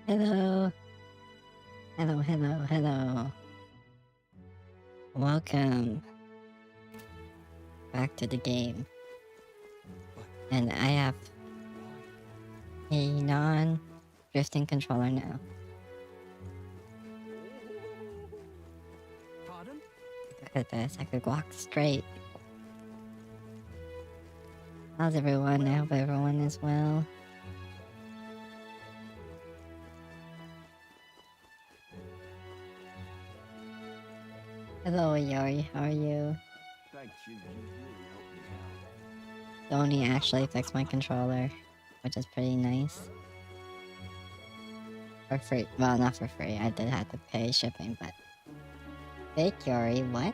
Hello. Hello, hello, hello. Welcome back to the game. And I have a non-drifting controller now. Pardon? Look at this, I could walk straight. How's everyone? I hope everyone is well. Hello, Yori, how are you? Thank you. You really helped me out. Sony actually fixed my controller, which is pretty nice. For free. Well, not for free. I did have to pay shipping, but... Fake Yori, what?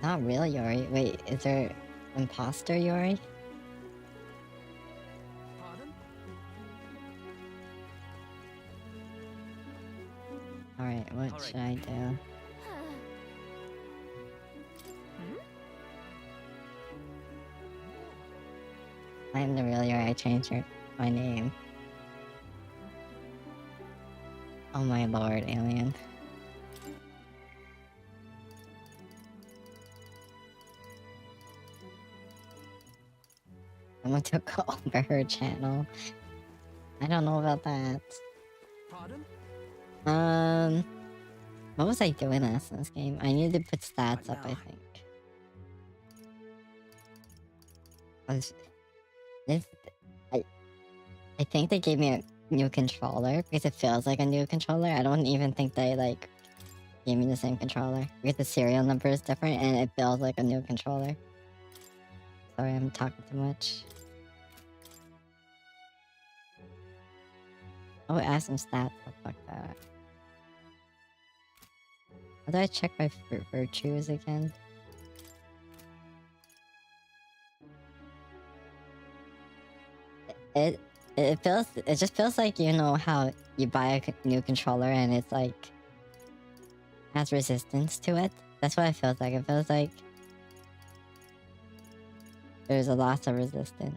Not real Yori. Wait, is there imposter Yori? Pardon? Alright, what should I do? I'm the real Yori. I changed my name. Oh my lord, alien. Someone took over her channel. I don't know about that. Pardon? What was I doing last in this game? I needed to put stats up, I think. I think they gave me a new controller because it feels like a new controller. I don't even think they like gave me the same controller because the serial number is different and it feels like a new controller. Sorry, I'm talking too much. Oh, add some stats. Oh, fuck that. How do I check my virtues again? It just feels like, you know how you buy a new controller and it's like has resistance to it. That's what it feels like. It feels like there's a lot of resistance.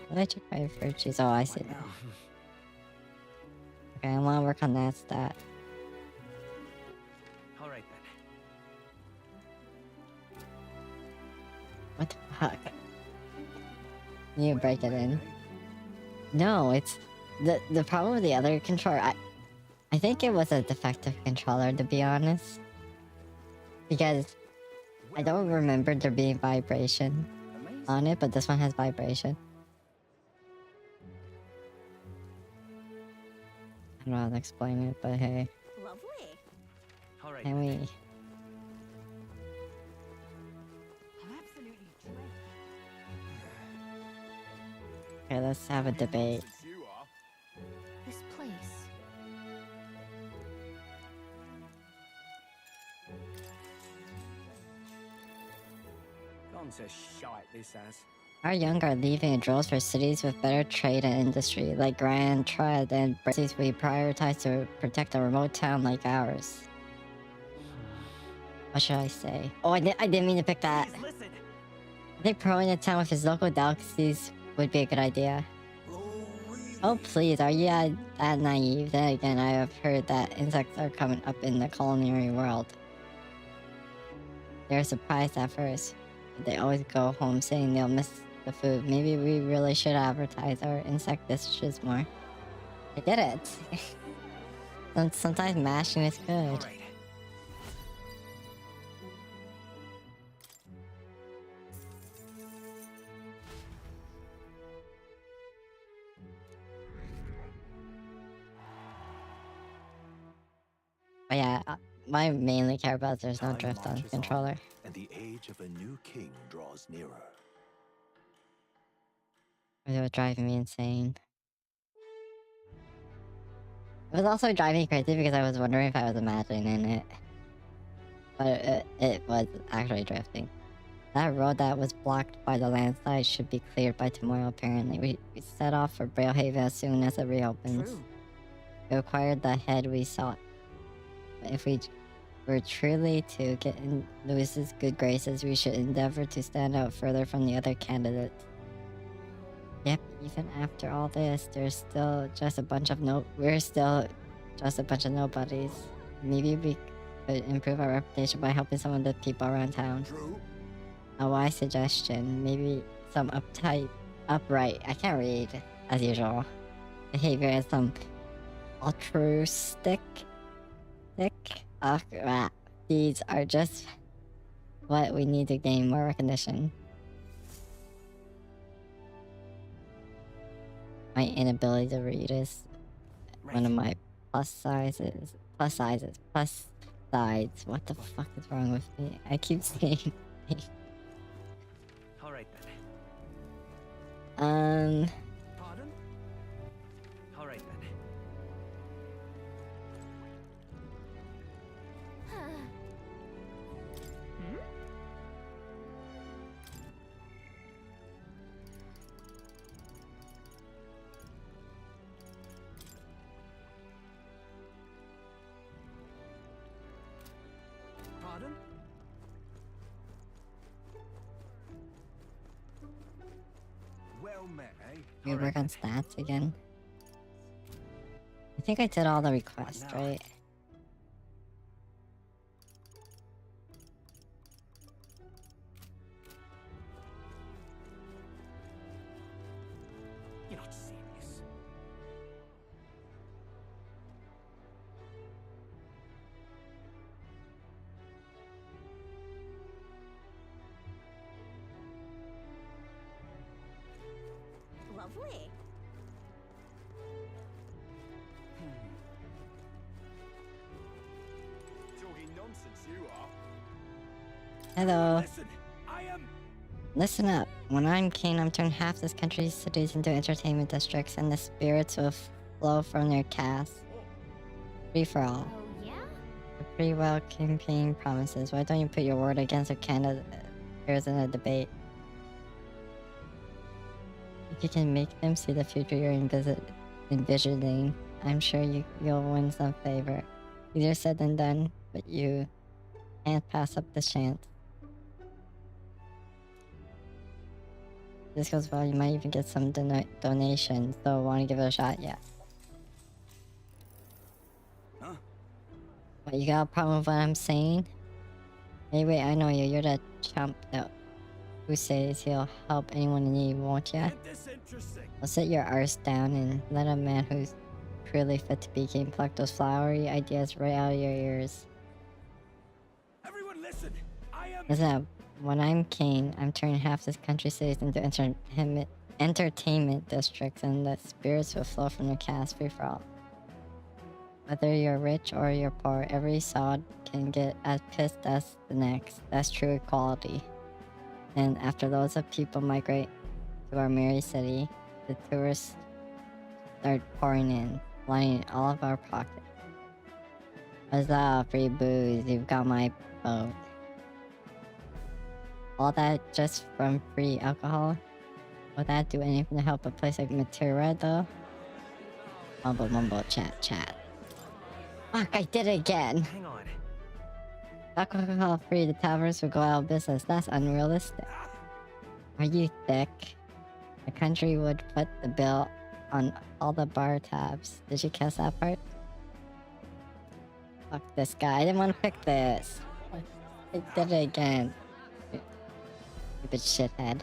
How do I check my virtues? Oh, I see. Okay, I want to work on that stat. Alright then. What the fuck? You break it in. No, it's the problem with the other controller. I think it was a defective controller, to be honest, because I don't remember there being vibration on it, but this one has vibration. I don't know how to explain it, but hey, Lovely. Alright. can we? I'm absolutely drenched. Okay, let's have a debate. You are. This place. Gone to shite this has. Our young are leaving in droves for cities with better trade and industry, like Grand Trad and cities we prioritize to protect a remote town like ours. What should I say? Oh, I didn't mean to pick that. Please listen. I think promoting a town with his local delicacies would be a good idea. Oh please, are you that naive? Then again, I have heard that insects are coming up in the culinary world. They're surprised at first, but they always go home saying they'll miss the food. Maybe we really should advertise our insect dishes more. I did it. Sometimes mashing is good. All right. But yeah, what I mainly care about is there's no Time drift on the marches on, controller. and the age of a new king draws nearer. It was driving me insane. It was also driving me crazy because I was wondering if I was imagining it. But it was actually drifting. That road that was blocked by the landslide should be cleared by tomorrow, apparently. We set off for Braillehaven as soon as it reopens. True. We acquired the head we sought. But if we were truly to get in Louis's good graces, we should endeavor to stand out further from the other candidates. Yep, even after all this, we're still just a bunch of nobodies. Maybe we could improve our reputation by helping some of the people around town. True. A wise suggestion, maybe some upright, I can't read, as usual, behavior and some altruistic deeds are just what we need to gain more recognition. My inability to read is one of my plus sides. What the fuck is wrong with me? I keep saying All right then. Pardon? All right then. Hmm? Pardon? Well met, eh? we All work right on then. stats again. I think I did all the requests, now? right? You're not serious. Lovely. Talking nonsense, you are. Hello. Listen, I am. Listen up. When I'm king, I'm turning half this country's cities into entertainment districts, and the spirits will flow from their casts. Free for all. Oh, yeah? A pretty well campaign promises. Why don't you put your word against a candidate in a debate? If you can make them see the future you're envisioning, I'm sure you'll win some favor. Easier said than done, but you can't pass up the chance. If this goes well, you might even get some donations, so want to give it a shot? Yeah. Huh? What, you got a problem with what I'm saying? Hey, wait, I know you. You're the chump that who says he'll help anyone in need, won't ya? Ain't this interesting? Well, sit your arse down and let a man who's truly fit to be king pluck those flowery ideas right out of your ears. Everyone listen. I am. Listen up. When I'm king, I'm turning half this country's cities into entertainment districts, and the spirits will flow from the cast free for all. Whether you're rich or you're poor, every sod can get as pissed as the next. That's true equality. And after loads of people migrate to our merry city, the tourists start pouring in, lining all of our pockets. Huzzah, free booze, you've got my vote. All that just from free alcohol? Will that do anything to help a place like Matura, though? Mumble, chat. Fuck, I did it again! Hang on. Alcohol free, the taverns will go out of business. That's unrealistic. Are you thick? The country would put the bill on all the bar tabs. Did you catch that part? Fuck this guy. I didn't want to pick this. I did it again. Stupid shithead.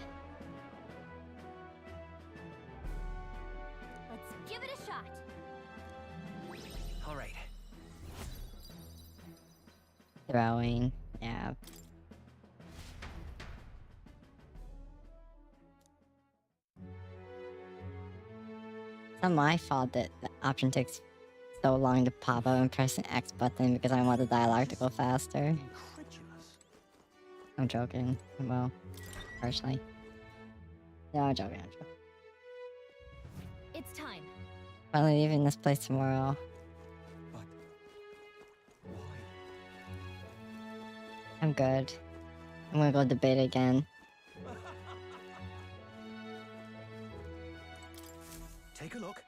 Throwing, yeah. It's not my fault that the option takes so long to pop up and press an X button because I want the dialogue to go faster. Incredulous. I'm joking. Well, partially. No, I'm joking. It's time. Finally leaving this place tomorrow. But why? I'm good. I'm gonna go debate again. Take a look.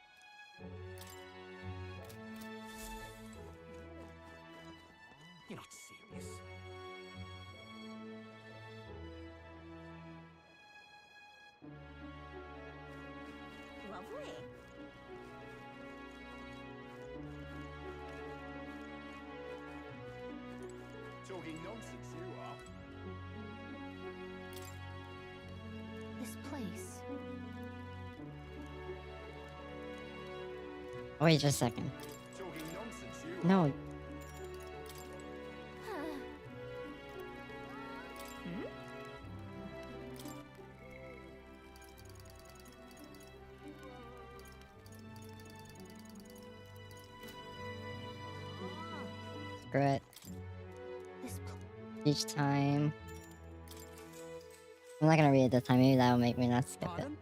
You're not serious. Lovely. Talking nonsense, you are. This place. Wait just a second. Talking nonsense, you are. No, screw it. This pl- Each time. I'm not gonna read it this time, maybe that'll make me not skip it. Pardon?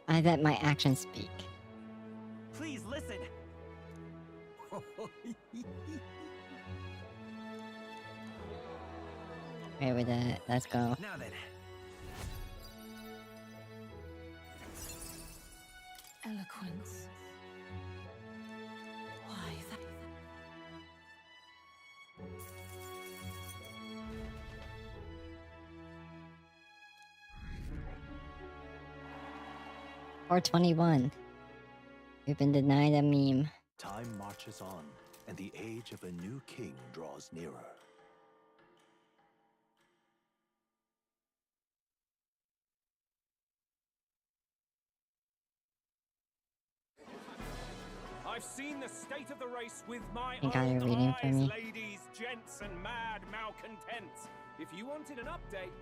I let my actions speak. Please listen. Okay, with it, let's go. Now then. eloquence. Why that? Or 21. We've been denied a meme. Time marches on, and the age of a new king draws nearer. I've seen the state of the race with my Thank God you're own reading for eyes, me. ladies, gents, and mad malcontents. If you wanted an update,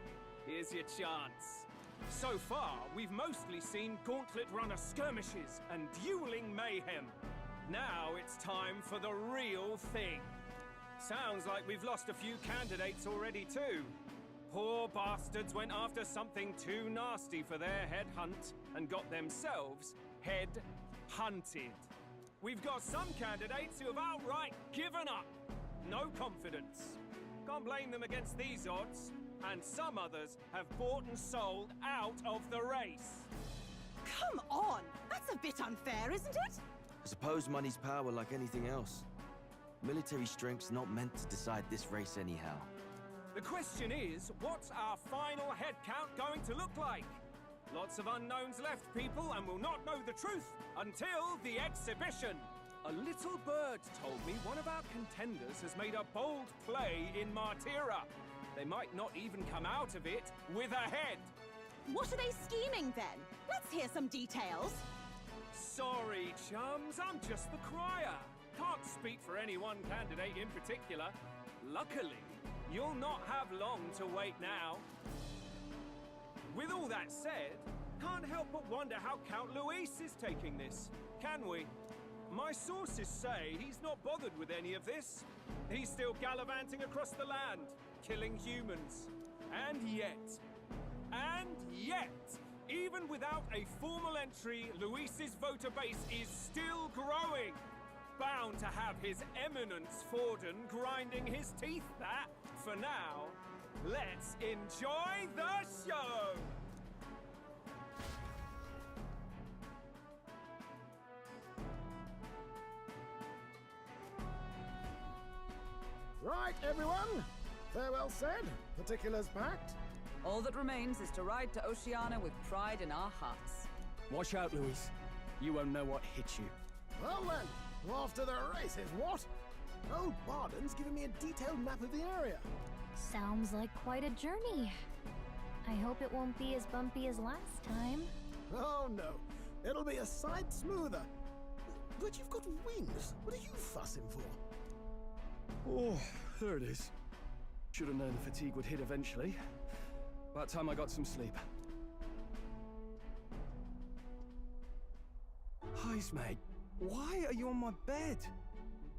here's your chance. So far, we've mostly seen gauntlet runner skirmishes and dueling mayhem. Now it's time for the real thing. Sounds like we've lost a few candidates already too. Poor bastards went after something too nasty for their head hunt and got themselves head hunted. We've got some candidates who have outright given up. No confidence. Can't blame them against these odds. And some others have bought and sold out of the race. Come on! That's a bit unfair, isn't it? I suppose money's power like anything else. Military strength's not meant to decide this race anyhow. The question is, what's our final head count going to look like? Lots of unknowns left, people, and we'll not know the truth until the exhibition. A little bird told me one of our contenders has made a bold play in Martira. They might not even come out of it with a head. What are they scheming then? Let's hear some details. Sorry, chums, I'm just the crier. Can't speak for any one candidate in particular. Luckily, you'll not have long to wait now. With all that said, can't help but wonder how Count Luis is taking this, can we? My sources say he's not bothered with any of this. He's still gallivanting across the land, killing humans. And yet, even without a formal entry, Luis's voter base is still growing. Bound to have His Eminence Forden grinding his teeth that, for now, let's enjoy the show! Right, everyone. Farewell said, particulars packed. All that remains is to ride to Oceania with pride in our hearts. Watch out, Luis. You won't know what hit you. Well then, off to the races, what? Old Barden's giving me a detailed map of the area. Sounds like quite a journey. I hope it won't be as bumpy as last time. Oh no, it'll be a sight smoother. But you've got wings. What are you fussing for? Oh, there it is. Should have known the fatigue would hit eventually. About time I got some sleep. Heis, mate. Why are you on my bed?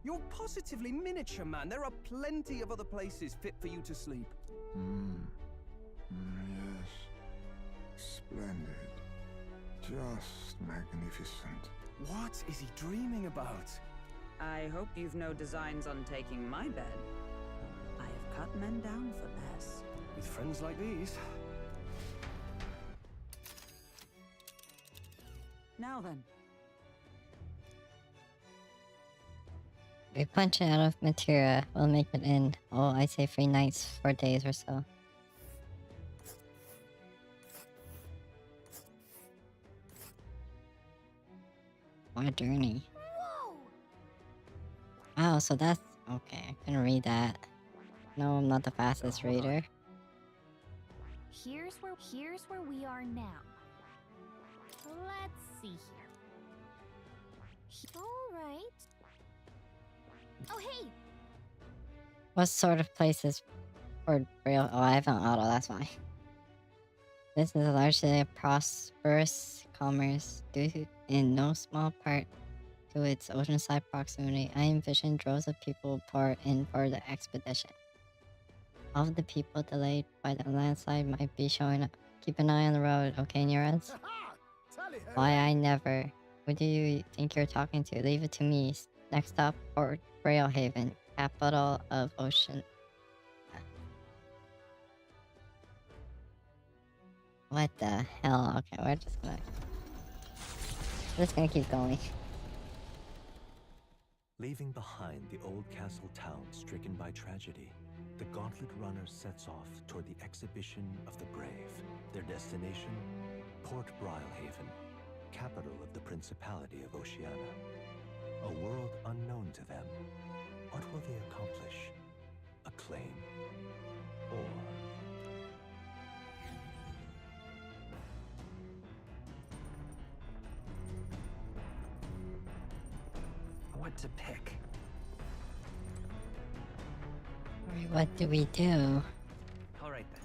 You're positively miniature, man. There are plenty of other places fit for you to sleep. Yes. Splendid. Just magnificent. What is he dreaming about? I hope you've no designs on taking my bed. I have cut men down for less. With friends like these. Now then. We punch it out of materia. We'll make it in, oh, I'd say 3 nights, 4 days or so. What a journey. Oh, so that's... okay, I couldn't read that. No, I'm not the fastest reader. Here's where we are now. Let's see here. All right. Oh, hey! What sort of places for real? Oh, I have an auto, that's why. This is largely a prosperous commerce due to, in no small part to its oceanside proximity. I envision droves of people pour in for the expedition. All of the people delayed by the landslide might be showing up. Keep an eye on the road, okay, Neurons? Why I never. Who do you think you're talking to? Leave it to me. Next stop, Port Brailhaven, capital of Ocean. What the hell? Okay, we're just gonna keep going. Leaving behind the old castle town stricken by tragedy, the Gauntlet Runner sets off toward the exhibition of the brave. Their destination, Port Brailhaven, capital of the Principality of Oceania. A world unknown to them. What will they accomplish? Acclaim? Or... What to pick? Alright, what do we do? All right then.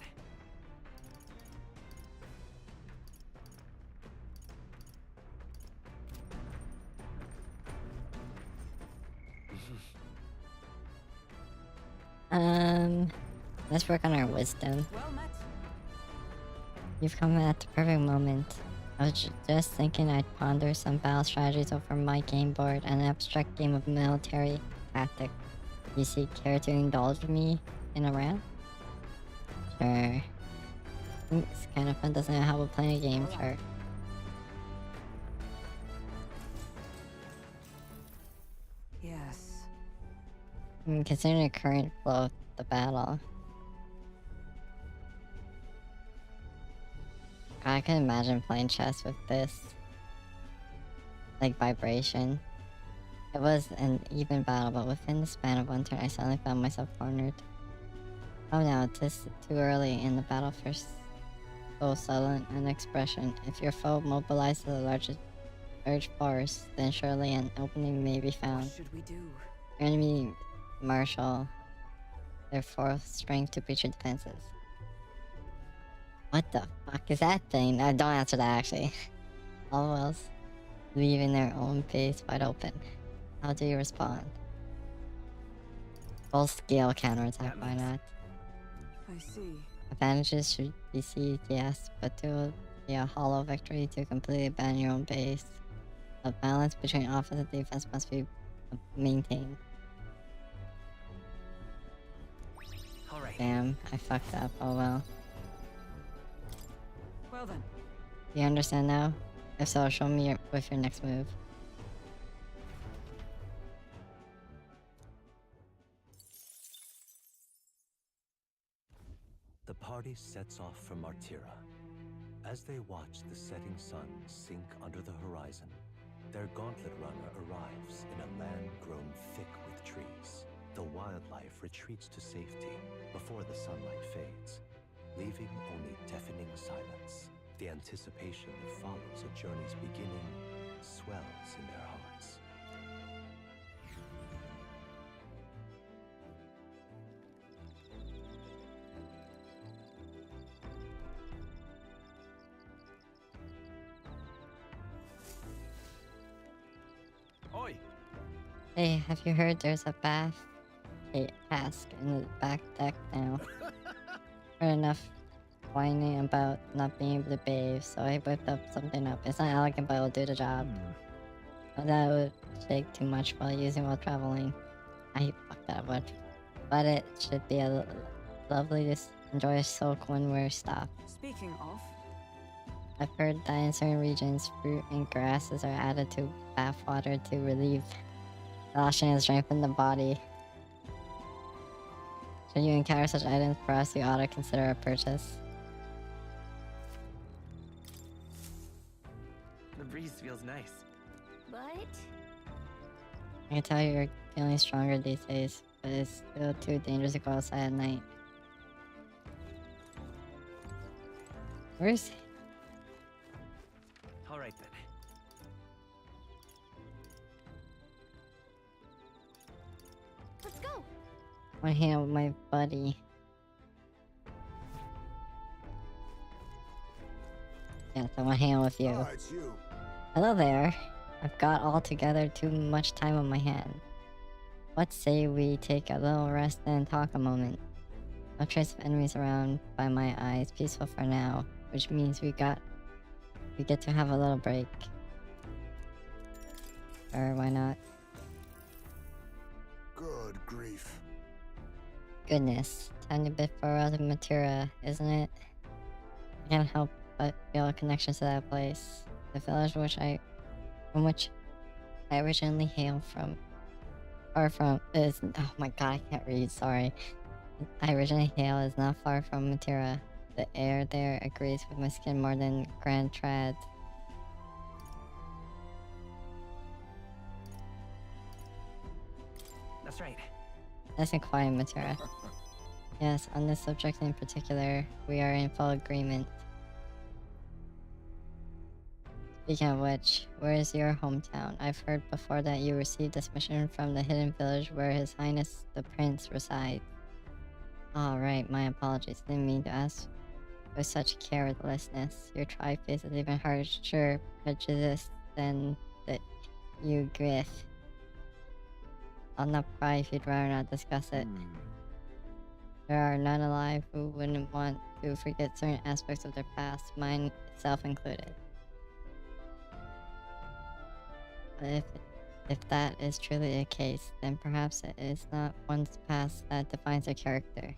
Let's work on our wisdom. Well met. You've come at the perfect moment. I was just thinking I'd ponder some battle strategies over my game board, an abstract game of military tactic. You see, care to indulge me in a round? Sure. It's kind of fun, doesn't it? How we're playing a game, sure. Yes. Considering the current flow of the battle, I can imagine playing chess with this. Like vibration. It was an even battle, but within the span of one turn, I suddenly found myself cornered. Oh no, tis too early in the battle for so sullen an expression. If your foe mobilizes a large force, then surely an opening may be found. What should we do? Your enemy marshal their fourth strength to breach your defenses. What the fuck is that thing? Don't answer that, actually. All else, leaving their own base wide open. How do you respond? Full scale counterattack, why not? I see. Advantages should be seized, yes, but it will be a hollow victory to completely abandon your own base. A balance between offense and defense must be maintained. Alright. Damn, I fucked up, oh well. Well then. You understand now? If so, show me with your next move. The party sets off for Martira. As they watch the setting sun sink under the horizon, their Gauntlet Runner arrives in a land grown thick with trees. The wildlife retreats to safety before the sunlight fades, leaving only deafening silence. The anticipation that follows a journey's beginning swells in their hearts. Oi! Hey, have you heard there's a bath cask in the back deck now? Heard enough whining about not being able to bathe, so I whipped up something up. It's not elegant, but it'll do the job. But that would take too much while traveling. I fucked that up much. But it should be lovely to enjoy a soak when we're stopped. Speaking of, I've heard that in certain regions, fruit and grasses are added to bath water to relieve exhaustion and strengthen the body. Should you encounter such items, perhaps you ought to consider a purchase. The breeze feels nice. But I can tell you're feeling stronger these days, but it's still too dangerous to go outside at night. Where is he? All right then. let's go. I wanna hang out with my buddy. Yes, I wanna hang out with you. Ah, it's you. Hello there. I've got altogether too much time on my hand. Let's say we take a little rest and talk a moment. No trace of enemies around by my eyes, peaceful for now, which means we get to have a little break. Or why not? Good grief. Goodness, tiny bit far out of Matura, isn't it? I can't help but feel a connection to that place. The village from which I originally hail from. Oh my god, I can't read, sorry. I originally hail is not far from Matura. The air there agrees with my skin more than Grand Trad. That's right. Nice and quiet, Matura. Yes, on this subject in particular, we are in full agreement. Speaking of which, where is your hometown? I've heard before that you received this mission from the hidden village where His Highness the Prince resides. Alright, my apologies. Didn't mean to ask with such carelessness. Your tri-face is even harsher prejudice than the you griff. I'll not cry if you'd rather not discuss it. There are none alive who wouldn't want to forget certain aspects of their past, mine itself included. If that is truly the case, then perhaps it is not one's past that defines their character,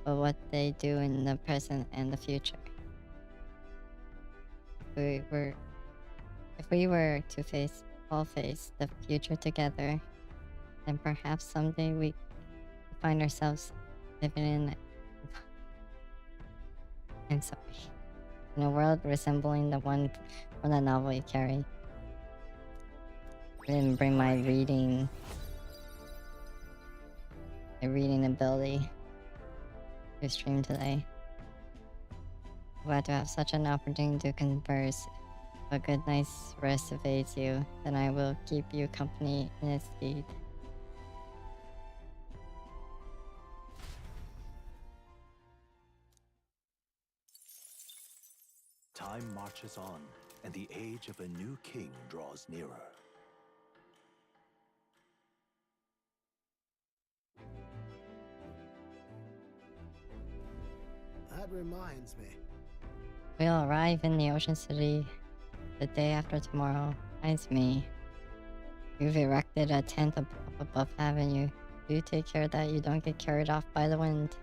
but what they do in the present and the future. If we were to all face the future together, then perhaps someday we find ourselves living in I'm sorry. In a world resembling the one from the novel you carry. I didn't bring my reading ability to stream today. Glad to have such an opportunity to converse. If a good night's rest evades you, then I will keep you company in its stead. Time marches on, and the age of a new king draws nearer. That reminds me. We'll arrive in the Ocean City the day after tomorrow. It's me. You've erected a tent above, haven't you? Do take care that you don't get carried off by the wind.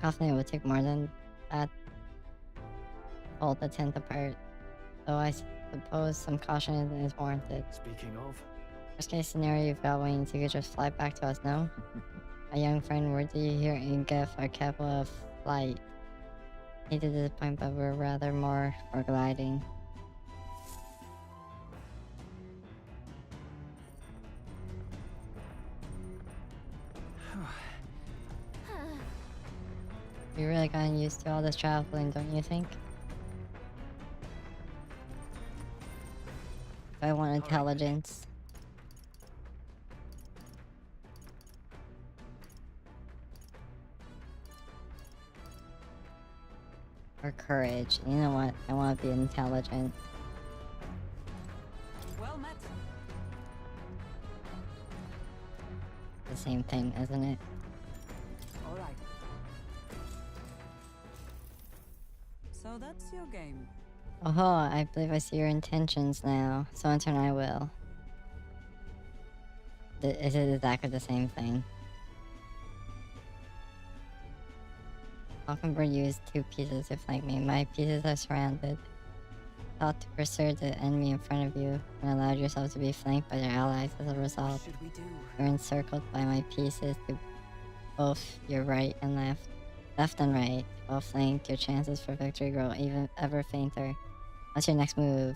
Confident it would take more than that to hold the tent apart. Though I suppose some caution is warranted. Speaking of, Worst case scenario, you've got wings. You could just fly back to us, no? My young friend, word did you hear Ingef are capable of flight? He did disappoint, but we're rather more for gliding. You're really gotten used to all this traveling, don't you think? I want intelligence. Or courage. You know what? I want to be intelligent. Well met. The same thing, isn't it? All right. So that's your game. Oh, I believe I see your intentions now. So in turn I will. Is it exactly the same thing? Falconbird used 2 pieces to flank me. My pieces are surrounded. Thought to pursue the enemy in front of you, and allowed yourself to be flanked by their allies as a result. What should we do? You're encircled by my pieces to both your right and left. Left and right. While flanked, your chances for victory grow even ever fainter. What's your next move?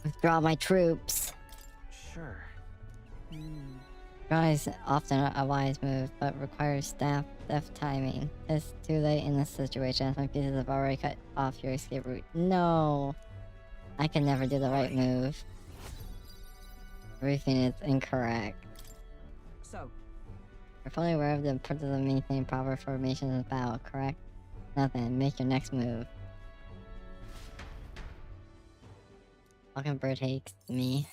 Withdraw my troops! Sure. Withdraw is often a wise move, but requires deft timing. It's too late in this situation as my pieces have already cut off your escape route. No! I can never do the right move. Everything is incorrect. So, You're fully aware of the importance of maintaining proper formations in battle, correct? Nothing. Make your next move. Fucking bird hates me.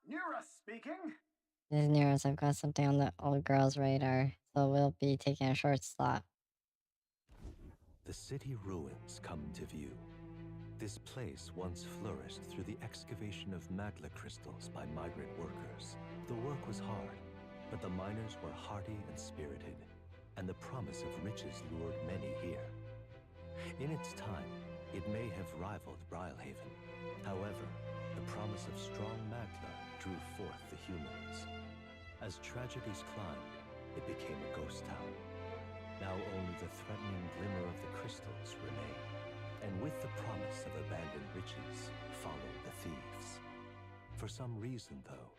Nura speaking. This is Neros. I've got something on the old girl's radar, so we'll be taking a short slot. The city ruins come to view. This place once flourished through the excavation of magla crystals by migrant workers. The work was hard, but the miners were hardy and spirited, and the promise of riches lured many here. In its time, it may have rivaled Brilhaven. However, the promise of strong magla drew forth the humans. As tragedies climbed, it became a ghost town. Now only the threatening glimmer of the crystals remain. And with the promise of abandoned riches followed the thieves. For some reason, though,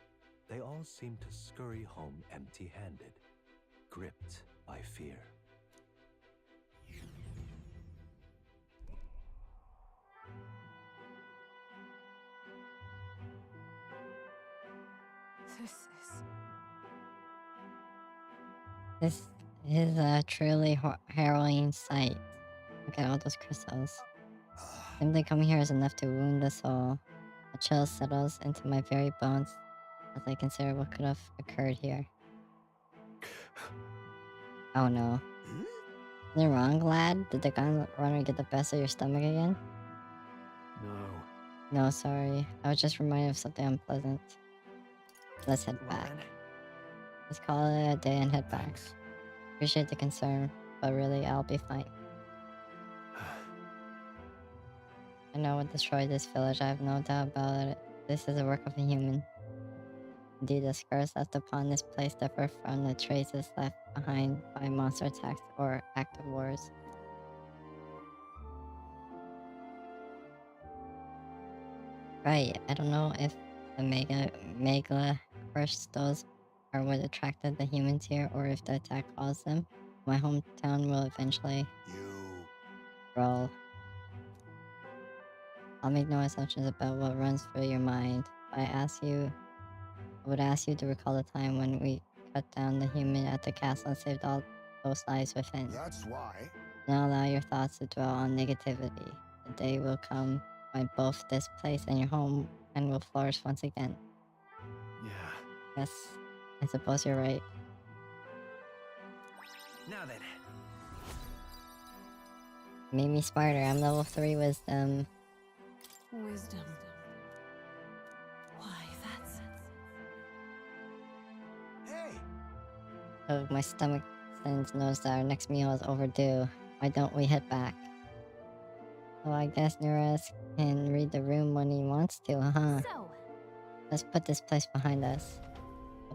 they all seem to scurry home empty-handed, gripped by fear. This is a truly harrowing sight. Look at all those crystals. Simply coming here is enough to wound the soul. A chill settles into my very bones as I consider what could have occurred here. Oh no. Something wrong, lad? Did the gun runner get the best of your stomach again? No. No, sorry. I was just reminded of something unpleasant. Let's head back. Lauren. Let's call it a day and head back. Appreciate the concern, but really, I'll be fine. I know what destroyed this village, I have no doubt about it. This is the work of a human. Indeed, the scars left upon this place differ from the traces left behind by monster attacks or active wars. Right, I don't know if the Megla crystals are what attracted the humans here or if the attack caused them. My hometown will eventually roll. I'll make no assumptions about what runs through your mind. I would ask you to recall the time when we cut down the human at the castle and saved all those lives within. That's why. Don't allow your thoughts to dwell on negativity. The day will come when both this place and your home will flourish once again. Yeah. Yes, I suppose you're right. Now then. Made me smarter. I'm level 3 wisdom. Wisdom. Why, that's... Hey! Oh, my stomach knows that our next meal is overdue. Why don't we head back? So I guess Nuras can read the room when he wants to, huh? So, Let's put this place behind us.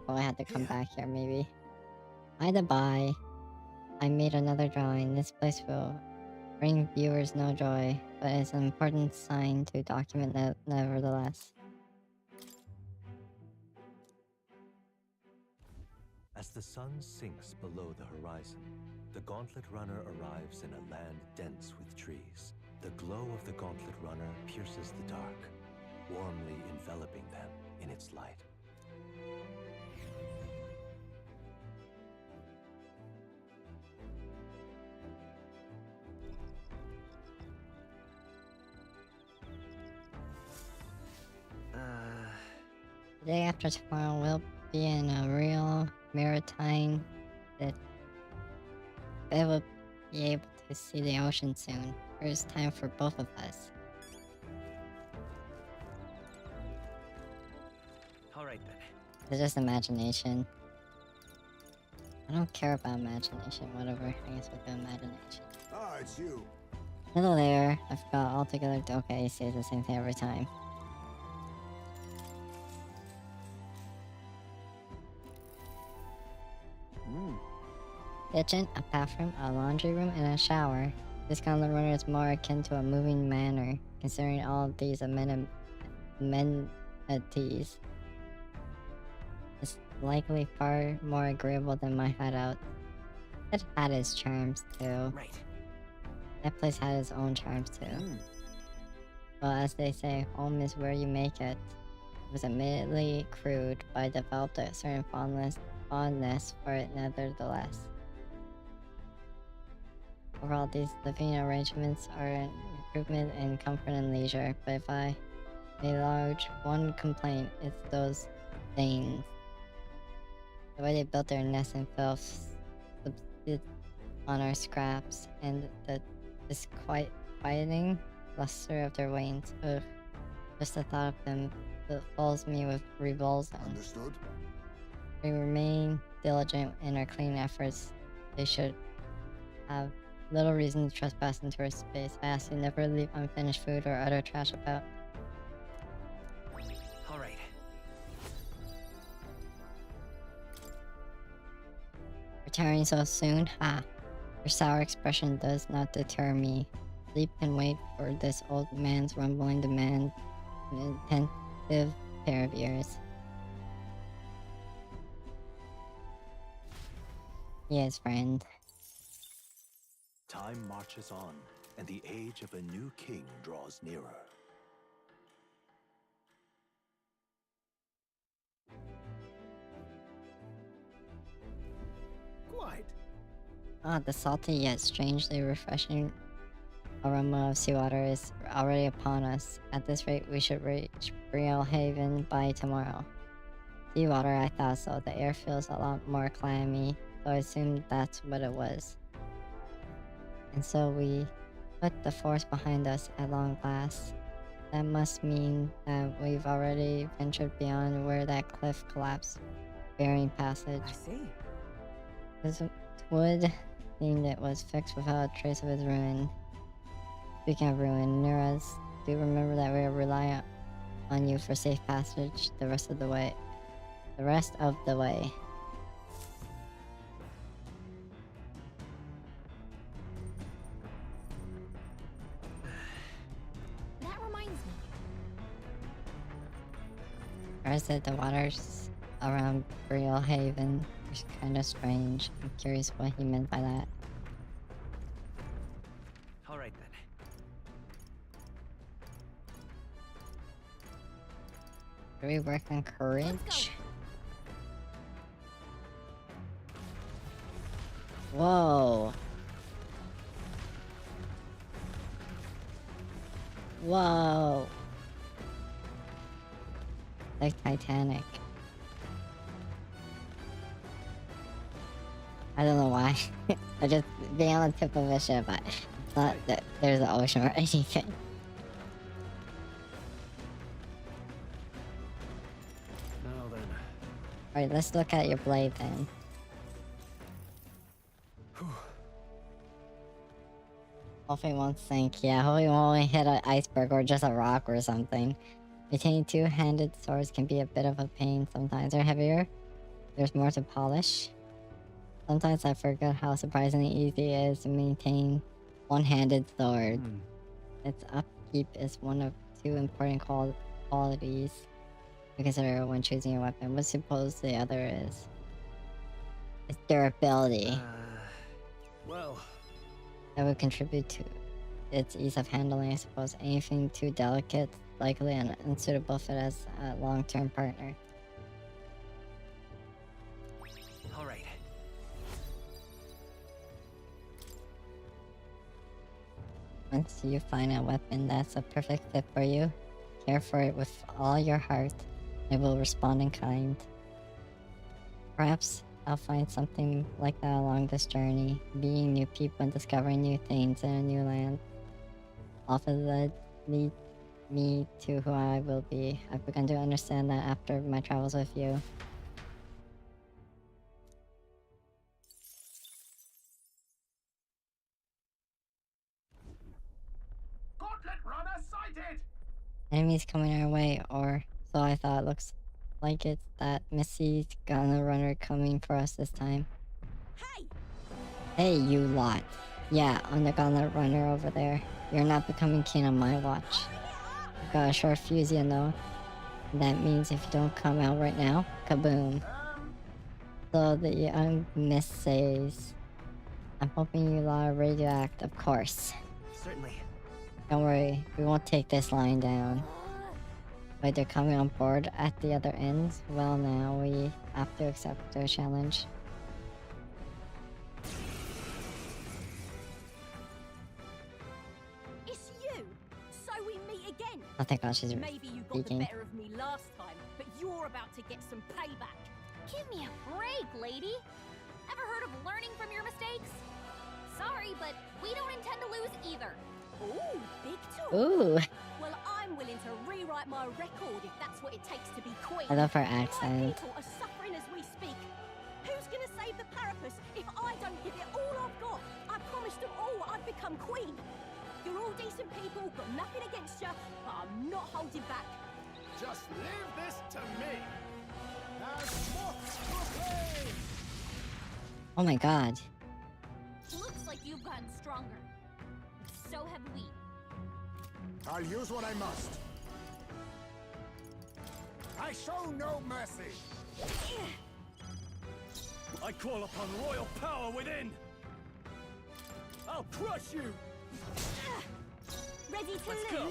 Oh, I had to come back here, maybe. By the by, I made another drawing. This place will bring viewers no joy, but it's an important sign to document nevertheless. As the sun sinks below the horizon, the Gauntlet Runner arrives in a land dense with trees. The glow of the Gauntlet Runner pierces the dark, warmly enveloping them in its light. The day after tomorrow, we'll be in a real maritime that we will be able to see the ocean soon. First time for both of us. Alright then. It's just imagination. I don't care about imagination, whatever. I guess we'll do imagination. Ah, it's you. Hello there. I forgot altogether. Okay, he says the same thing every time. Kitchen, a bathroom, a laundry room, and a shower. This Gauntlet Runner is more akin to a moving manor, considering all of these amenities. It's likely far more agreeable than my hideout. It had its charms too. Right. That place had its own charms too. Well, as they say, home is where you make it. It was admittedly crude, but I developed a certain fondness for it nevertheless. Overall, these living arrangements are an improvement in comfort and leisure, but if I may lodge one complaint, it's those Danes. The way they built their nests in filth, subsisted on our scraps, and the disquieting luster of their wings. Ugh. Just the thought of them fills me with revulsion. Understood? We remain diligent in our cleaning efforts. They should have little reason to trespass into our space. I ask you never leave unfinished food or other trash about. Alright. Retiring so soon? Ha! Your sour expression does not deter me. Sleep can wait for this old man's rumbling demand an attentive pair of ears. Yes, friend. Time marches on, and the age of a new king draws nearer. Quite. Ah, the salty yet strangely refreshing aroma of seawater is already upon us. At this rate, we should reach Brielle Haven by tomorrow. Seawater, I thought so. The air feels a lot more clammy, so I assumed that's what it was. And so we put the force behind us at long last. That must mean that we've already ventured beyond where that cliff collapsed, bearing passage. I see. This would seem it was fixed without a trace of its ruin. Speaking of ruin, Nuras, do remember that we are relying on you for safe passage the rest of the way. That reminds me. Nuras said the waters around Brielle Haven was kind of strange. I'm curious what he meant by that. Alright then. Do we work on courage? Let's Whoa. Whoa. Like Titanic. I don't know why. I just being on the tip of a ship, I thought that there's an ocean or anything. Now then. Alright, let's look at your blade then. Hopefully it won't sink. Yeah, hopefully it won't hit an iceberg or just a rock or something. Maintaining two-handed swords can be a bit of a pain sometimes. They're heavier. There's more to polish. Sometimes I forget how surprisingly easy it is to maintain one-handed sword. Its upkeep is one of two important qualities to consider when choosing a weapon. What suppose the other is? its durability. Well, That would contribute to its ease of handling, I suppose. Anything too delicate, likely unsuitable fit as a long-term partner. all right. Once you find a weapon that's a perfect fit for you, care for it with all your heart. It will respond in kind. Perhaps I'll find something like that along this journey, meeting new people and discovering new things in a new land. Often lead me to who I will be. I've begun to understand that after my travels with you. Gauntlet runner sighted! Enemies coming our way, or so I thought. Looks like it's that Missy's gonna runner coming for us this time. Hey! Hey, you lot. Yeah, I'm the gauntlet runner over there. You're not becoming king on my watch. I've got a short fuse, you know. That means if you don't come out right now, kaboom. So the young miss says, I'm hoping you lot are ready to act, of course. Certainly. Don't worry, we won't take this lying down. Wait, they're coming on board at the other end? Well, now we have to accept their challenge. It's you! So we meet again! Oh, thank God she's Maybe you got speaking. the better of me last time, but you're about to get some payback. Give me a break, lady. Ever heard of learning from your mistakes? Sorry, but we don't intend to lose either. Ooh, big talk. Ooh, Well, I'm willing to rewrite my record if that's what it takes to be queen. I love her My accent. people are suffering as we speak. Who's gonna save the Parapus if I don't give it all I've got? I promised them all I'd become queen. You're all decent people, got nothing against you, but I'm not holding back. Just leave this to me. As moths to a flame. Oh my God. Looks like you've gotten stronger. So have we. I'll use what I must. I show no mercy. I call upon royal power within! I'll crush you! Ready to Let's lose? go.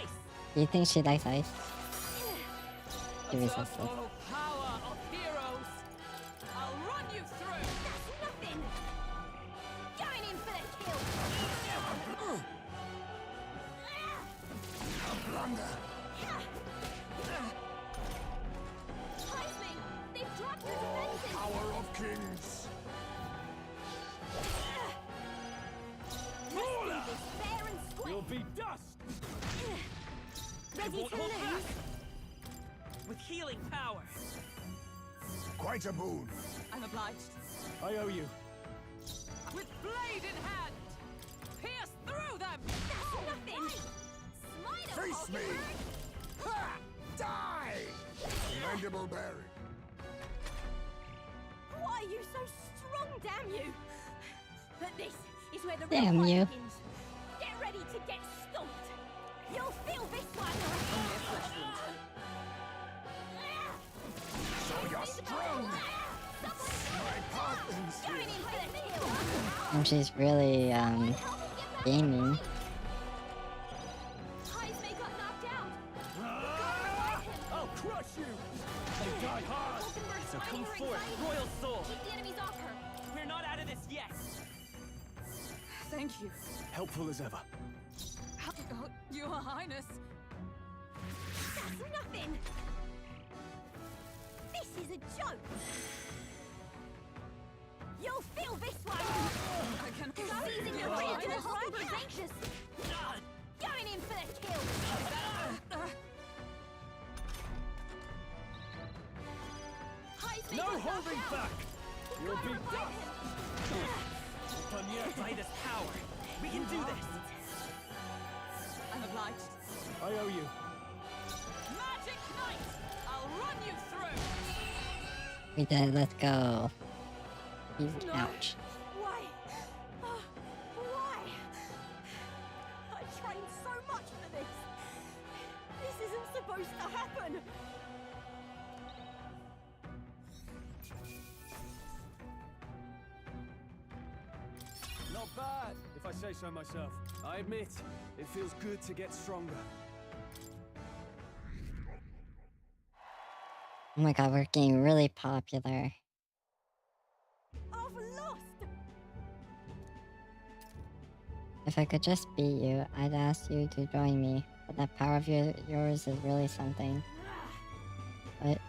Ice! Do you think she likes ice? She Attack resisted. all power of heroes! I'll run you through! That's nothing! Going in for the kill! Heisman, they've dropped your defenses. Power of kings. Let's do this fair and square! You'll be dust! Ready won't to hold lose? back. With healing power! Quite a boon. I'm obliged. I owe you. With blade in hand! Pierce through them! That's nothing! Smite 'em, Face me. Hulkenberg. Ha! Die! Mandible bearing. Why are you so strong, damn you? But this is where the Damn real fight you. begins. Get ready to get stomped. You'll feel this one. So you're strong. My partners. Going in for the kill. And she's really, Help me get back gaming. Heisman got knocked out. I'll crush you! I die hard! Hulkenberg's So fighting come her forth, anxiety. royal soul! Keep the enemies off her. We're not out of this yet! Thank you. Helpful as ever. Oh, Your Highness. That's nothing. This is a joke. You'll feel this one. I can Seizing your Right. rear Hulkenberg's anxious. Going in for the kill. Heisman No got knocked holding out. back! You'll Gotta be revive dust! him. Done by this power! We can do this! I'm obliged. I owe you. Magic Knight! I'll run you through! We did, let's go. He's ouch. Why? Why? I trained so much for this. This isn't supposed to happen. not bad, if I say so myself. I admit, it feels good to get stronger. Oh my god, we're getting really popular. I've lost! If I could just beat you, I'd ask you to join me. But that power of yours is really something. But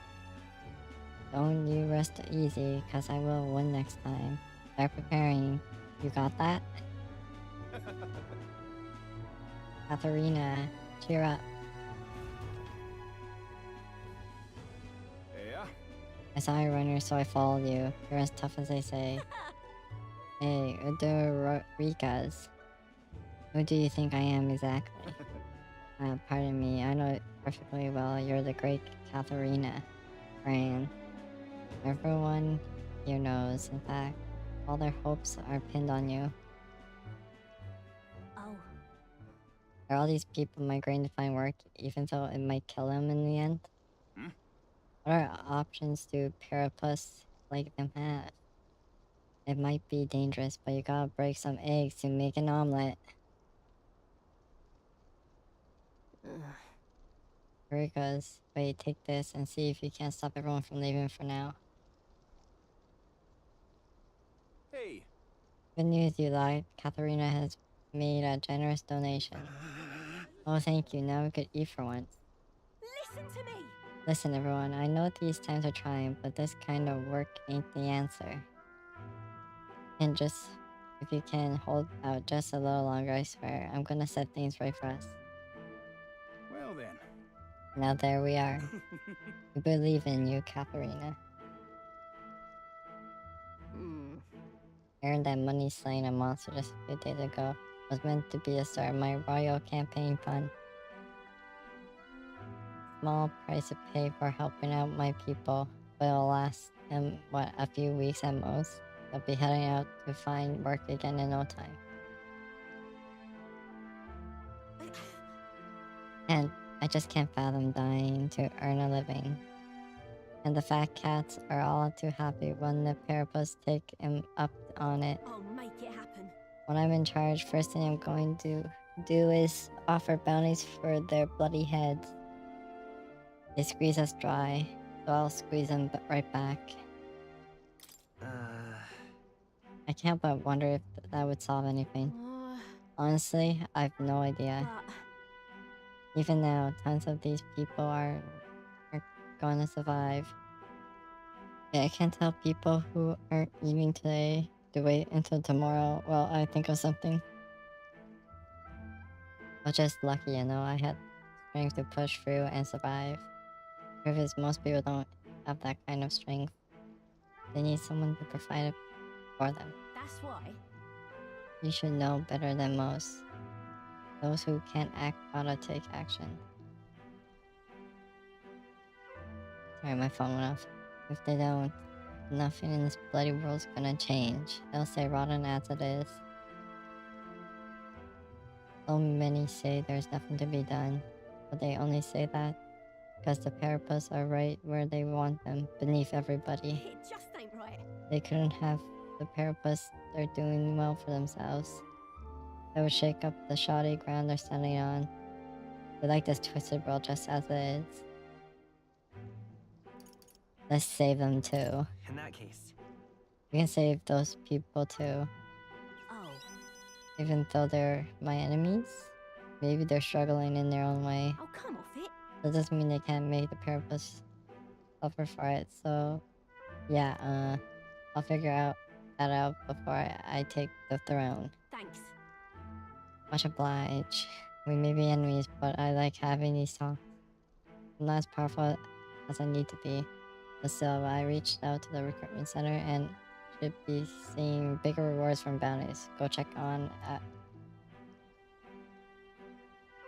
don't you rest easy, cause I will win next time. Start preparing. You got that? Katharina, cheer up. Yeah? I saw you runner, so I followed you. You're as tough as they say. Hey, Udorikas. Who do you think I am exactly? Pardon me, I know it perfectly well. You're the great Katharina. Fran. Everyone here knows. In fact, all their hopes are pinned on you. Oh, Are all these people migrating to find work, even though it might kill them in the end? Hmm? What options do Parapus like them have? It might be dangerous, but you gotta break some eggs to make an omelet. Here it goes. Wait, take this and see if you can't stop everyone from leaving for now. Hey! Good news, you lot. Katharina has made a generous donation. Oh, thank you. Now we could eat for once. listen to me! Listen, everyone. I know these times are trying, but this kind of work ain't the answer. And just, if you can hold out just a little longer, I swear, I'm gonna set things right for us. Well then. Now there we are. We believe in you, Katharina. Earned that money slaying a monster just a few days ago. Was meant to be the start of my royal campaign fund. Small price to pay for helping out my people, but it'll last them, what, a few weeks at most? They'll be heading out to find work again in no time. And I just can't fathom dying to earn a living. And the fat cats are all too happy when the Parapus take him up on it. I'll make it happen. When I'm in charge, first thing I'm going to do is offer bounties for their bloody heads. They squeeze us dry, so I'll squeeze them right back. I can't but wonder if that would solve anything. Honestly, I've no idea. But Even now, tons of these people are going to survive. Yeah, I can't tell people who aren't eating today to wait until tomorrow while I think of something. I was just lucky, you know, I had strength to push through and survive. Truth is, most people don't have that kind of strength. They need someone to provide it for them. that's why. You should know better than most. Those who can't act ought to take action. Sorry, my phone went off. If they don't, nothing in this bloody world's gonna change. They'll stay rotten as it is. So many say there's nothing to be done, but they only say that because the Parapus are right where they want them, beneath everybody. It just ain't right. They couldn't have the Parapus, they're doing well for themselves. They would shake up the shoddy ground they're standing on. They like this twisted world just as it is. Let's save them too. In that case, We can save those people too. Oh, Even though they're my enemies. Maybe they're struggling in their own way. oh, come off it. That doesn't mean they can't make the Parapus suffer for it, so... Yeah, I'll figure that out before I take the throne. Thanks. Much obliged. We may be enemies, but I like having these talks. I'm not as powerful as I need to be. But still, I reached out to the recruitment center and should be seeing bigger rewards from bounties. Go check on...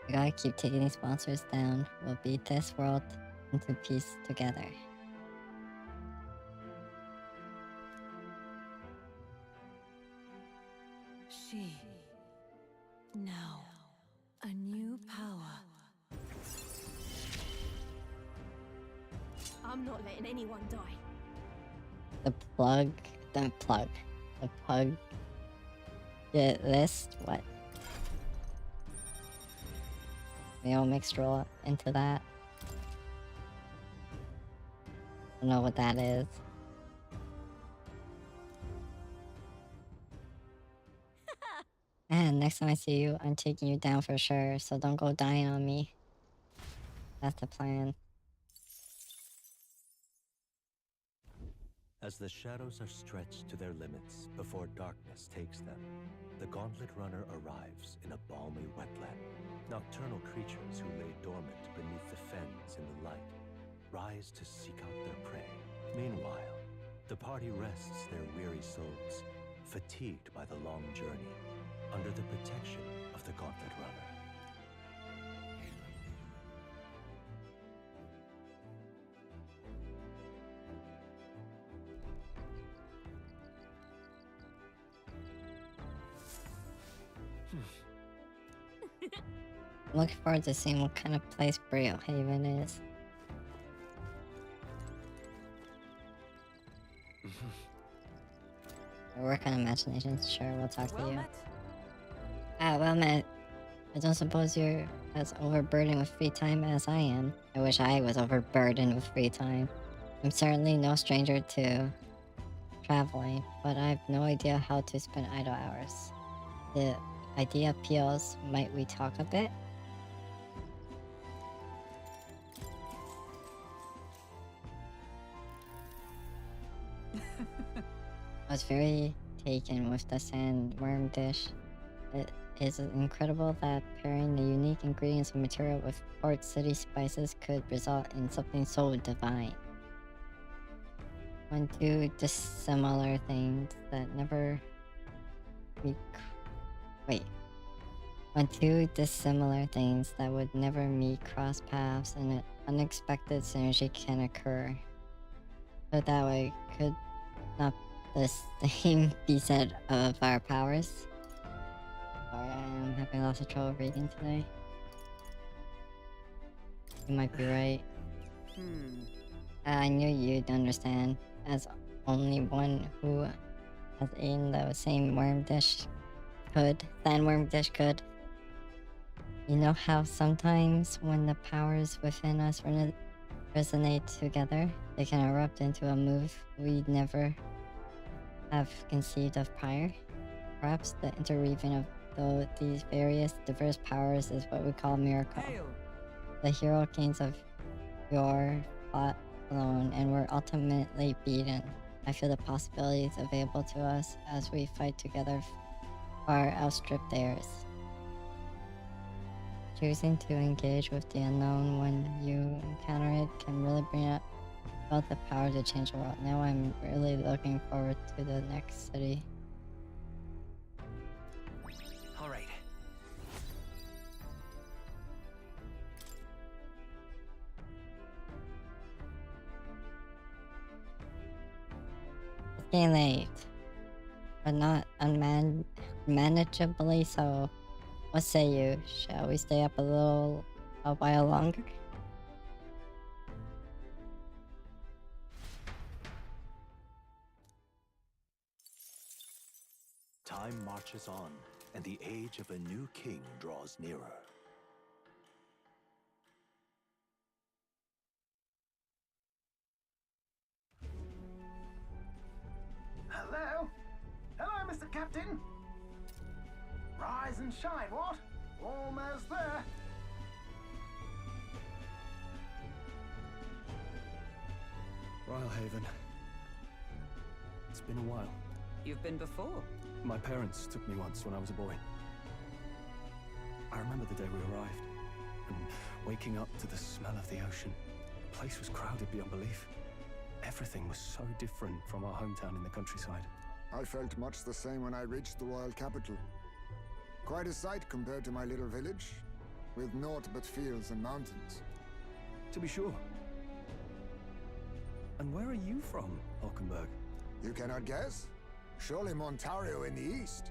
We gotta keep taking these monsters down. We'll beat this world into peace together. She. Now. A new power. I'm not letting anyone die. The pug Get this? What? We all mixed roll into that. I don't know what that is. And next time I see you, I'm taking you down for sure, so don't go dying on me. That's the plan. As the shadows are stretched to their limits before darkness takes them, the Gauntlet Runner arrives in a balmy wetland. Nocturnal creatures who lay dormant beneath the fens in the light rise to seek out their prey. Meanwhile, the party rests their weary souls, fatigued by the long journey, under the protection of the Gauntlet Runner. I'm looking forward to seeing what kind of place Braille Haven is. Work on imaginations, sure, we'll talk to you. Well met. I don't suppose you're as overburdened with free time as I am. I wish I was overburdened with free time. I'm certainly no stranger to traveling, but I have no idea how to spend idle hours. The idea appeals. Might we talk a bit? I was very taken with the sandworm dish. It is incredible that pairing the unique ingredients of material with port city spices could result in something so divine. When two dissimilar things that never When two dissimilar things that would never meet cross paths and an unexpected synergy can occur. Put that way, could not the same be said of our powers? Sorry, I'm having lots of trouble reading today. You might be right. I knew you'd understand, as only one who has eaten the same sandworm dish could. You know how sometimes when the powers within us resonate together, they can erupt into a move we'd never have conceived of prior? Perhaps the interweaving of these various diverse powers is what we call a miracle. The hero kings of yore fought alone and were ultimately beaten. I feel the possibilities available to us as we fight together far outstrip theirs. Choosing to engage with the unknown when you encounter it can really bring about the power to change the world. Now I'm really looking forward to the next city. All right. It's getting late, but not unmanageably so. What say you? Shall we stay up a while longer? Time marches on, and the age of a new king draws nearer. Hello? Hello, Mr. Captain? Rise and shine, what? Almost there. Rhylehaven. It's been a while. You've been before? My parents took me once when I was a boy. I remember the day we arrived, and waking up to the smell of the ocean. The place was crowded beyond belief. Everything was so different from our hometown in the countryside. I felt much the same when I reached the royal capital. Quite a sight compared to my little village, with naught but fields and mountains. To be sure. And where are you from, Hulkenberg? You cannot guess? Surely Montario in the east.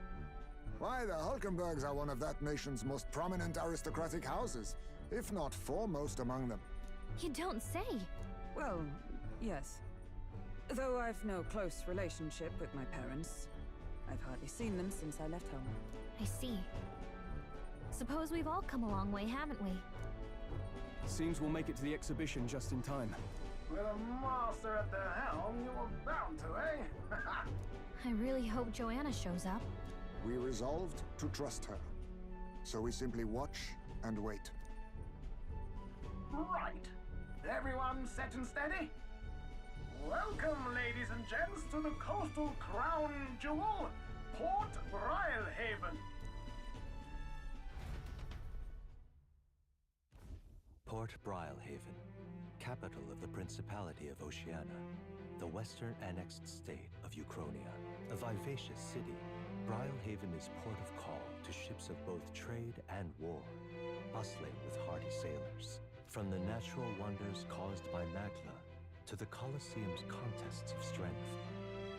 Why, the Hulkenbergs are one of that nation's most prominent aristocratic houses, if not foremost among them. You don't say. Well, yes. Though I've no close relationship with my parents. I've hardly seen them since I left home. I see. Suppose we've all come a long way, haven't we? Seems we'll make it to the exhibition just in time. With a master at the helm, you were bound to, eh? I really hope Joanna shows up. We resolved to trust her. So we simply watch and wait. Right. Everyone set and steady? Welcome, ladies and gents, to the coastal crown jewel, Port Brilehaven. Port Brilehaven, capital of the Principality of Oceania, the western annexed state of Uchronia. A vivacious city, Brilehaven is port of call to ships of both trade and war, bustling with hardy sailors. From the natural wonders caused by Magla to the Colosseum's contests of strength,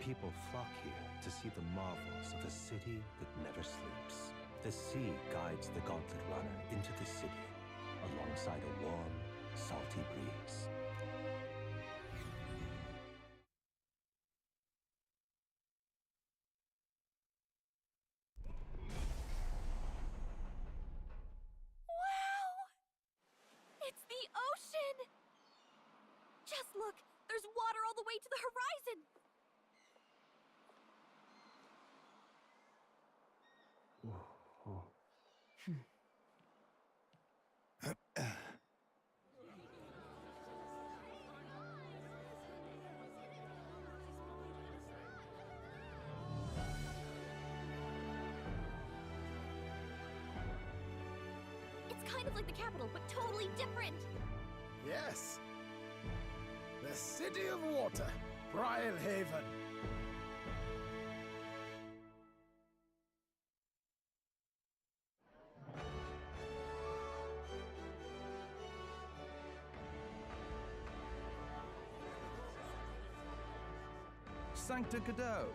people flock here to see the marvels of a city that never sleeps. The sea guides the Gauntlet Runner into the city, alongside a warm, salty breeze. Wow! It's the ocean! Just look! There's water all the way to the horizon! It's kind of like the capital, but totally different! Yes. The City of Water, Brilehaven. Sancta Cadeau,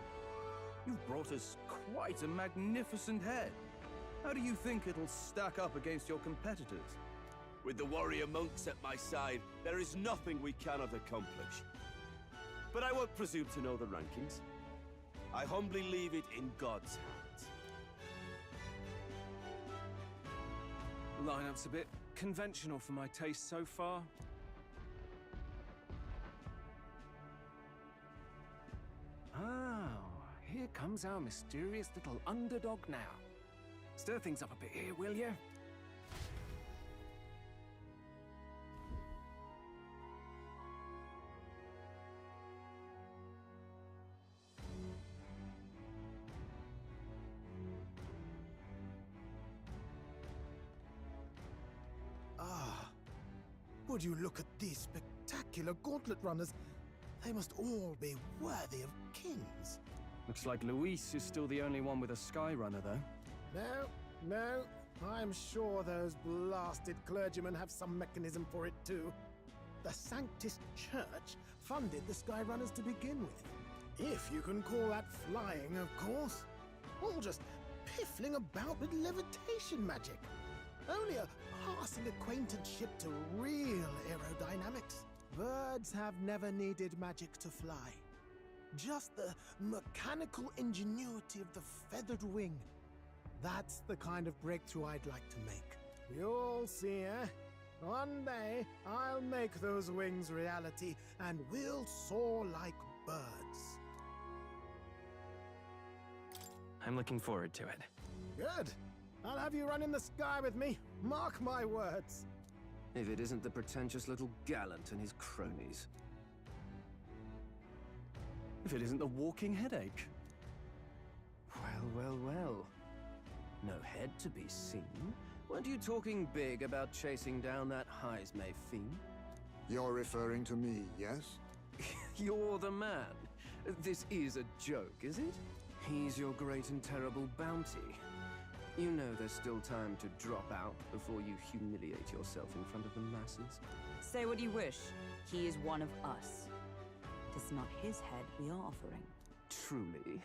you've brought us quite a magnificent head. How do you think it'll stack up against your competitors? With the warrior monks at my side, there is nothing we cannot accomplish. But I won't presume to know the rankings. I humbly leave it in God's hands. Lineup's a bit conventional for my taste so far. Oh, here comes our mysterious little underdog now. Stir things up a bit here, will you? Ah, would you look at these spectacular gauntlet runners? They must all be worthy of kings. Looks like Luis is still the only one with a Skyrunner, though. No, I'm sure those blasted clergymen have some mechanism for it too. The Sanctus Church funded the Skyrunners to begin with. If you can call that flying, of course. All just piffling about with levitation magic. Only a passing acquaintanceship to real aerodynamics. Birds have never needed magic to fly. Just the mechanical ingenuity of the feathered wing. That's the kind of breakthrough I'd like to make. You'll see, eh? One day, I'll make those wings reality, and we'll soar like birds. I'm looking forward to it. Good. I'll have you run in the sky with me. Mark my words. If it isn't the pretentious little gallant and his cronies. If it isn't the walking headache. Well. No head to be seen. Weren't you talking big about chasing down that Heismay fiend? You're referring to me, yes? You're the man. This is a joke, is it? He's your great and terrible bounty. You know there's still time to drop out before you humiliate yourself in front of the masses. Say what you wish. He is one of us. It is not his head we are offering. Truly?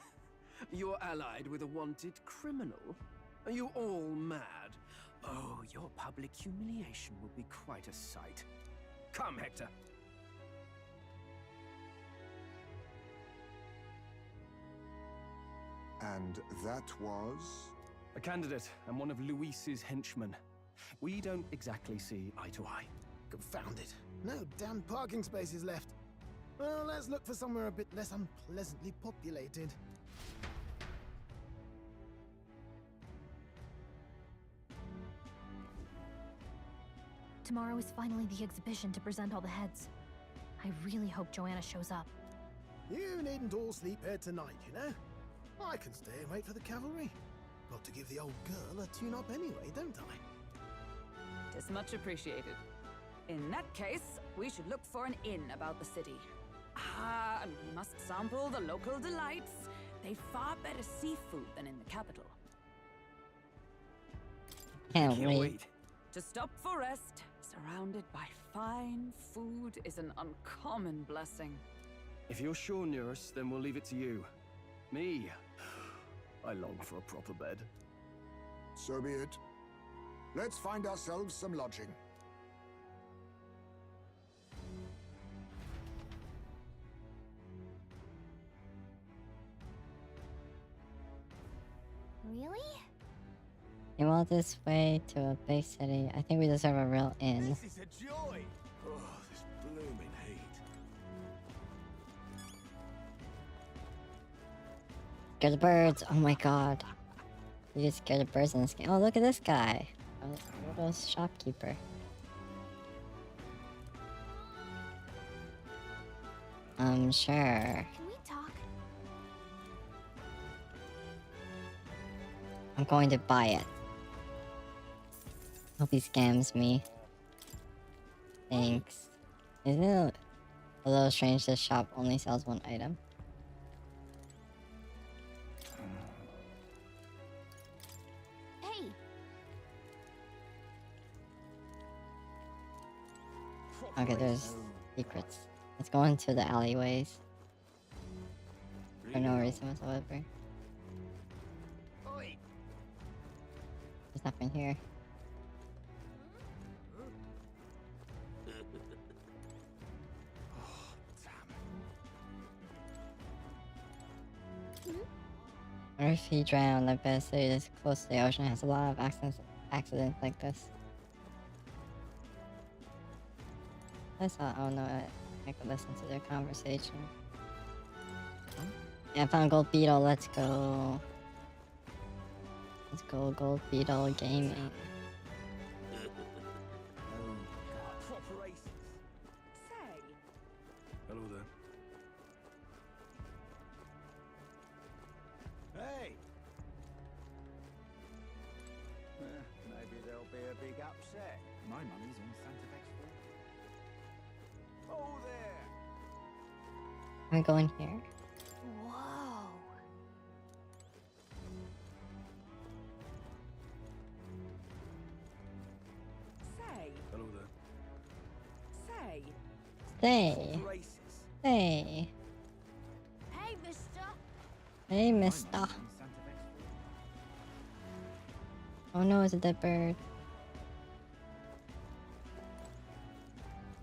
You're allied with a wanted criminal? Are you all mad? Oh, your public humiliation will be quite a sight. Come, Hector. And that was? A candidate and one of Luis's henchmen. We don't exactly see eye to eye. Confound it. No damn parking spaces left. Well, let's look for somewhere a bit less unpleasantly populated. Tomorrow is finally the exhibition to present all the heads. I really hope Joanna shows up. You needn't all sleep here tonight, you know? I can stay and wait for the cavalry. Got to give the old girl a tune-up anyway, don't I? Tis much appreciated. In that case, we should look for an inn about the city. Ah, and we must sample the local delights. They've far better seafood than in the capital. Can't wait. To stop for rest, surrounded by fine food, is an uncommon blessing. If you're sure, nurse, then we'll leave it to you. Me, I long for a proper bed. So be it. Let's find ourselves some lodging. Really? You want this way to a big city? I think we deserve a real inn. This is a joy! Oh, this blooming heat. Scare the birds! Oh my god. You just scare the birds in this game. Oh, look at this guy. A little shopkeeper. Sure. Can we talk? I'm going to buy it. Hope he scams me. Thanks. Isn't it a little strange this shop only sells one item? Hey! Okay, there's secrets. Let's go into the alleyways. For no reason whatsoever. There's nothing here. What if he drowned? I bet city this close to the ocean has a lot of accidents like this. I thought, oh no, I could listen to their conversation. Yeah, I found Gold Beetle, let's go. Let's go, Gold Beetle Gaming. Proper aces. Say, Hello there. Hey! Maybe there'll be a big upset. My money's on Santa Fe's fall. Oh, there! Am I going here? Whoa! say, Hello there. say. Stay. Proper aces. Hey. Hey, mister! Hey, mister. On Santa Fe's fall. Oh no, it's a dead bird.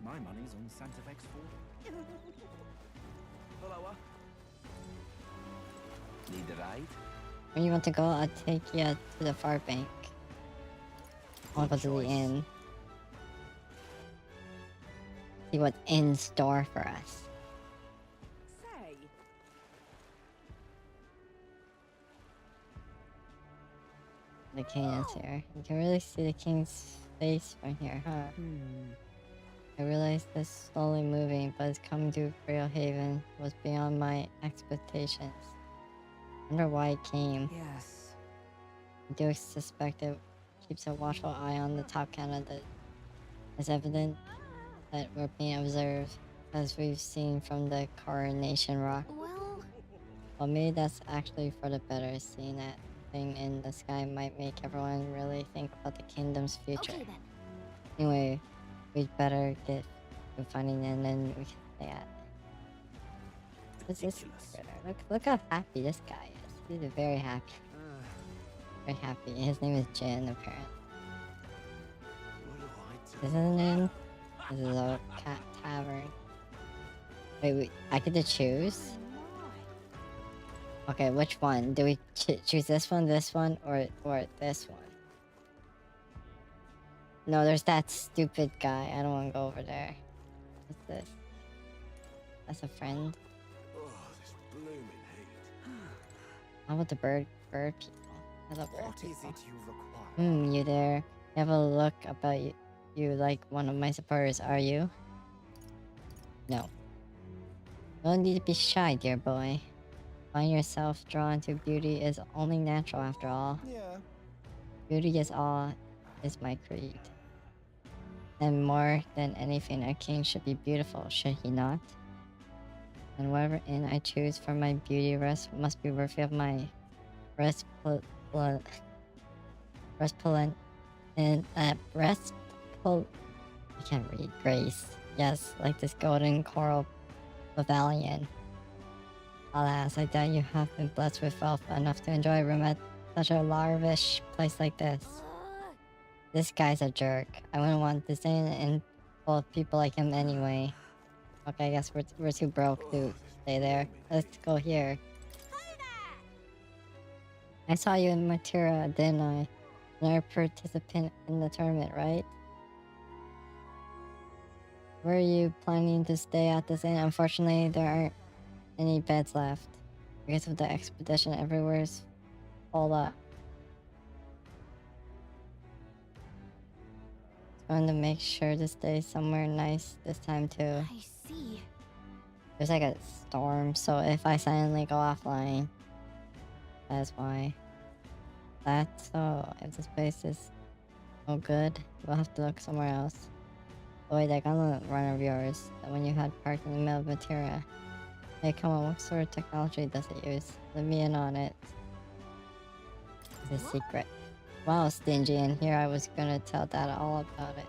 My money's on Santa Fe's fall. Hello, Need a ride? Where you want to go? I'll take you to the far bank. I want to go to the inn. See what's in store for us. Say, The king is here. You can really see the king's face from here, huh? I realized this slowly moving, but it's coming to Frail Haven was beyond my expectations. Wonder why it came. yes. I do suspect it keeps a watchful eye on the top candidate. It's evident that we're being observed, as we've seen from the Coronation Rock. Well, maybe that's actually for the better, seeing that thing in the sky might make everyone really think about the kingdom's future. Okay then. Anyway, we'd better get to finding it and then we can stay at it. What's this critter? Look how happy this guy is. He's very happy. Very happy. His name is Jin, apparently. This is an inn. This is a cat tavern. Wait, I get to choose? Okay, which one? Do we choose this one, or this one? No, there's that stupid guy. I don't want to go over there. What's this? That's a friend. Oh, this blooming heat. How about the bird people? Hello, bird What is people. it you require? You there? You have a look about you. You like one of my supporters, are you? No. No need to be shy, dear boy. Find yourself drawn to beauty is only natural after all. Yeah. Beauty is all is my creed. And more than anything, a king should be beautiful, should he not? And whatever inn I choose for my beauty rest must be worthy of my breastplate and breastplate. I can't read. Grace. Yes, like this golden coral pavilion. Alas, I doubt you have been blessed with wealth enough to enjoy a room at such a lavish place like this. This guy's a jerk. I wouldn't want to stay in full of people like him anyway. Okay, I guess we're too broke to stay there. Let's go here. I saw you in Matera, didn't I? You're a participant in the tournament, right? Were you planning to stay at this inn? Unfortunately, there aren't any beds left. Because of the expedition, everywhere's full up. Going to make sure to stay somewhere nice this time too. I see. There's like a storm, so if I suddenly go offline, that's why. That's so. If this place is no good, we'll have to look somewhere else. Oh wait, I got a runner of yours. That when you had parked in the middle of Matera. Hey, come on, what sort of technology does it use? Let me in on it. It's a secret. Wow, stingy, and here I was gonna tell Dad all about it.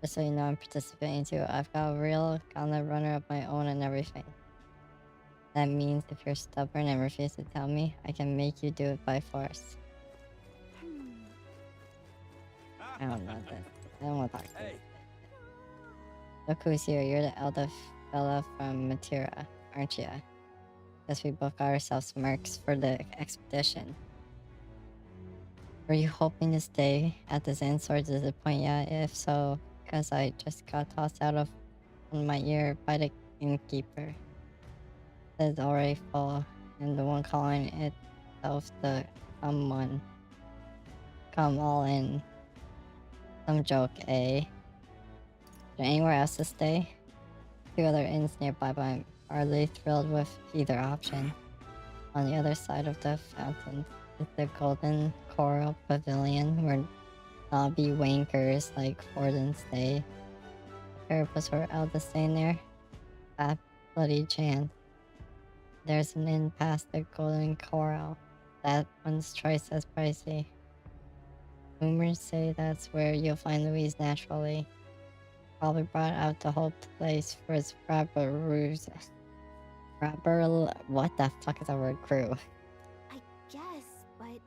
Just so you know, I'm participating too. I've got a real gauntlet runner of my own and everything. That means if you're stubborn and refuse to tell me, I can make you do it by force. I don't know that. I don't want to talk to you. Look who's here. You're the elder fella from Matera, aren't ya? Guess we both got ourselves mercs for the expedition. Were you hoping to stay at this inn or disappoint ya? If so, because I just got tossed out of on my ear by the innkeeper. It's already full, and the one calling itself the come one. Come all in. Some joke, eh? Is there anywhere else to stay? Two other inns nearby, but I'm hardly thrilled with either option. On the other side of the fountain is the Golden Coral Pavilion, where snobby wankers like Forden stay. A pair of us were out to stay in there. That bloody chance. There's an inn past the Golden Coral. That one's twice as pricey. Rumors say that's where you'll find Louise naturally. Probably brought out the whole place for its rabbaroos. What the fuck is that word? Crew. I guess, but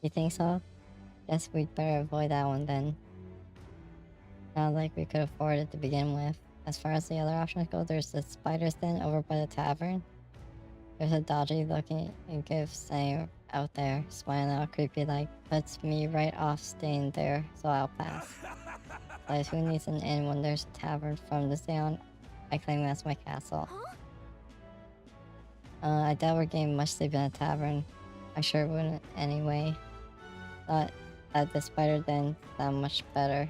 You think so? Guess we'd better avoid that one then. Not like we could afford it to begin with. As far as the other options go, there's the spider's den over by the tavern. There's a dodgy looking gift saying out there, smiling all creepy like, puts me right off staying there, so I'll pass. But who needs an inn when there's a tavern from this day on? I claim that's my castle. I doubt we're getting much sleep in a tavern. I sure wouldn't anyway. Thought that the spider den sound much better.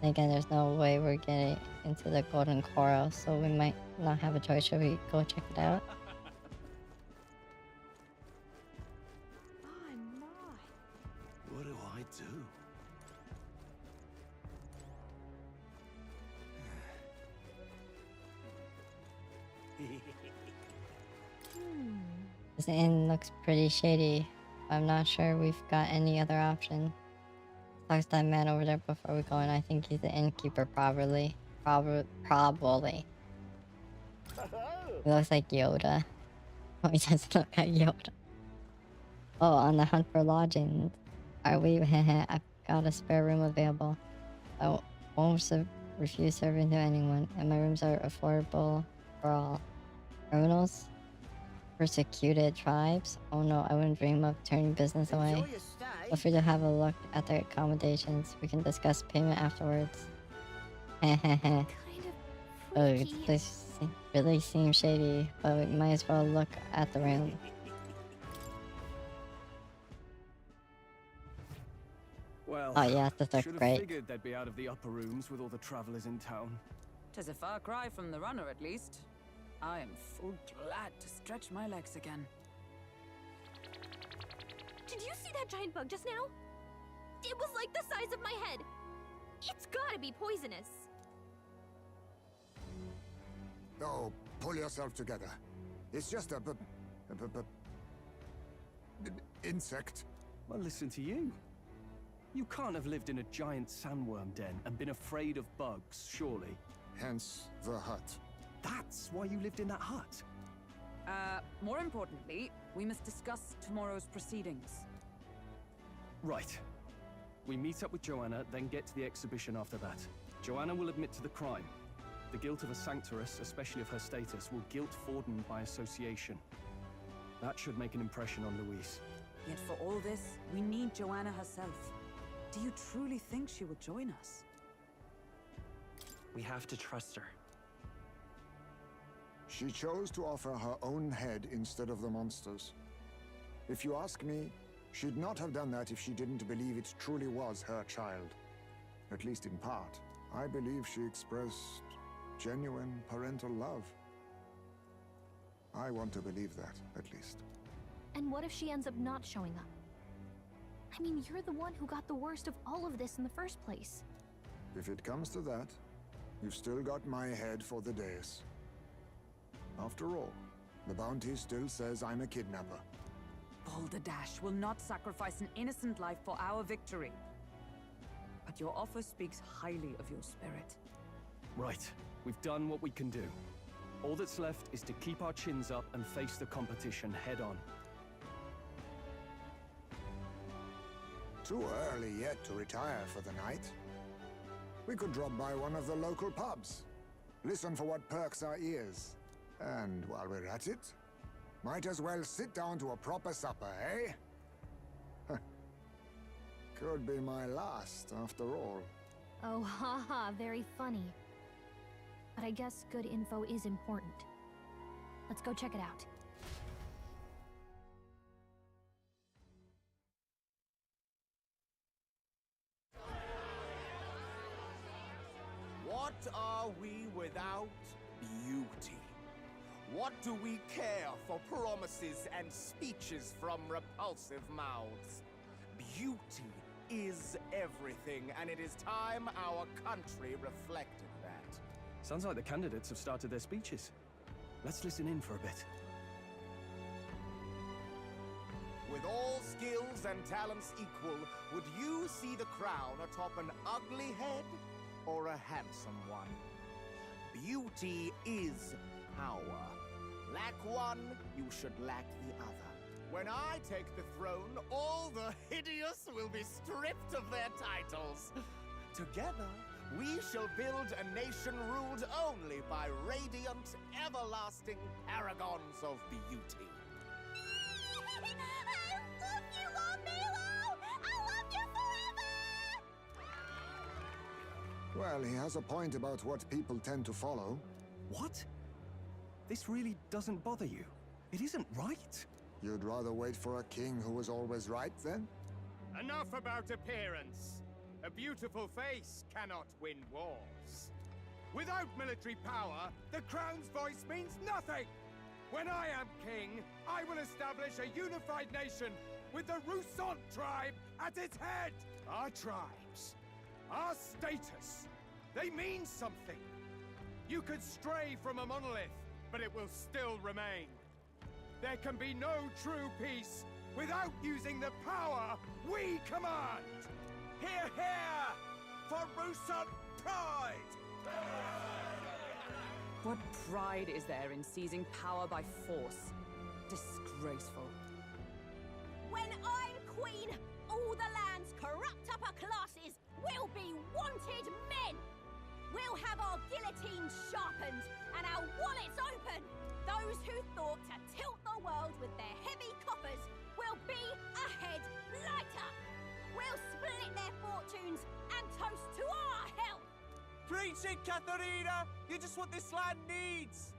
And again, there's no way we're getting into the Golden Coral, so we might not have a choice. Should we go check it out? What do I do? This inn looks pretty shady. I'm not sure we've got any other option. Talk to that man over there before we go in. I think he's the innkeeper, probably. Probably. He looks like Yoda. Oh, he doesn't look like Yoda. Oh, on the hunt for lodgings. Are we? I've got a spare room available. I won't refuse serving to anyone, and my rooms are affordable for all. Criminals? Persecuted tribes? Oh no, I wouldn't dream of turning business away. Enjoy your stay. Feel free to have a look at their accommodations. We can discuss payment afterwards. Hehehe. Kind of Oh, freaky. this place really seems shady, but we might as well look at the room. Well, Oh yeah, this looks should have great. figured they'd be out of the upper rooms with all the travelers in town. 'Tis a far cry from the runner, at least. I am full glad to stretch my legs again. Did you see that giant bug just now? It was like the size of my head. It's gotta be poisonous. Oh, pull yourself together. It's just a insect. Well, listen to you. You can't have lived in a giant sandworm den and been afraid of bugs, surely. Hence the hut. That's why you lived in that hut. More importantly, we must discuss tomorrow's proceedings. Right. We meet up with Joanna, then get to the exhibition after that. Joanna will admit to the crime. The guilt of a sanctoress, especially of her status, will guilt Forden by association. That should make an impression on Louise. Yet for all this, we need Joanna herself. Do you truly think she will join us? We have to trust her. She chose to offer her own head instead of the monster's. If you ask me, she'd not have done that if she didn't believe it truly was her child. At least in part. I believe she expressed genuine parental love. I want to believe that, at least. And what if she ends up not showing up? I mean, you're the one who got the worst of all of this in the first place. If it comes to that, you've still got my head for the dais. After all, the bounty still says I'm a kidnapper. Balderdash will not sacrifice an innocent life for our victory. But your offer speaks highly of your spirit. Right. We've done what we can do. All that's left is to keep our chins up and face the competition head on. Too early yet to retire for the night. We could drop by one of the local pubs. Listen for what perks our ears. And while we're at it, might as well sit down to a proper supper, eh? Could be my last, after all. Oh, haha, very funny. But I guess good info is important. Let's go check it out. What are we without beauty? What do we care for promises and speeches from repulsive mouths? Beauty is everything, and it is time our country reflected that. Sounds like the candidates have started their speeches. Let's listen in for a bit. With all skills and talents equal, would you see the crown atop an ugly head or a handsome one? Beauty is power. Lack one, you should lack the other. When I take the throne, all the hideous will be stripped of their titles. Together, we shall build a nation ruled only by radiant, everlasting paragons of beauty. I love you, Lord Milo! I love you forever! Well, he has a point about what people tend to follow. What? This really doesn't bother you? It isn't right. You'd rather wait for a king who was always right, then? Enough about appearance. A beautiful face cannot win wars. Without military power, the crown's voice means nothing. When I am king, I will establish a unified nation with the Rousant tribe at its head. Our tribes, our status, they mean something. You could stray from a monolith, but it will still remain. There can be no true peace without using the power we command. Hear, hear, for Rousant pride! What pride is there in seizing power by force? Disgraceful. When I'm queen, all the land's corrupt upper classes will be wanted men! We'll have our guillotines sharpened and our wallets open! Those who thought to tilt the our world with their heavy coffers will be a head lighter. We'll split their fortunes and toast to our health. Preach it, Katharina! You're just what this land needs!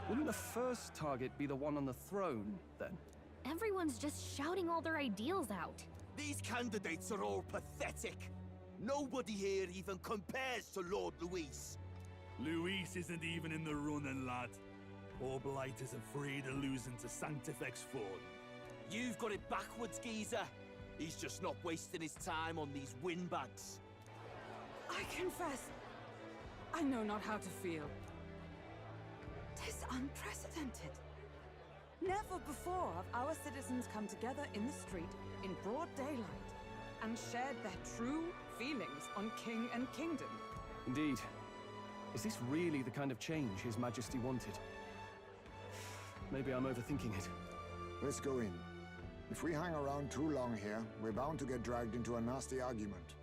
Wouldn't the first target be the one on the throne, then? Everyone's just shouting all their ideals out. These candidates are all pathetic. Nobody here even compares to Lord Luis. Luis isn't even in the running, lad. Poor Blight is afraid of losing to Sanctifex Ford. You've got it backwards, geezer. He's just not wasting his time on these windbags. I confess, I know not how to feel. 'Tis unprecedented. Never before have our citizens come together in the street in broad daylight and shared their true feelings on king and kingdom. Indeed. Is this really the kind of change His Majesty wanted? Maybe I'm overthinking it. Let's go in. If we hang around too long here, we're bound to get dragged into a nasty argument.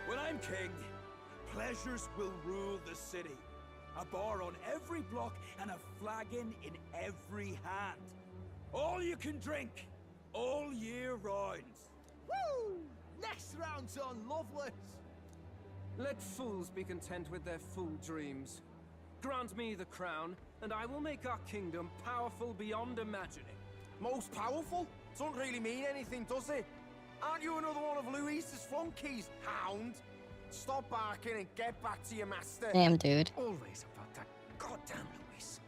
When I'm king, pleasures will rule the city. A bar on every block and a flagon in every hand. All you can drink, all year round. Woo! Next round's on Loveless! Let fools be content with their fool dreams. Grant me the crown, and I will make our kingdom powerful beyond imagining. Most powerful? Doesn't really mean anything, does it? Aren't you another one of Luis's flunkies, hound? Stop barking and get back to your master. Damn, dude. Always about that goddamn Luis.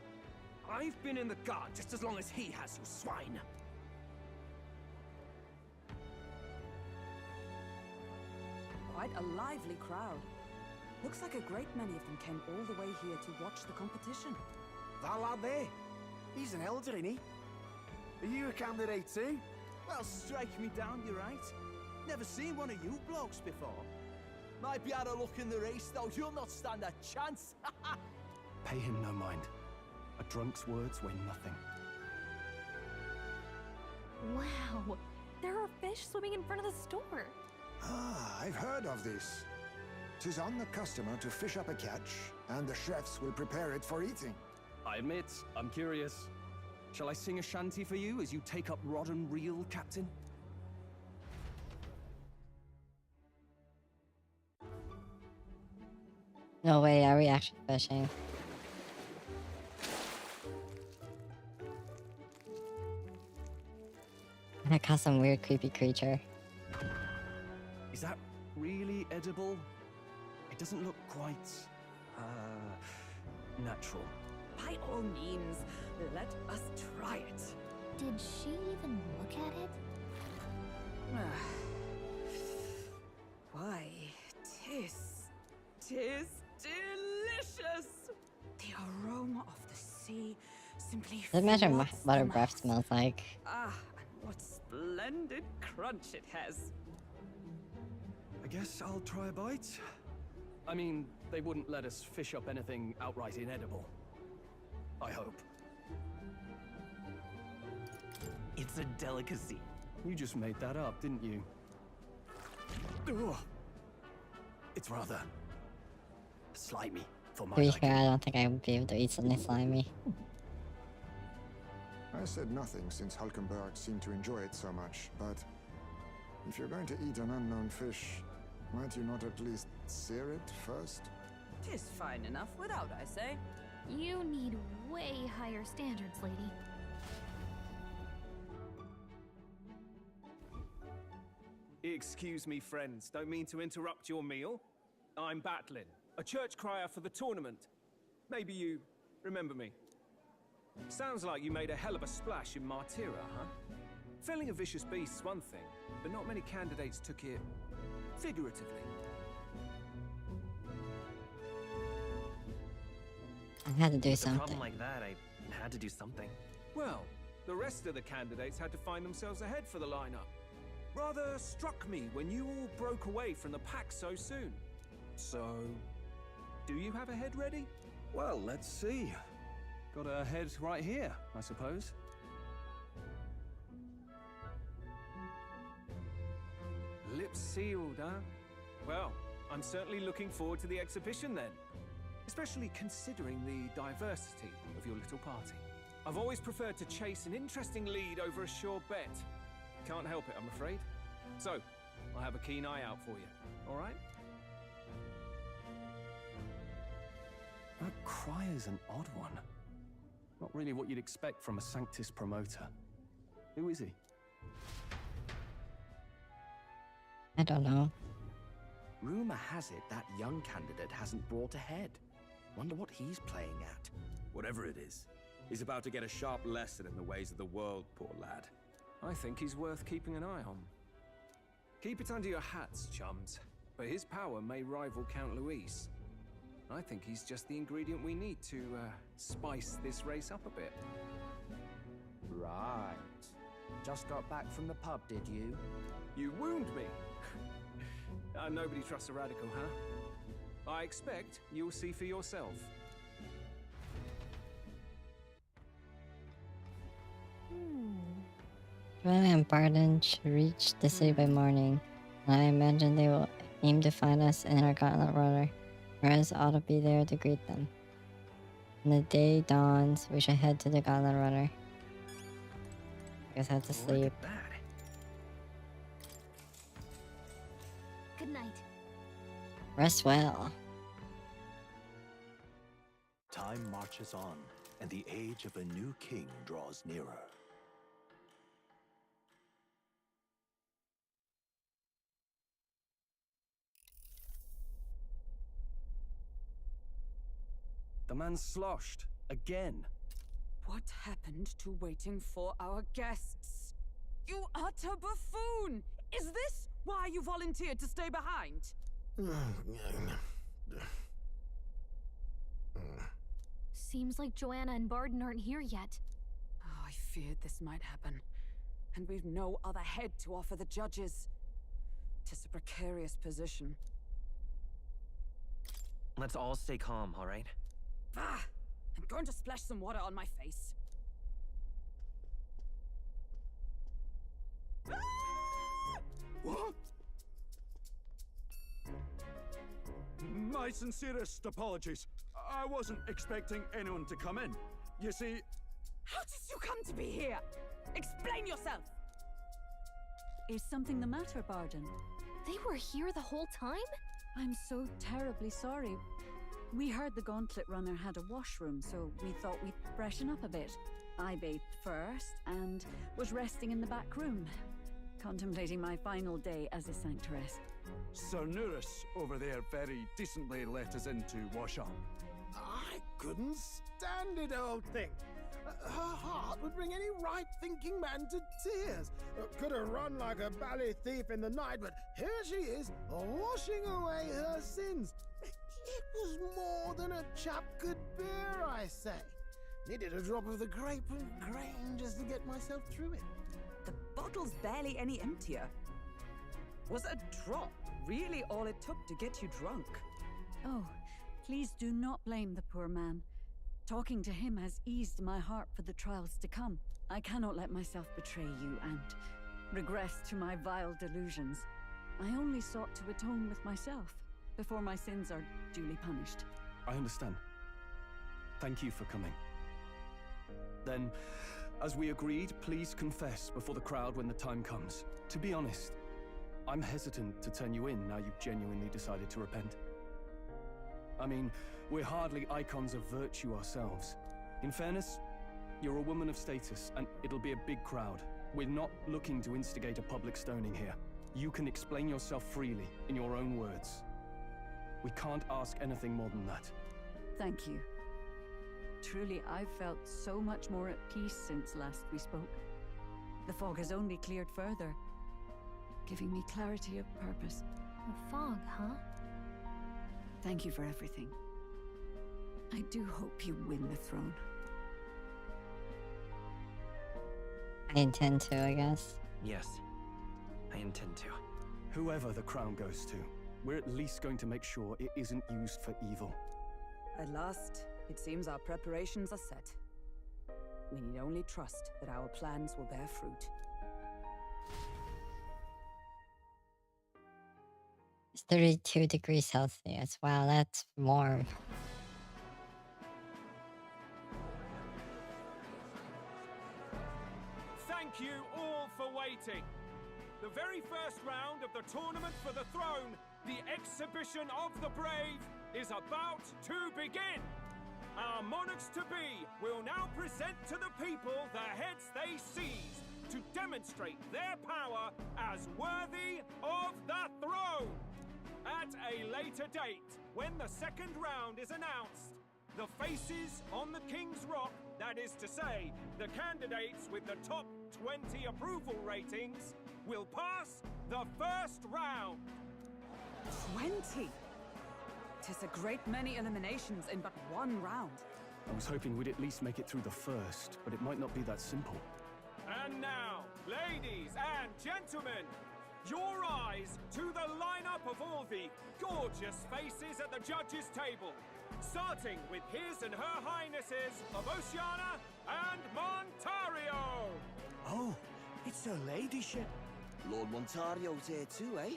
I've been in the guard just as long as he has, you swine. Quite a lively crowd. Looks like a great many of them came all the way here to watch the competition. That lad there, he's an elder, isn't he? Are you a candidate too? Well, strike me down, you're right. Never seen one of you blokes before. Might be out of luck in the race, though. You'll not stand a chance. Pay him no mind. A drunk's words weigh nothing. Wow, there are fish swimming in front of the store. Ah, I've heard of this. 'Tis on the customer to fish up a catch, and the chefs will prepare it for eating. I admit, I'm curious. Shall I sing a shanty for you as you take up rod and reel, Captain? No way, are we actually fishing? I caught some weird creepy creature. Is that really edible? It doesn't look quite, natural. By all means, let us try it. Did she even look at it? Why, tis delicious! The aroma of the sea simply Just imagine floods what her the breath mouth. smells like. Ah, and what splendid crunch it has. I guess I'll try a bite. I mean, they wouldn't let us fish up anything outright inedible. I hope. It's a delicacy. You just made that up, didn't you? Ugh. It's rather slimy for my To be liking. fair, I don't think I would be able to eat something slimy. I said nothing since Hulkenberg seemed to enjoy it so much, but if you're going to eat an unknown fish, might you not at least sear it first? 'Tis fine enough without, I say. You need way higher standards, lady. Excuse me, friends. Don't mean to interrupt your meal. I'm Batlin, a church crier for the tournament. Maybe you remember me. Sounds like you made a hell of a splash in Martyra, huh? Felling a vicious beast's one thing, but not many candidates took it figuratively. I had to do With a something. problem like that, I had to do something. Well, the rest of the candidates had to find themselves ahead for the lineup. Rather struck me when you all broke away from the pack so soon. So, do you have a head ready? Well, let's see. Got a head right here, I suppose. sealed, huh? Well, I'm certainly looking forward to the exhibition then. Especially considering the diversity of your little party. I've always preferred to chase an interesting lead over a sure bet. Can't help it, I'm afraid. So, I'll have a keen eye out for you, all right? That cry is an odd one. Not really what you'd expect from a Sanctus promoter. Who is he? I don't know. Rumor has it that young candidate hasn't brought ahead. Wonder what he's playing at. Whatever it is, he's about to get a sharp lesson in the ways of the world, poor lad. I think he's worth keeping an eye on. Keep it under your hats, chums. But his power may rival Count Luis. I think he's just the ingredient we need to spice this race up a bit. Right. Just got back from the pub, did you? You wound me. Nobody trusts a radical, huh? I expect you'll see for yourself. Joanna and Barton should reach the city by morning. And I imagine they will aim to find us in our gauntlet runner. Whereas ought to be there to greet them. When the day dawns, we should head to the gauntlet runner. I guess I have to sleep. Good night. Rest well. Time marches on, and the age of a new king draws nearer. The man's sloshed. Again. What happened to waiting for our guests? You utter buffoon! Is this why you volunteered to stay behind? Seems like Joanna and Barden aren't here yet. Oh, I feared this might happen. And we've no other head to offer the judges. 'Tis a precarious position. Let's all stay calm, all right? Ah! I'm going to splash some water on my face. What? My sincerest apologies. I wasn't expecting anyone to come in. You see... How did you come to be here? Explain yourself! Is something the matter, Barden? They were here the whole time? I'm so terribly sorry. We heard the Gauntlet Runner had a washroom, so we thought we'd freshen up a bit. I bathed first and was resting in the back room, contemplating my final day as a sanctuaress. Sir Nuris over there very decently let us in to wash up. I couldn't stand it, old thing. Her heart would bring any right-thinking man to tears. Could have run like a bally thief in the night, but here she is, washing away her sins. It was more than a chap could bear, I say. Needed a drop of the grape and grain just to get myself through it. The bottle's barely any emptier. Was a drop really all it took to get you drunk? Oh, please do not blame the poor man. Talking to him has eased my heart for the trials to come. I cannot let myself betray you and regress to my vile delusions. I only sought to atone with myself before my sins are duly punished. I understand. Thank you for coming. Then, as we agreed, please confess before the crowd when the time comes. To be honest, I'm hesitant to turn you in now you've genuinely decided to repent. I mean, we're hardly icons of virtue ourselves. In fairness, you're a woman of status, and it'll be a big crowd. We're not looking to instigate a public stoning here. You can explain yourself freely, in your own words. We can't ask anything more than that. Thank you. Truly, I've felt so much more at peace since last we spoke. The fog has only cleared further, giving me clarity of purpose. The fog, huh? Thank you for everything. I do hope you win the throne. I intend to, I guess. Yes, I intend to. Whoever the crown goes to, we're at least going to make sure it isn't used for evil. At last, it seems our preparations are set. We need only trust that our plans will bear fruit. It's 32 degrees Celsius. Wow, that's warm. Thank you all for waiting. The very first round of the Tournament for the Throne, the Exhibition of the Brave, is about to begin. Our monarchs-to-be will now present to the people the heads they seized to demonstrate their power as worthy of the throne. At a later date, when the second round is announced, the faces on the King's Rock, that is to say, the candidates with the top 20 approval ratings, will pass the first round. 20? 'Tis a great many eliminations in but one round. I was hoping we'd at least make it through the first, but it might not be that simple. And now, ladies and gentlemen, your eyes to the lineup of all the gorgeous faces at the judges' table, starting with His and Her Highnesses of Oceania and Montario. Oh, it's her ladyship. Lord Montario's here too, eh?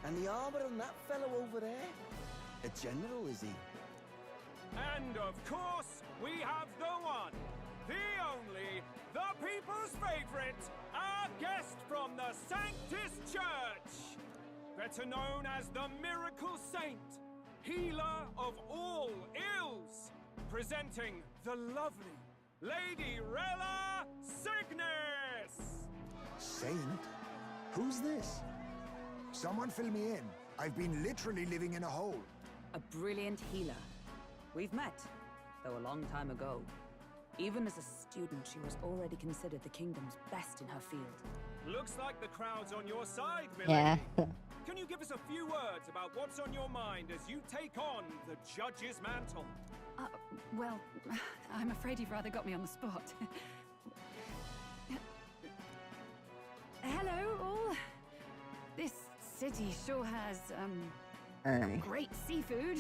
And the armor on that fellow over there? A general, is he? And of course, we have the one, the only, the people's favorite, our guest from the Sanctus Church, better known as the Miracle Saint, healer of all ills, presenting the lovely Lady Rella Cygnus! Saint? Who's this? Someone fill me in. I've been literally living in a hole. A brilliant healer. We've met, though a long time ago. Even as a student, she was already considered the kingdom's best in her field. Looks like the crowd's on your side, Milady. Yeah. Can you give us a few words about what's on your mind as you take on the judge's mantle? Well, I'm afraid you've rather got me on the spot. Hello, all. This city sure has, great seafood.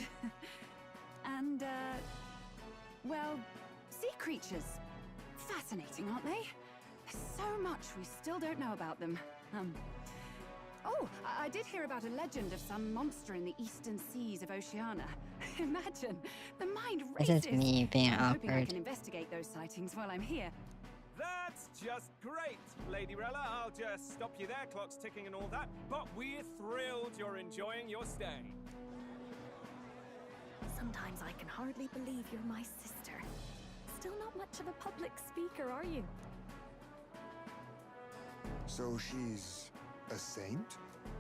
And, well, sea creatures. Fascinating, aren't they? There's so much we still don't know about them. Oh, I did hear about a legend of some monster in the eastern seas of Oceania. Imagine, the mind This races. is me being I'm hoping I awkward. can investigate those sightings while I'm here. That's just great, Lady Rella. I'll just stop you there, clock's ticking and all that. But we're thrilled you're enjoying your stay. Sometimes I can hardly believe you're my sister. Still not much of a public speaker, are you? So she's a saint?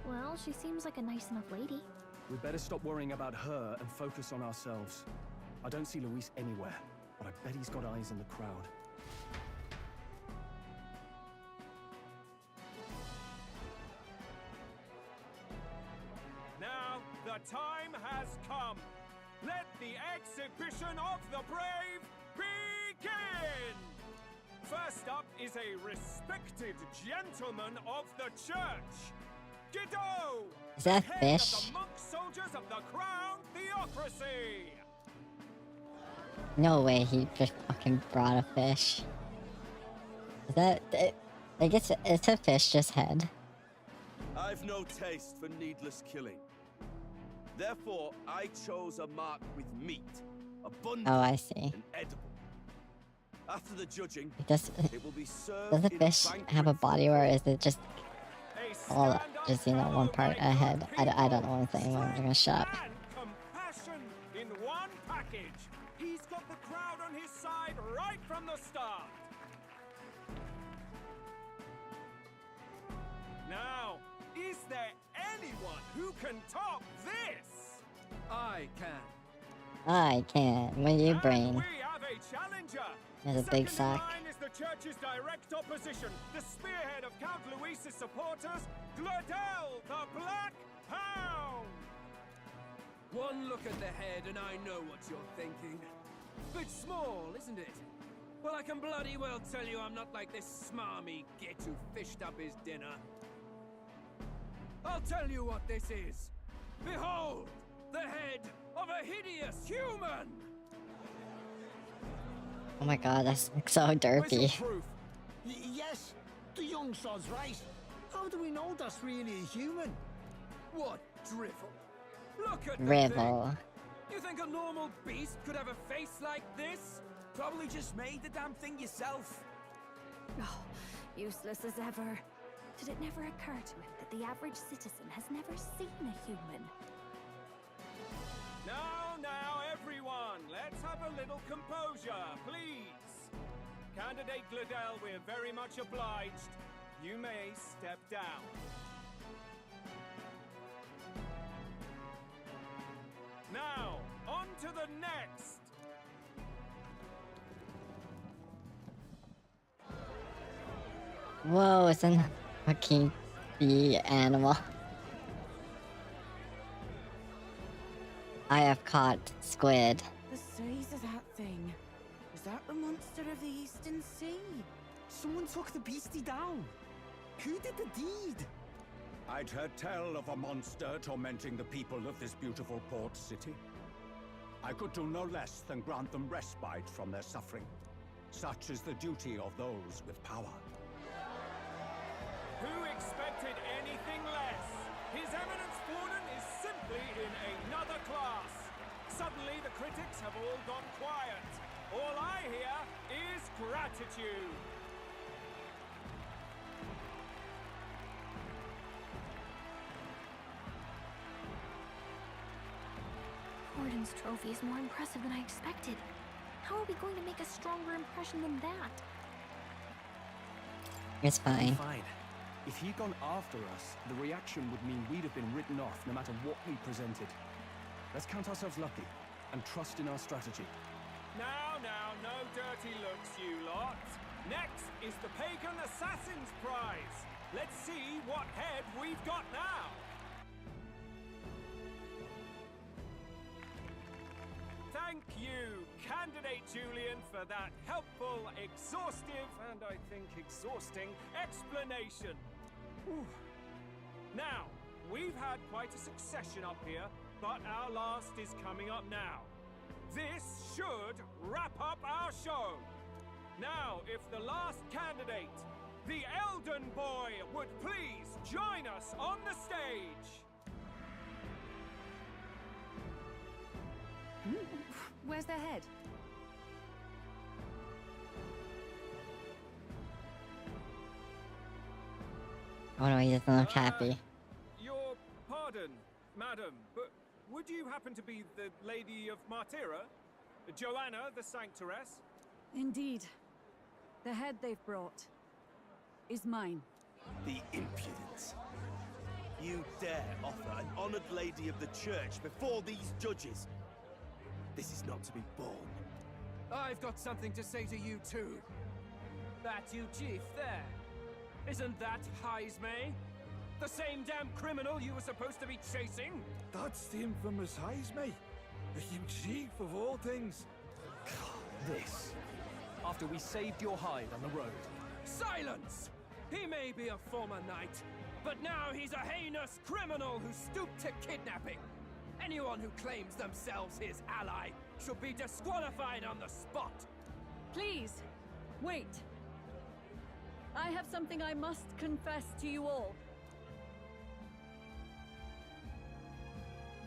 Well, she seems like a nice enough lady. We'd better stop worrying about her and focus on ourselves. I don't see Luis anywhere, but I bet he's got eyes in the crowd. Now, the time has come. Let the exhibition of the brave begin! First up is a respected gentleman of the church, Guido! Is that head fish? of the monk soldiers of the Crown Theocracy! No way he just fucking brought a fish. Is that... Like, it's a fish, just head. I've no taste for needless killing. Therefore, I chose a mark with meat, abundant Oh, I see. and edible. After the judging, Does it will be served the in fish have a body, or is it just all just, you know, one part a head? I don't know what I'm saying. I'm just gonna shut up. And compassion in one package. He's got the crowd on his side right from the start. Now, is there anyone who can top this? I can. I can't. What do you bring? We have a challenger. There's a big Second in sack. line is the church's direct opposition, the spearhead of Count Luis's supporters, Gladel the Black Hound. One look at the head and I know what you're thinking. Bit small, isn't it? Well, I can bloody well tell you I'm not like this smarmy git who fished up his dinner. I'll tell you what this is. Behold, the head of a hideous human! Oh my god, that's so derpy. Yes, the young sod's right. How do we know that's really a human? What? drivel. Look at the Rivel. thing. You think a normal beast could have a face like this? Probably just made the damn thing yourself. Oh, useless as ever. Did it never occur to him that the average citizen has never seen a human? Now, everyone, let's have a little composure, please. Candidate Gladell, we're very much obliged. You may step down. Now, on to the next. Whoa, it's a fucking bee animal. I have caught squid. The size of that thing. Is that the monster of the Eastern Sea? Someone took the beastie down. Who did the deed? I'd heard tell of a monster tormenting the people of this beautiful port city. I could do no less than grant them respite from their suffering. Such is the duty of those with power. Who expected anything less? His Eminence Warden is simply in another class. Suddenly the critics have all gone quiet. All I hear is gratitude. Warden's trophy is more impressive than I expected. How are we going to make a stronger impression than that? It's fine. Fine. If he'd gone after us, the reaction would mean we'd have been written off no matter what we presented. Let's count ourselves lucky and trust in our strategy. Now, no dirty looks, you lot. Next is the Pagan Assassin's Prize. Let's see what head we've got now. Thank you, Candidate Julian, for that helpful, exhaustive, and I think exhausting explanation. Whew. Now, we've had quite a succession up here, but our last is coming up now. This should wrap up our show. Now, if the last candidate, the Elden Boy, would please join us on the stage. Where's their head? Oh no, he doesn't look happy. Your pardon, madam, but would you happen to be the Lady of Martira? Joanna, the Sanctoress? Indeed. The head they've brought is mine. The impudence. You dare offer an honored lady of the church before these judges? This is not to be borne. I've got something to say to you too. That you, Chief, there. Isn't that Heismay? The same damn criminal you were supposed to be chasing? That's the infamous Heismay. The huge chief of all things. This. After we saved your hide on the road. Silence! He may be a former knight, but now he's a heinous criminal who stooped to kidnapping. Anyone who claims themselves his ally should be disqualified on the spot. Please, wait. I have something I must confess to you all.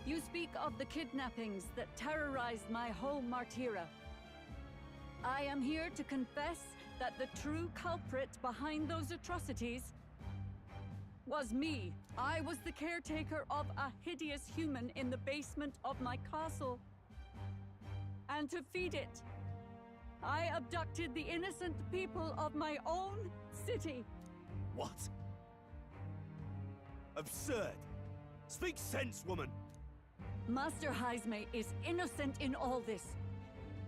You speak of the kidnappings that terrorized my home, Martira. I am here to confess that the true culprit behind those atrocities was me. I was the caretaker of a hideous human in the basement of my castle. And to feed it, I abducted the innocent people of my own city. What? Absurd! Speak sense, woman! Master Heismay is innocent in all this.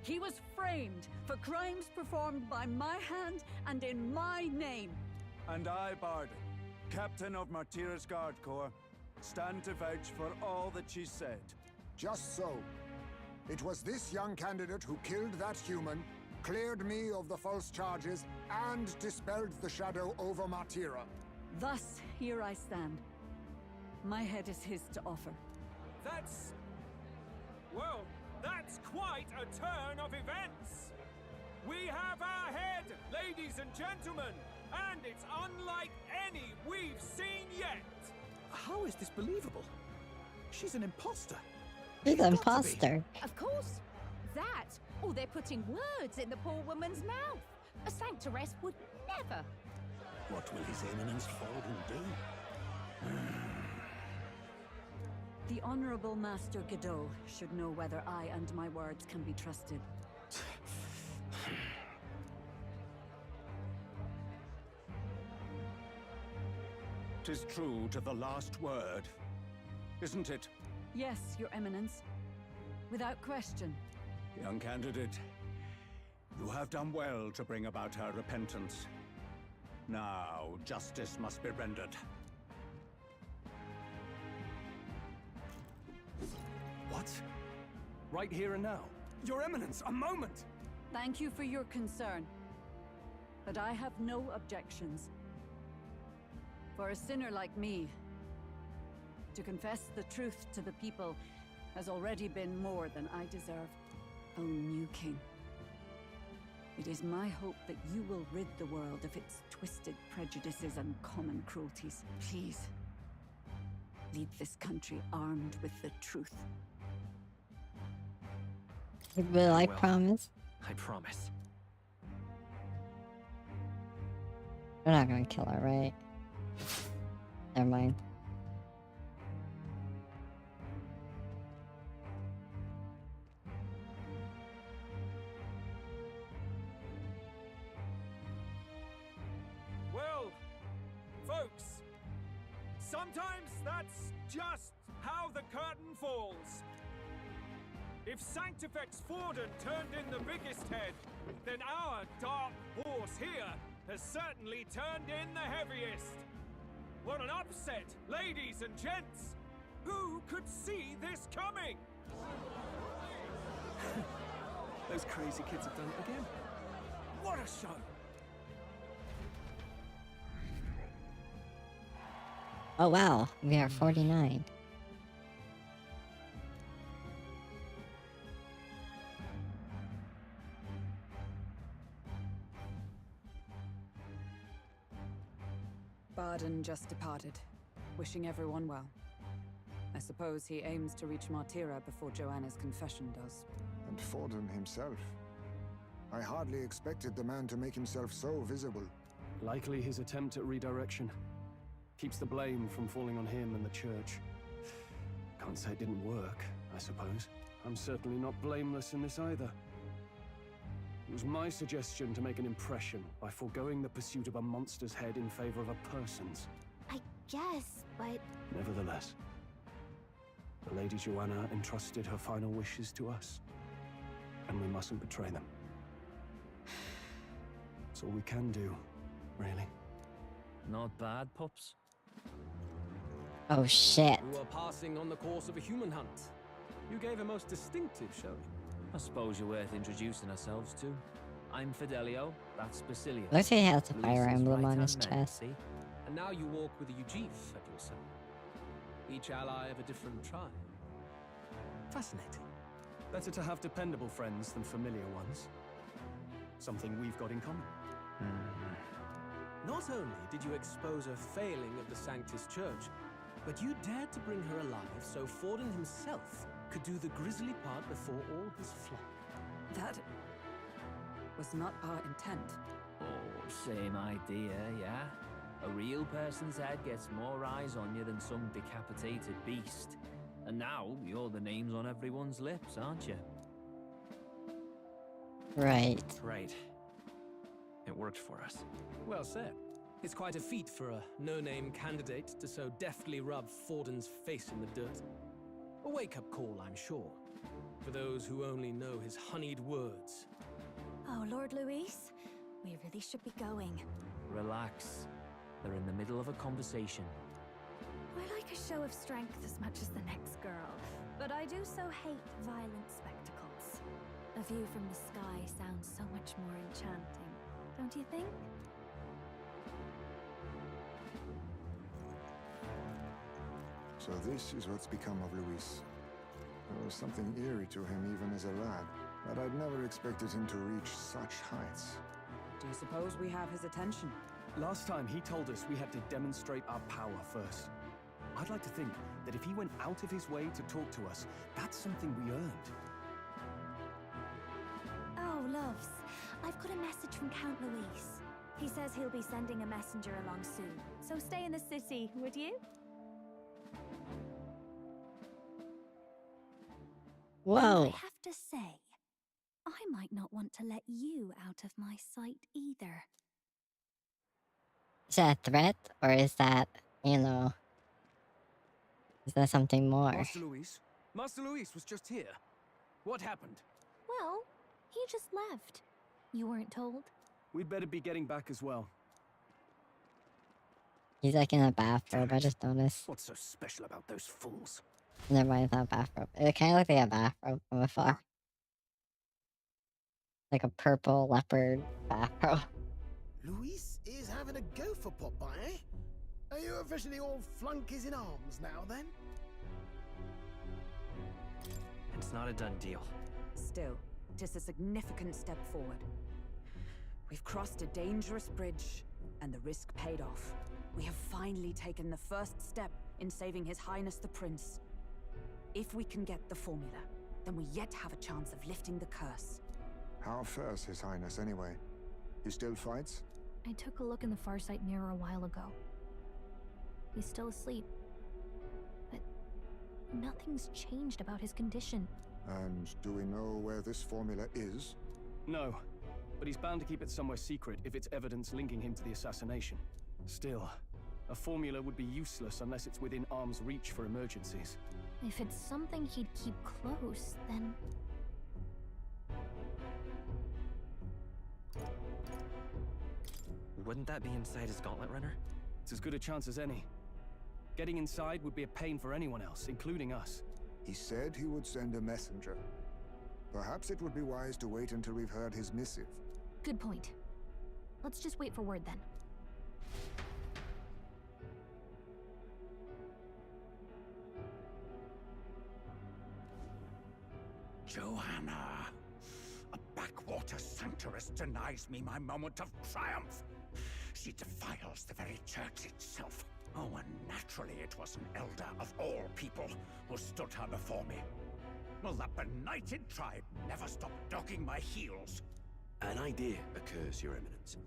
He was framed for crimes performed by my hand and in my name. And I, Barden, Captain of Martira's Guard Corps, stand to vouch for all that she said. Just so. It was this young candidate who killed that human, cleared me of the false charges, and dispelled the shadow over Martira. Thus, here I stand. My head is his to offer. That's... well, that's quite a turn of events. We have our head, ladies and gentlemen, and it's unlike any we've seen yet. How is this believable? She's an imposter. She's an imposter. Of course. That, or they're putting words in the poor woman's mouth. A sanctoress would never. What will His Eminence Forden do? The Honorable Master Godot should know whether I and my words can be trusted. 'Tis true to the last word, isn't it? Yes, Your Eminence. Without question. Young candidate, you have done well to bring about her repentance. Now, justice must be rendered. What? Right here and now? Your Eminence, a moment! Thank you for your concern. But I have no objections. For a sinner like me, to confess the truth to the people has already been more than I deserve. O new king, it is my hope that you will rid the world of its twisted prejudices and common cruelties. Please, lead this country armed with the truth. Will I promise? I promise. We're not gonna kill her, right? Never mind. Well, folks, sometimes that's just how the curtain falls. If Sanctifex Forden turned in the biggest head, then our dark horse here has certainly turned in the heaviest. What an upset, ladies and gents! Who could see this coming? Those crazy kids have done it again. What a show! Oh wow, we are 49. Barden just departed, wishing everyone well. I suppose he aims to reach Martira before Joanna's confession does. And Forden himself. I hardly expected the man to make himself so visible. Likely his attempt at redirection. Keeps the blame from falling on him and the church. Can't say it didn't work, I suppose. I'm certainly not blameless in this either. It was my suggestion to make an impression by foregoing the pursuit of a monster's head in favor of a person's. I guess, but... Nevertheless, the Lady Joanna entrusted her final wishes to us, and we mustn't betray them. It's all we can do, really. Not bad, pups. Oh shit. You were passing on the course of a human hunt. You gave a most distinctive showing. I suppose you're worth introducing ourselves to. I'm Fidelio, that's Basilius. Looks like he has a Luis's fire emblem on right-hand his man, chest. see? And now you walk with a Ujif at your side. Each ally of a different tribe. Fascinating. Better to have dependable friends than familiar ones. Something we've got in common. Not only did you expose a failing of the Sanctus Church, but you dared to bring her alive so Forden himself could do the grisly part before all his flock. That was not our intent. Oh, same idea, yeah? A real person's head gets more eyes on you than some decapitated beast. And now, you're the names on everyone's lips, aren't you? Right. Right. It worked for us. Well said. It's quite a feat for a no-name candidate to so deftly rub Forden's face in the dirt. A wake-up call, I'm sure, for those who only know his honeyed words. Oh, Lord Luis, we really should be going. Relax. They're in the middle of a conversation. I like a show of strength as much as the next girl, but I do so hate violent spectacles. A view from the sky sounds so much more enchanting, don't you think? So this is what's become of Luis. There was something eerie to him even as a lad, but I'd never expected him to reach such heights. Do you suppose we have his attention? Last time he told us we had to demonstrate our power first. I'd like to think that if he went out of his way to talk to us, that's something we earned. Oh, loves. I've got a message from Count Luis. He says he'll be sending a messenger along soon. So stay in the city, would you? Whoa. And I have to say, I might not want to let you out of my sight either. Is that a threat, or is that, you know, is that something more? Master Luis? Master Luis was just here. What happened? Well, he just left. You weren't told? We'd better be getting back as well. He's like in a bathrobe, I just noticed. What's so special about those fools? Never mind, it's not a bathrobe. It kind of looked like a bathrobe from afar. Like a purple leopard bathrobe. Luis is having a go for Popeye, eh? Are you officially all flunkies in arms now, then? It's not a done deal. Still, it is a significant step forward. We've crossed a dangerous bridge, and the risk paid off. We have finally taken the first step in saving His Highness the Prince. If we can get the formula, then we yet have a chance of lifting the curse. How fares His Highness, anyway? He still fights? I took a look in the Farsight mirror a while ago. He's still asleep. But nothing's changed about his condition. And do we know where this formula is? No, but he's bound to keep it somewhere secret if it's evidence linking him to the assassination. Still, a formula would be useless unless it's within arm's reach for emergencies. If it's something he'd keep close, then... Wouldn't that be inside his gauntlet runner? It's as good a chance as any. Getting inside would be a pain for anyone else, including us. He said he would send a messenger. Perhaps it would be wise to wait until we've heard his missive. Good point. Let's just wait for word then. Johanna! A backwater sanctuarist denies me my moment of triumph. She defiles the very church itself. Oh, and naturally it was an elder of all people who stood her before me. Will that benighted tribe never stop dogging my heels? An idea occurs, Your Eminence.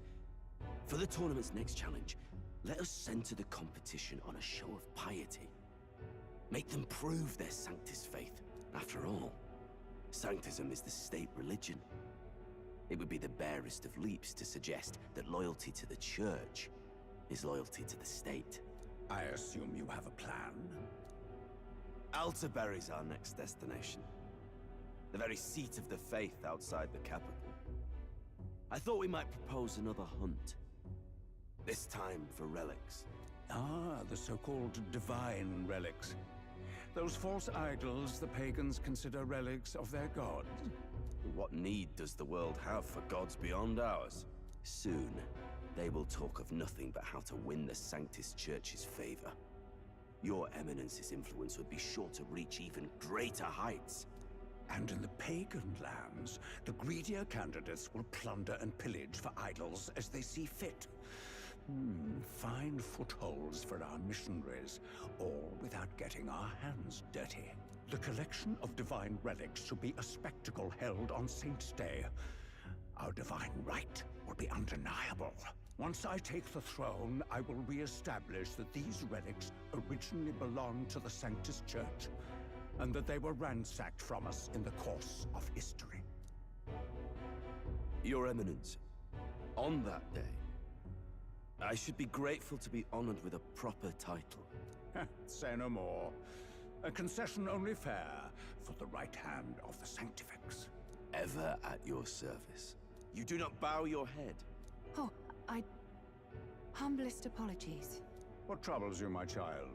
For the tournament's next challenge, let us center the competition on a show of piety. Make them prove their Sanctus faith. After all, Sanctism is the state religion. It would be the barest of leaps to suggest that loyalty to the Church is loyalty to the state. I assume you have a plan? Altaberry's our next destination. The very seat of the faith outside the capital. I thought we might propose another hunt. This time for relics. Ah, the so-called divine relics. Those false idols the pagans consider relics of their gods. What need does the world have for gods beyond ours? Soon, they will talk of nothing but how to win the Sanctus Church's favor. Your Eminence's influence would be sure to reach even greater heights. And in the pagan lands, the greedier candidates will plunder and pillage for idols as they see fit. Fine footholds for our missionaries, all without getting our hands dirty. The collection of divine relics should be a spectacle held on Saint's Day. Our divine right will be undeniable. Once I take the throne, I will re-establish that these relics originally belonged to the Sanctus Church, and that they were ransacked from us in the course of history. Your Eminence, on that day, I should be grateful to be honored with a proper title. Say no more. A concession only fair for the right hand of the Sanctifex. Ever at your service. You do not bow your head. Oh, humblest apologies. What troubles you, my child?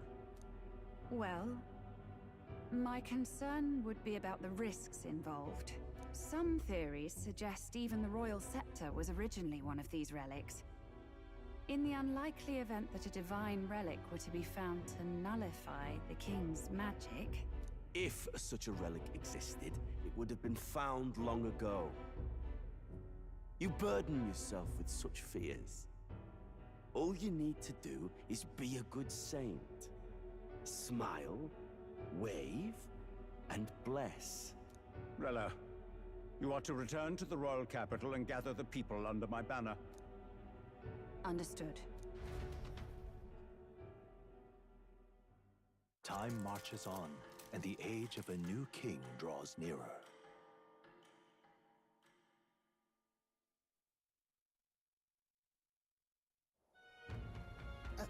Well, my concern would be about the risks involved. Some theories suggest even the royal scepter was originally one of these relics. In the unlikely event that a divine relic were to be found to nullify the king's magic... If such a relic existed, it would have been found long ago. You burden yourself with such fears. All you need to do is be a good saint. Smile, wave, and bless. Rella, you are to return to the royal capital and gather the people under my banner. Understood. Time marches on, and the age of a new king draws nearer.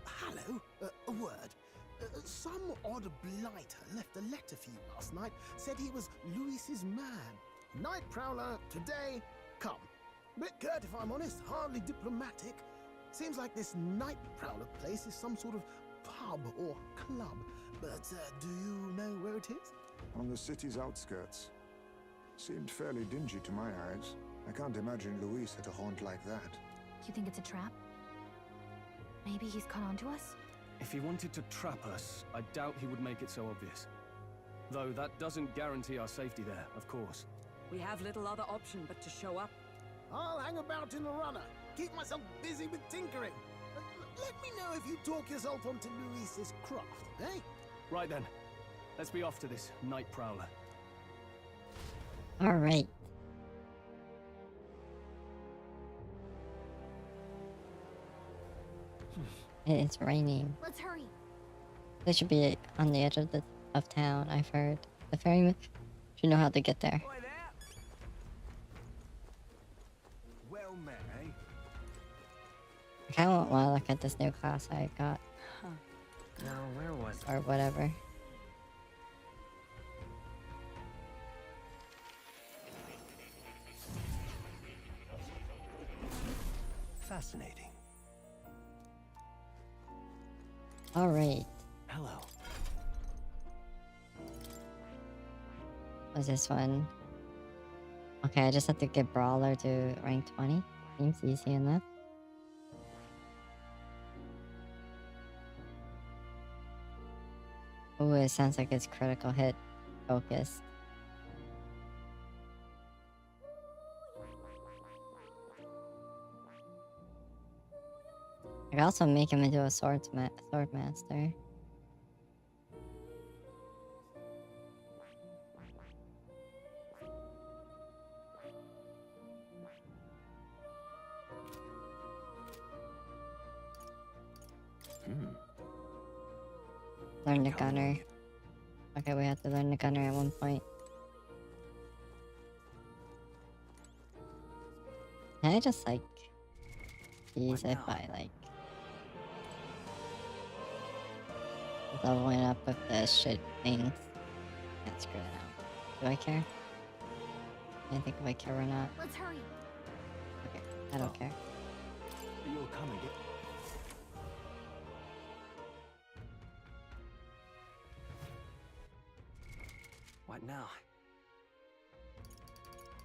Hello, a word. Some odd blighter left a letter for you last night. Said he was Louis's man. Night Prowler, today, come. Bit curt if I'm honest, hardly diplomatic. Seems like this Night Prowler place is some sort of pub or club. But do you know where it is? On the city's outskirts. Seemed fairly dingy to my eyes. I can't imagine Luis at a haunt like that. You think it's a trap? Maybe he's caught on to us? If he wanted to trap us, I doubt he would make it so obvious. Though that doesn't guarantee our safety there, of course. We have little other option but to show up. I'll hang about in the runner. Keep myself busy with tinkering. Let me know if you talk yourself onto Luis's craft, eh? Right then. Let's be off to this Night Prowler. All right. It's raining. Let's hurry. They should be on the edge of town, I've heard. The ferryman should know how to get there. Well met, eh? I kind of want to look at this new class I got. Huh. Now, where was Or whatever. Fascinating. All right. Hello. What's this one? Okay, I just have to get Brawler to rank 20. Seems easy enough. Ooh, it sounds like it's critical hit focused. I could also make him into a sword master. Learn the gunner. Okay, we have to learn the gunner at one point. Can I just like use it by like leveling up with the shit things? Can't screw it out. Do I care? I think if I care or not. Let's hurry. Okay, I don't care. You'll come and get. What now?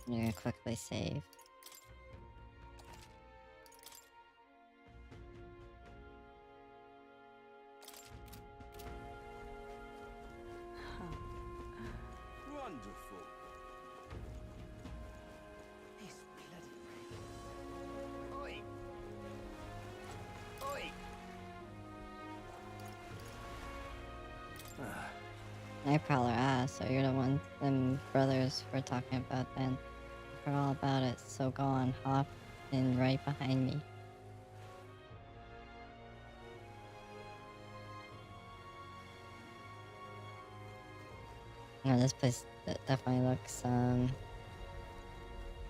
I'm gonna quickly save. Wonderful. This bloody... Oi! Oi! Night Prowler, so you're the one them brothers were talking about then. I forgot all about it, so go on, hop in right behind me. No, this place definitely looks,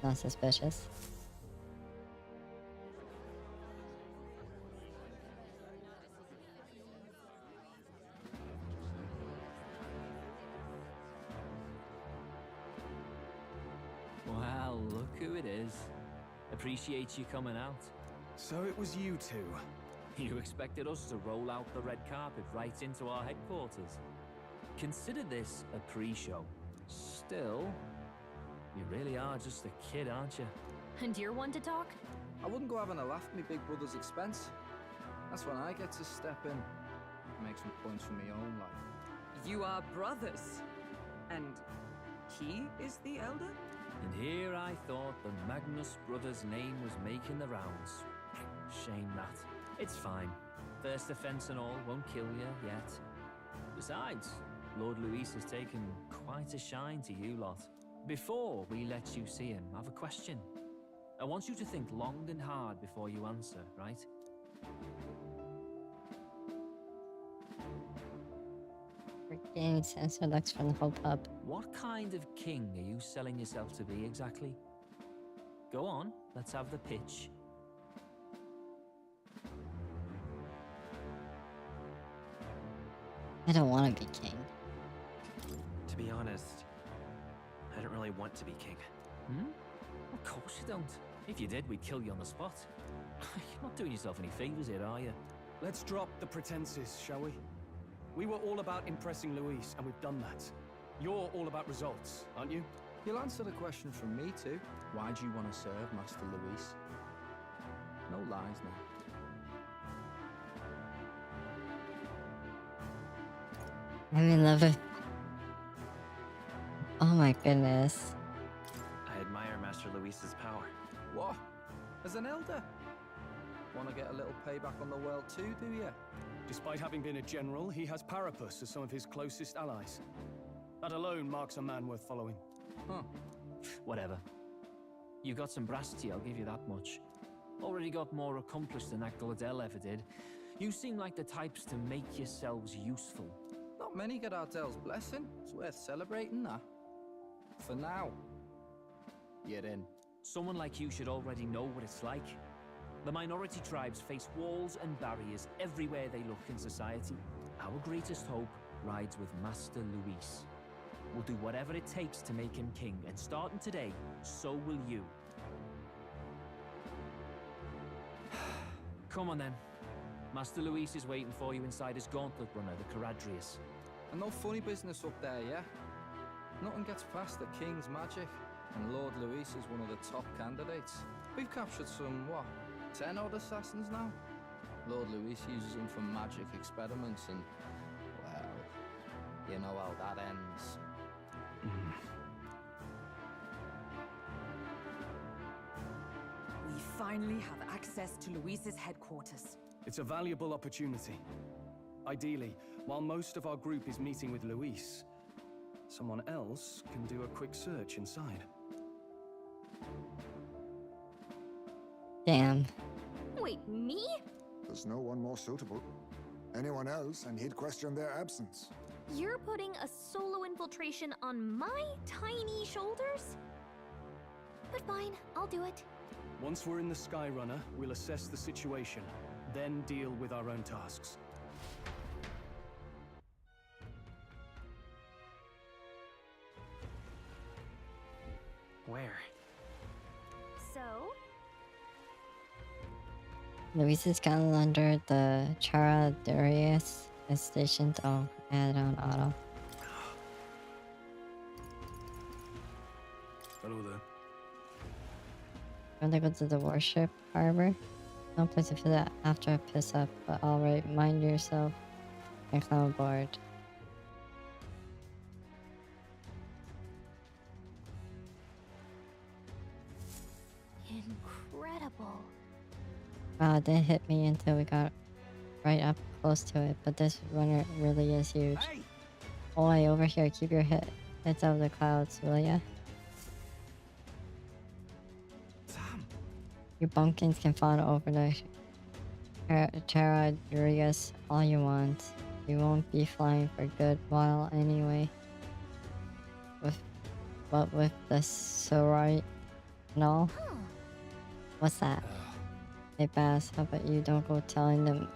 not suspicious. Well, look who it is. Appreciate you coming out. So it was you two. You expected us to roll out the red carpet right into our headquarters. Consider this a pre-show. Still, you really are just a kid, aren't you? And you're one to talk? I wouldn't go having a laugh at me big brother's expense. That's when I get to step in. Make some points for my own life. You are brothers. And he is the elder? And here I thought the Magnus brothers' name was making the rounds. Shame that. It's fine. First offense and all won't kill you yet. Besides, Lord Luis has taken quite a shine to you lot. Before we let you see him, I have a question. I want you to think long and hard before you answer, right? We're getting sensor looks from the whole pub. What kind of king are you selling yourself to be exactly? Go on, let's have the pitch. I don't want to be king. To be honest, I don't really want to be king. Hmm? Of course you don't. If you did, we'd kill you on the spot. You're not doing yourself any favors here, are you? Let's drop the pretenses, shall we? We were all about impressing Luis, and we've done that. You're all about results, aren't you? You'll answer the question from me too. Why do you want to serve Master Luis? No lies now. I'm in love with... Oh my goodness. I admire Master Luis's power. What? As an elder? Want to get a little payback on the world too, do you? Despite having been a general, he has Parapus as some of his closest allies. That alone marks a man worth following. Huh. Whatever. You got some brasty, I'll give you that much. Already got more accomplished than that Gladel ever did. You seem like the types to make yourselves useful. Not many get Ardel's blessing. It's worth celebrating that. For now. You're in. Someone like you should already know what it's like. The minority tribes face walls and barriers everywhere they look in society. Our greatest hope rides with Master Luis. We'll do whatever it takes to make him king, and starting today, so will you. Come on then. Master Luis is waiting for you inside his gauntlet runner, the Caradrius. And no funny business up there, yeah? Nothing gets past the King's magic, and Lord Luis is one of the top candidates. We've captured some, what, 10 odd assassins now? Lord Luis uses them for magic experiments and, well, you know how that ends. We finally have access to Luis's headquarters. It's a valuable opportunity. Ideally, while most of our group is meeting with Luis, someone else can do a quick search inside. Damn. Wait, me? There's no one more suitable. Anyone else, and he'd question their absence. You're putting a solo infiltration on my tiny shoulders? But fine, I'll do it. Once we're in the Skyrunner, we'll assess the situation, then deal with our own tasks. Where? So? Luis is kind of under the Caradrius is stationed. Oh, add on auto. Hello there. I'm gonna go to the warship harbor. No place to feel that after I piss up, but alright, mind yourself and come aboard. Incredible. Wow, it didn't hit me until we got right up close to it, but this runner really is huge. Hey! Oi, over here, keep your heads out of the clouds, will ya? You bumpkins can fawn over the Caradrius all you want. You won't be flying for a good while anyway. With the Sorite and all? What's that? Hey Bass, how about you don't go telling them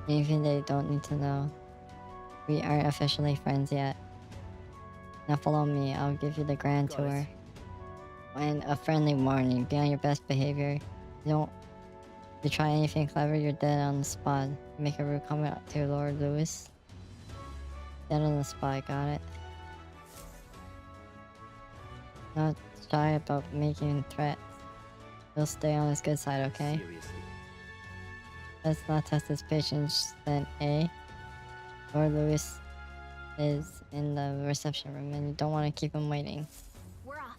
anything they don't need to know. We aren't officially friends yet. Now follow me, I'll give you the grand tour. And a friendly warning, be on your best behavior. You try anything clever, you're dead on the spot. Make a rude comment to Lord Luis. Dead on the spot, got it? Not shy about making threats. We'll stay on his good side, okay? Seriously? Let's not test his patience then, eh? Lord Luis is in the reception room and you don't want to keep him waiting. We're off.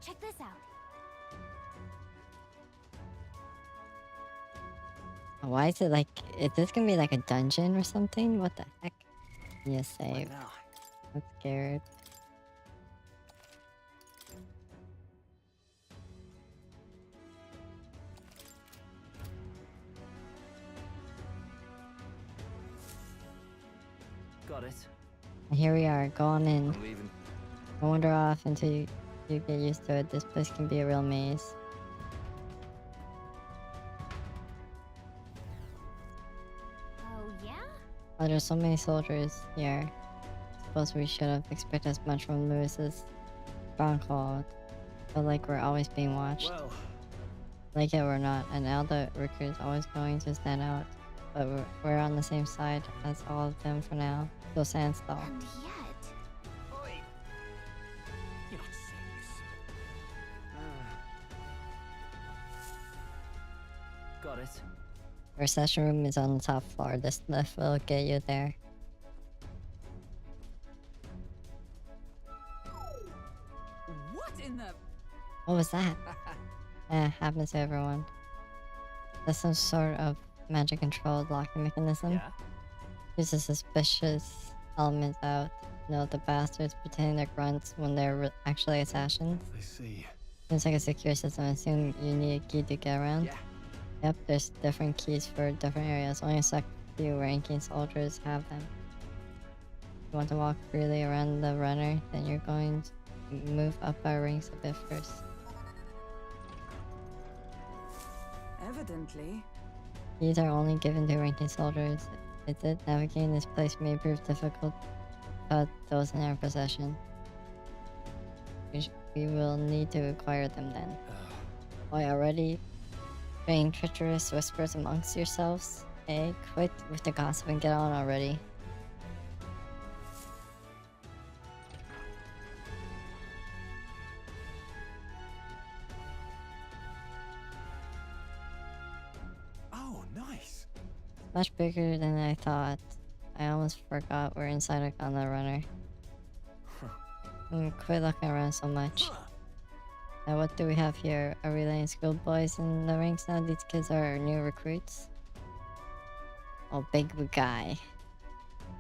Check this out. Why is it like... Is this gonna be like a dungeon or something? What the heck? You save. I'm scared. Got it. Here we are, go on in. I'm leaving. Don't wander off until you get used to it. This place can be a real maze. Oh, yeah? Oh, there's so many soldiers here. Suppose we should have expected as much from Lewis's stronghold. But like we're always being watched. Well, Like it or not, and now the recruit's always going to stand out. But we're on the same side as all of them for now. So stand still. And yet... Oi! You're not serious. Got it. Our session room is on the top floor. This lift will get you there. What in the... What was that? Happens to everyone. That's some sort of magic controlled locking mechanism. Yeah? Uses suspicious elements out. No, the bastards pretending they're grunts when they're actually assassins. I see. Seems like a secure system. I assume you need a key to get around. Yeah. Yep, there's different keys for different areas. Only a select few ranking soldiers have them. If you want to walk freely around the runner, then you're going to move up our ranks a bit first. Evidently. These are only given to ranking soldiers. It's it. Navigating this place may prove difficult, but those in our possession. We will need to acquire them then. Why already being treacherous whispers amongst yourselves? Hey, quit with the gossip and get on already. Oh, nice. Much bigger than I thought. I almost forgot we're inside on the runner. Quit looking around so much. Now what do we have here? Are we letting schoolboys in the ranks now? These kids are our new recruits. Oh, big guy.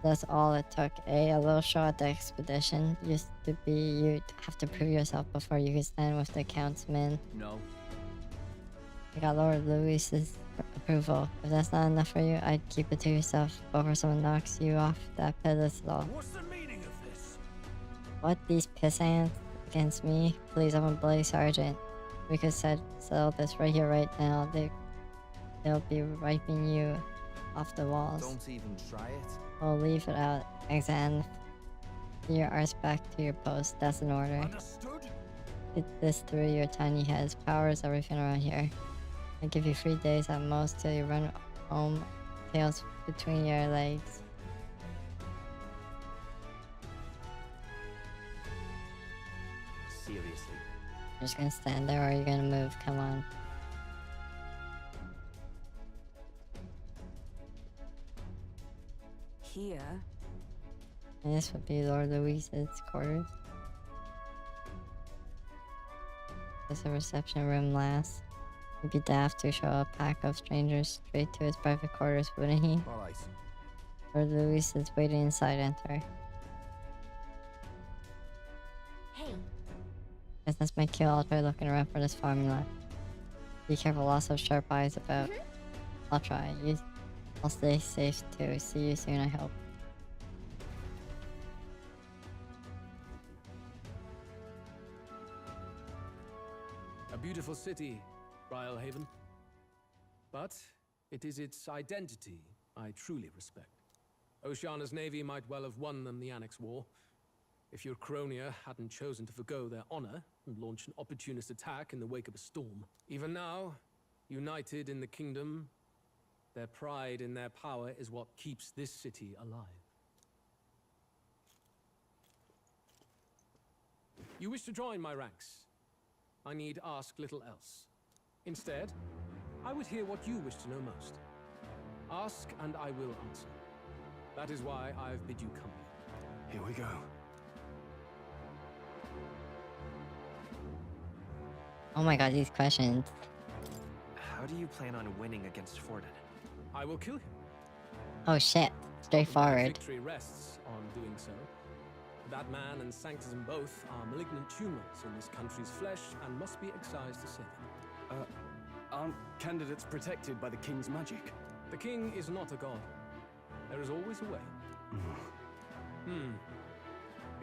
That's all it took, eh? A little show at the expedition. Used to be you'd have to prove yourself before you could stand with the councilman. No. You got Lord Louis's approval. If that's not enough for you, I'd keep it to yourself before someone knocks you off that pedestal. What's the meaning of this? What, these pissants against me? Please, I'm a bloody sergeant. We could settle this right here, right now. They'll be wiping you off the walls. Don't even try it. Oh, leave it out. Exam. Your arse back to your post. That's an order. Understood? Get this through your tiny heads. Powers everything around here. I give you 3 days at most till you run home, tails between your legs. Seriously. You're just gonna stand there or are you gonna move? Come on. Here. And this would be Lord Louise's quarters. There's a reception room last. It'd be daft to show a pack of strangers straight to his private quarters, wouldn't he? Alright. Lord Louise is waiting inside, enter. Hey. Guess that's my cue. I'll try looking around for this formula. Be careful, lots of sharp eyes about. I'll try. I'll stay safe too. See you soon, I hope. A beautiful city, Brylehaven. But it is its identity I truly respect. Oceana's navy might well have won them the Annex War, if your Cronia hadn't chosen to forgo their honor and launch an opportunist attack in the wake of a storm. Even now, united in the kingdom, their pride in their power is what keeps this city alive. You wish to join my ranks. I need ask little else. Instead, I would hear what you wish to know most. Ask and I will answer. That is why I've bid you come here. Here we go. Oh my god, these questions. How do you plan on winning against Forden? I will kill him. Oh shit. My Straightforward. victory rests on doing so. That man and Sanctism both are malignant tumors in this country's flesh and must be excised to save them. Aren't candidates protected by the king's magic? The king is not a god. There is always a way.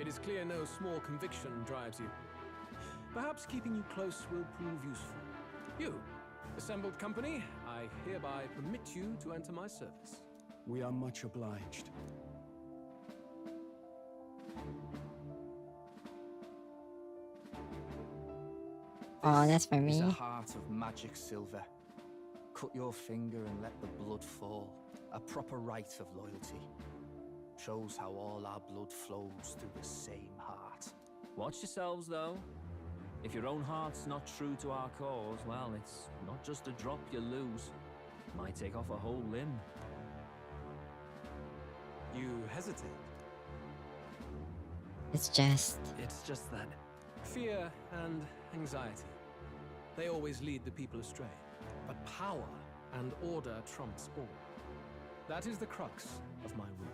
It is clear no small conviction drives you. Perhaps keeping you close will prove useful. You, assembled company, I hereby permit you to enter my service. We are much obliged. Oh, that's for Is a me. heart of magic silver. Cut your finger and let the blood fall. A proper rite of loyalty. Shows how all our blood flows through the same heart. Watch yourselves, though. If your own heart's not true to our cause, well, it's not just a drop you lose. Might take off a whole limb. You hesitate? It's just... It's just that fear and anxiety, they always lead the people astray. But power and order trumps all. That is the crux of my rule.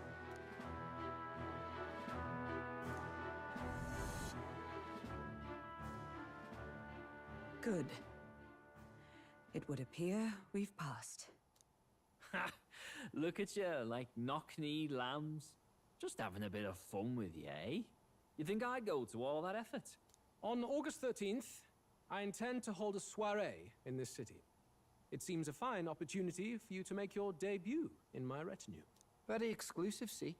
Good. It would appear we've passed. Ha! Look at you, like knock-kneed lambs. Just having a bit of fun with you, eh? You think I'd go to all that effort? On August 13th, I intend to hold a soiree in this city. It seems a fine opportunity for you to make your debut in my retinue. Very exclusive, see?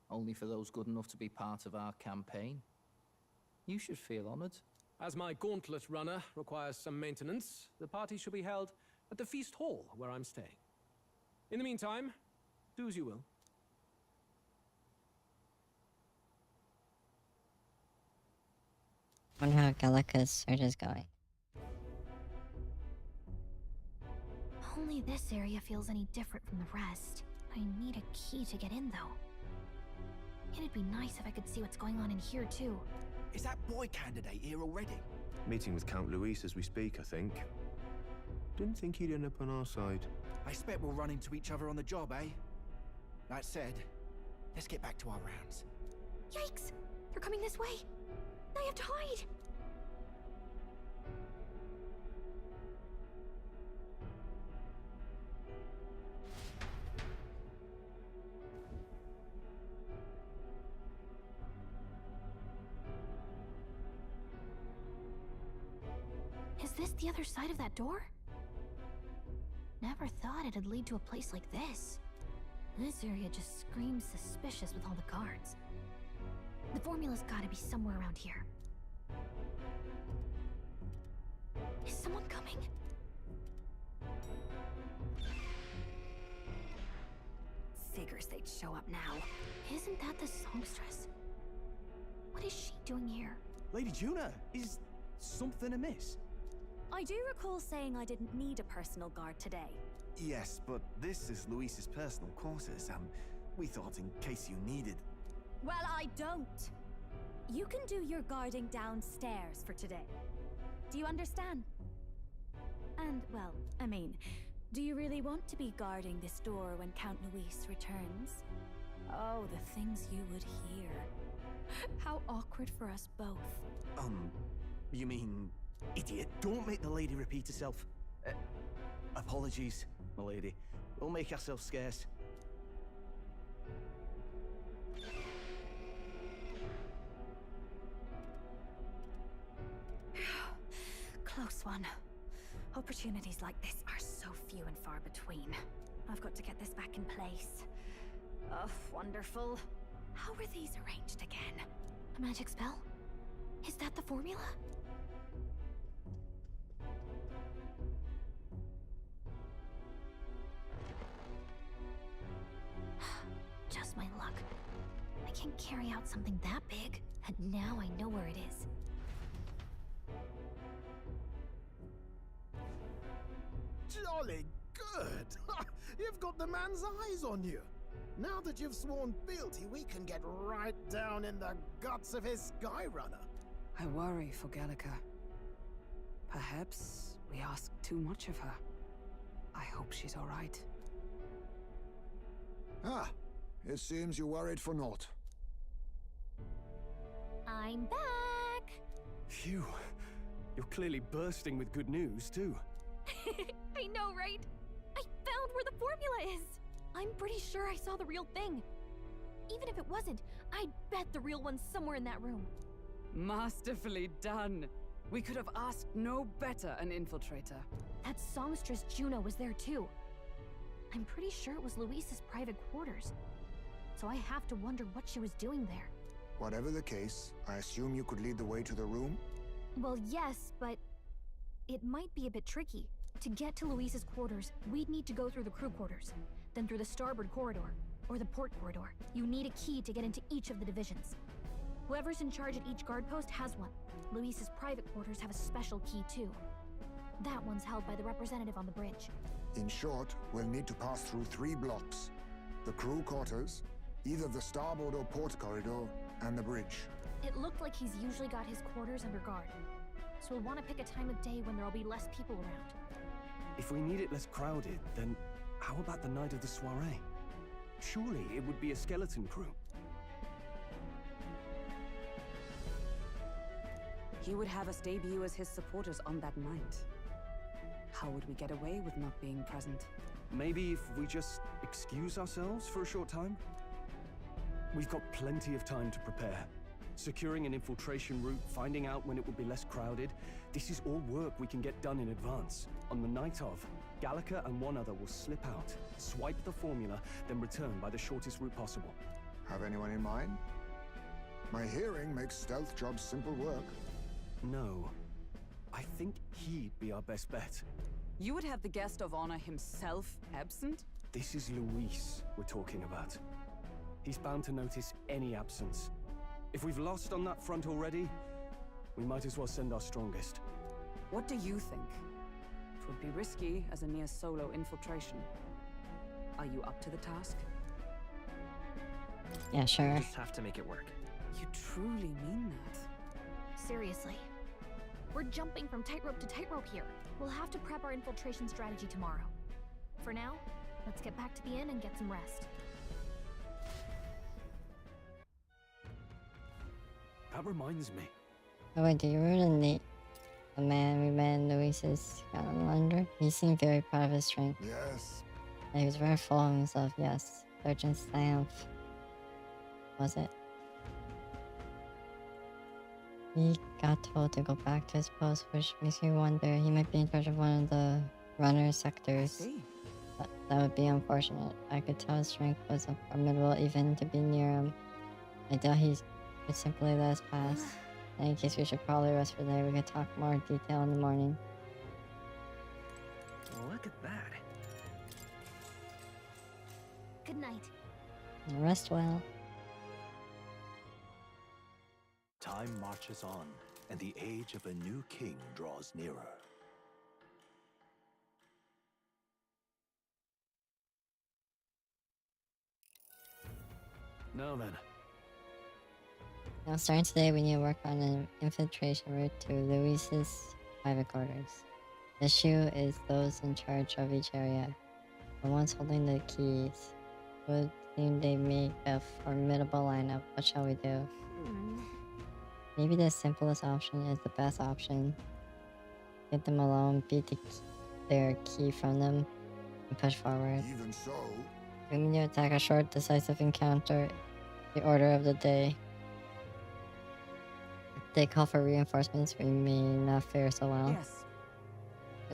Only for those good enough to be part of our campaign. You should feel honored. As my gauntlet runner requires some maintenance, the party shall be held at the feast hall where I'm staying. In the meantime, do as you will. Wonder how Gallica's search is going. Only this area feels any different from the rest. I need a key to get in, though. It'd be nice if I could see what's going on in here, too. Is that boy candidate here already? Meeting with Count Luis as we speak, I think. Didn't think he'd end up on our side. I expect we'll run into each other on the job, eh? That said, let's get back to our rounds. Yikes! They're coming this way! I have to hide! Is this the other side of that door? Never thought it'd lead to a place like this. This area just screams suspicious with all the guards. The formula's gotta be somewhere around here. Is someone coming? Figures they'd show up now. Isn't that the songstress? What is she doing here? Lady Juna, is something amiss? I do recall saying I didn't need a personal guard today. Yes, but this is Luis's personal quarters, and we thought in case you needed... Well, I don't. You can do your guarding downstairs for today. Do you understand? And, well, I mean, do you really want to be guarding this door when Count Luis returns? Oh, the things you would hear. How awkward for us both. You mean... Idiot, don't make the lady repeat herself. Apologies, my lady. We'll make ourselves scarce. Close one. Opportunities like this are so few and far between. I've got to get this back in place. Oh, wonderful. How were these arranged again? A magic spell? Is that the formula? Just my luck. I can't carry out something that big, and now I know where it is. Jolly good! You've got the man's eyes on you. Now that you've sworn fealty, we can get right down in the guts of his Skyrunner. I worry for Gallica. Perhaps we ask too much of her. I hope she's all right. Ah, it seems you worried for naught. I'm back! Phew. You're clearly bursting with good news, too. I know, right? I found where the formula is! I'm pretty sure I saw the real thing. Even if it wasn't, I'd bet the real one's somewhere in that room. Masterfully done. We could have asked no better an infiltrator. That songstress Juno was there too. I'm pretty sure it was Luis's private quarters. So I have to wonder what she was doing there. Whatever the case, I assume you could lead the way to the room? Well, yes, but it might be a bit tricky. To get to Luis's quarters, we'd need to go through the crew quarters, then through the starboard corridor, or the port corridor. You need a key to get into each of the divisions. Whoever's in charge at each guard post has one. Luis's private quarters have a special key too. That one's held by the representative on the bridge. In short, we'll need to pass through 3 blocks. The crew quarters, either the starboard or port corridor, and the bridge. It looked like he's usually got his quarters under guard. So we'll want to pick a time of day when there'll be less people around. If we need it less crowded, then how about the night of the soiree? Surely it would be a skeleton crew. He would have us debut as his supporters on that night. How would we get away with not being present? Maybe if we just excuse ourselves for a short time? We've got plenty of time to prepare. Securing an infiltration route, finding out when it will be less crowded. This is all work we can get done in advance. On the night of, Gallica and one other will slip out, swipe the formula, then return by the shortest route possible. Have anyone in mind? My hearing makes stealth jobs simple work. No. I think he'd be our best bet. You would have the guest of honor himself absent? This is Luis we're talking about. He's bound to notice any absence. If we've lost on that front already, we might as well send our strongest. What do you think? It would be risky as a near solo infiltration. Are you up to the task? Yeah, sure. We just have to make it work. You truly mean that? Seriously. We're jumping from tightrope to tightrope here. We'll have to prep our infiltration strategy tomorrow. For now, let's get back to the inn and get some rest. That reminds me. Oh wait, do you really need the man we met in Luis's calendar? He seemed very proud of his strength. Yes. And he was very full of himself, yes. Sergeant Stamp. Was it? He got told to go back to his post, which makes me wonder he might be in charge of one of the runner sectors. That would be unfortunate. I could tell his strength was formidable even to be near him. I doubt he could simply let us pass. In any case, we should probably rest for the day. We could talk more in detail in the morning. Look at that. Good night. Rest well. Time marches on, and the age of a new king draws nearer. Now then. Now, starting today, we need to work on an infiltration route to Luis's private quarters. The issue is those in charge of each area. The ones holding the keys would seem they make a formidable lineup. What shall we do? Maybe the simplest option is the best option. Get them alone, beat their key from them, and push forward. Even so, we need to attack a short, decisive encounter. The order of the day. If they call for reinforcements, we may not fare so well. Yes.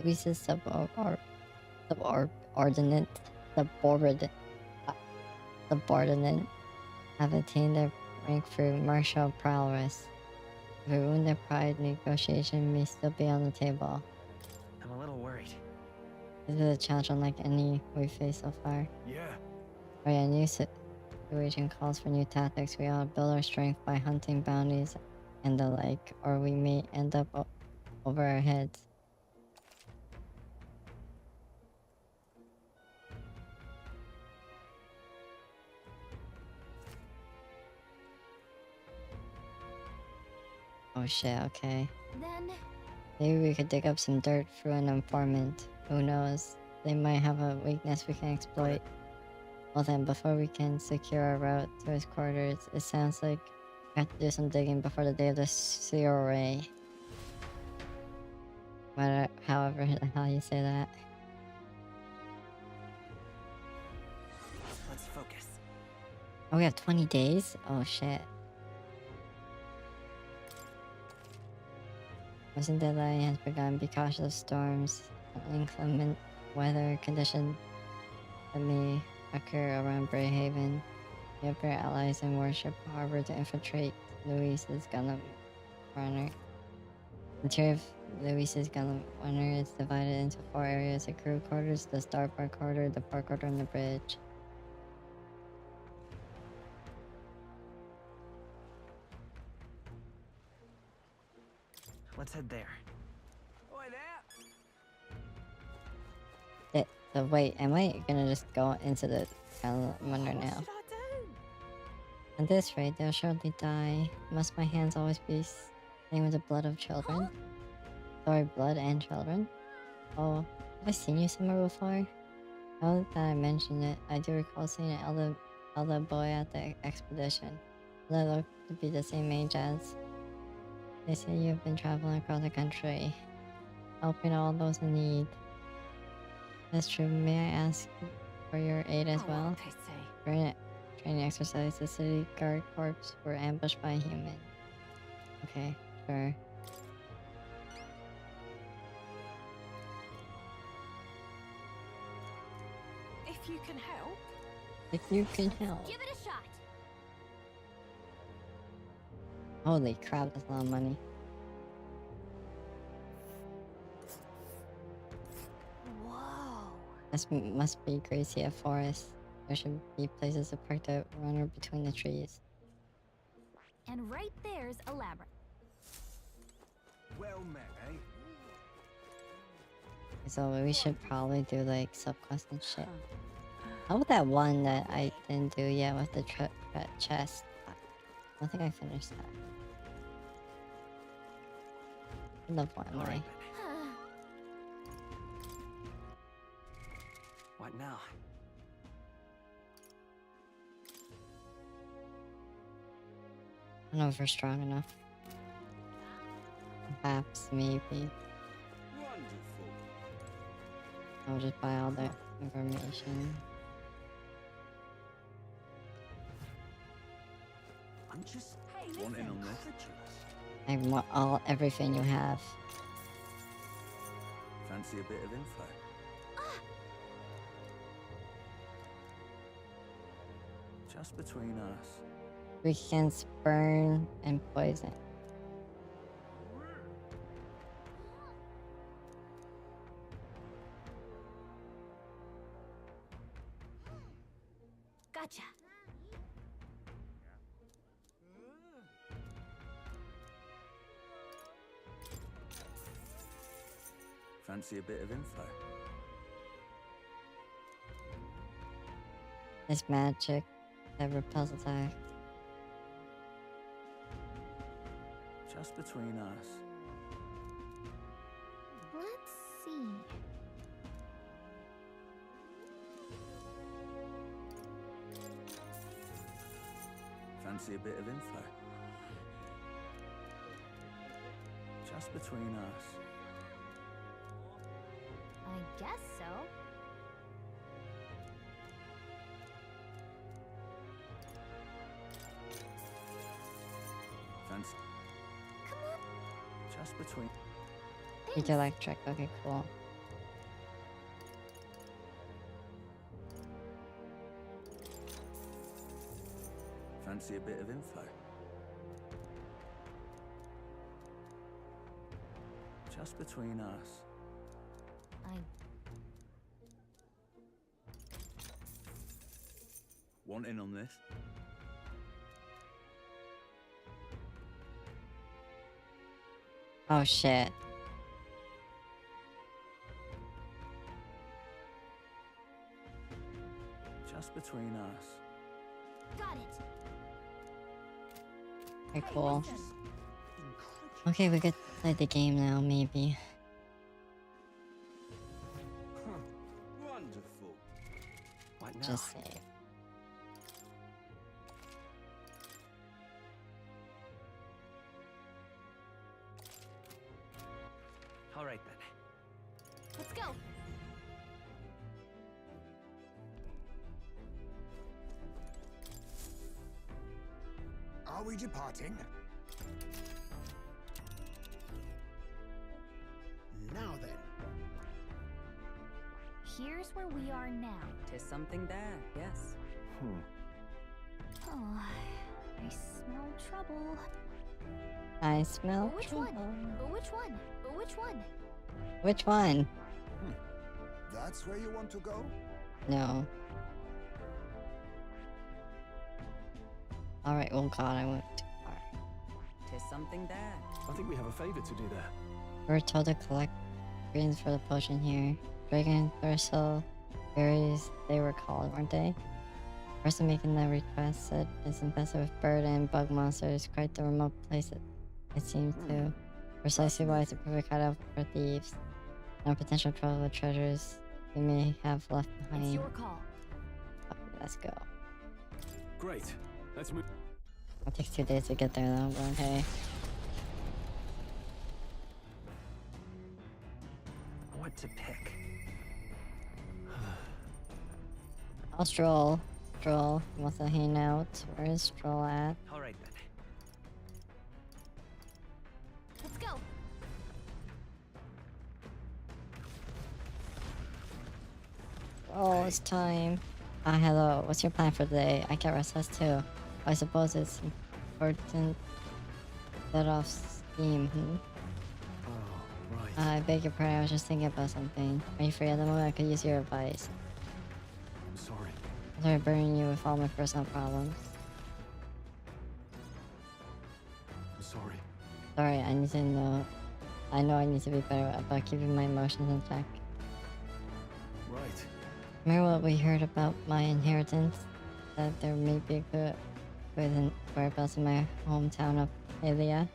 Luis's subordinate have attained their rank through martial prowess. If we wound their pride, negotiation may still be on the table. I'm a little worried. This is a challenge unlike any we've faced so far. Yeah. Oh yeah, new situation calls for new tactics. We ought to build our strength by hunting bounties and the like, or we may end up over our heads. Oh shit, okay. Then... maybe we could dig up some dirt through an informant. Who knows? They might have a weakness we can exploit. Well then, before we can secure our route to his quarters, it sounds like we have to do some digging before the day of the CRA. However the hell you say that. Let's focus. Oh, we have 20 days? Oh shit. Recent deadline has begun. Be cautious of storms and inclement weather conditions that may occur around Brayhaven. You have your allies in Warship Harbor to infiltrate Luis's Gundam runner. Interior of Luis's Gundam runner is divided into 4 areas: the crew quarters, the starboard quarter, the port quarter, and the bridge. Let's head there. So wait, am I gonna just go into the Gundam runner now? At this rate, they'll shortly die. Must my hands always be stained with the blood of children? Sorry, blood and children? Oh, have I seen you somewhere before? Now that I mentioned it, I do recall seeing an elder boy at the expedition. They look to be the same age as. They say you've been traveling across the country, helping all those in need. That's true. May I ask for your aid as well? During training exercise, the city guard corps were ambushed by a human. Okay, sure. If you can help. If you can help. Give it a shot. Holy crap, that's a lot of money. Whoa. This must be Gracia Forest. There should be places to park the runner between the trees. And right there's a labyrinth. Well met, eh? So we should probably do like subquests and shit. How about that one that I didn't do yet with the chest? I don't think I finished that. I love one way. What now? I don't know if we're strong enough. Perhaps, maybe. Wonderful. I'll just buy all the information. I'm just Hey, wanting listen. on this. I want everything you have. Fancy a bit of info? Just between us. We can burn and poison. Gotcha. Fancy a bit of info? It's magic that repels attack. Just between us. Let's see. Fancy a bit of info? Just between us. I guess so. Fancy. Just between. It's electric. Okay, cool. Fancy a bit of info? Just between us. Want in on this? Oh shit. Just between us. Got it. Okay, cool. Okay, we could play the game now, maybe. Wonderful. What now? Just save. Are we departing? Now then. Here's where we are now. Tis something there, yes. Oh, I smell trouble. I smell But which trouble. one? But which one? But which one? Which one? That's where you want to go? No. Alright, oh god, I went too far. Tis something there. I think we have a favor to do there. We're told to collect greens for the potion here. Dragon, Thursil, berries, they were called, weren't they? The person making the request said it's infested with bird and bug monsters, quite the remote place it seems to. Precisely why it's a perfect hideout for thieves. No potential trouble with treasures we may have left behind. It's your call. Okay, let's go. Great. Let's move. It takes 2 days to get there though, but okay. What to pick? I'll stroll. Stroll. He wants to hang out. Where is Stroll at? Alright then. Let's go. Oh, it's time. Ah, hello. What's your plan for the day? I get restless too. I suppose it's important. Let off steam. Oh, right. I beg your pardon. I was just thinking about something. Are you free at the moment? I could use your advice. I'm sorry. I'm sorry burdening you with all my personal problems. I'm sorry. Sorry, I need to know. I know I need to be better about keeping my emotions in check. Right. Remember what we heard about my inheritance? That there may be a good whereabouts in my hometown of Hylia?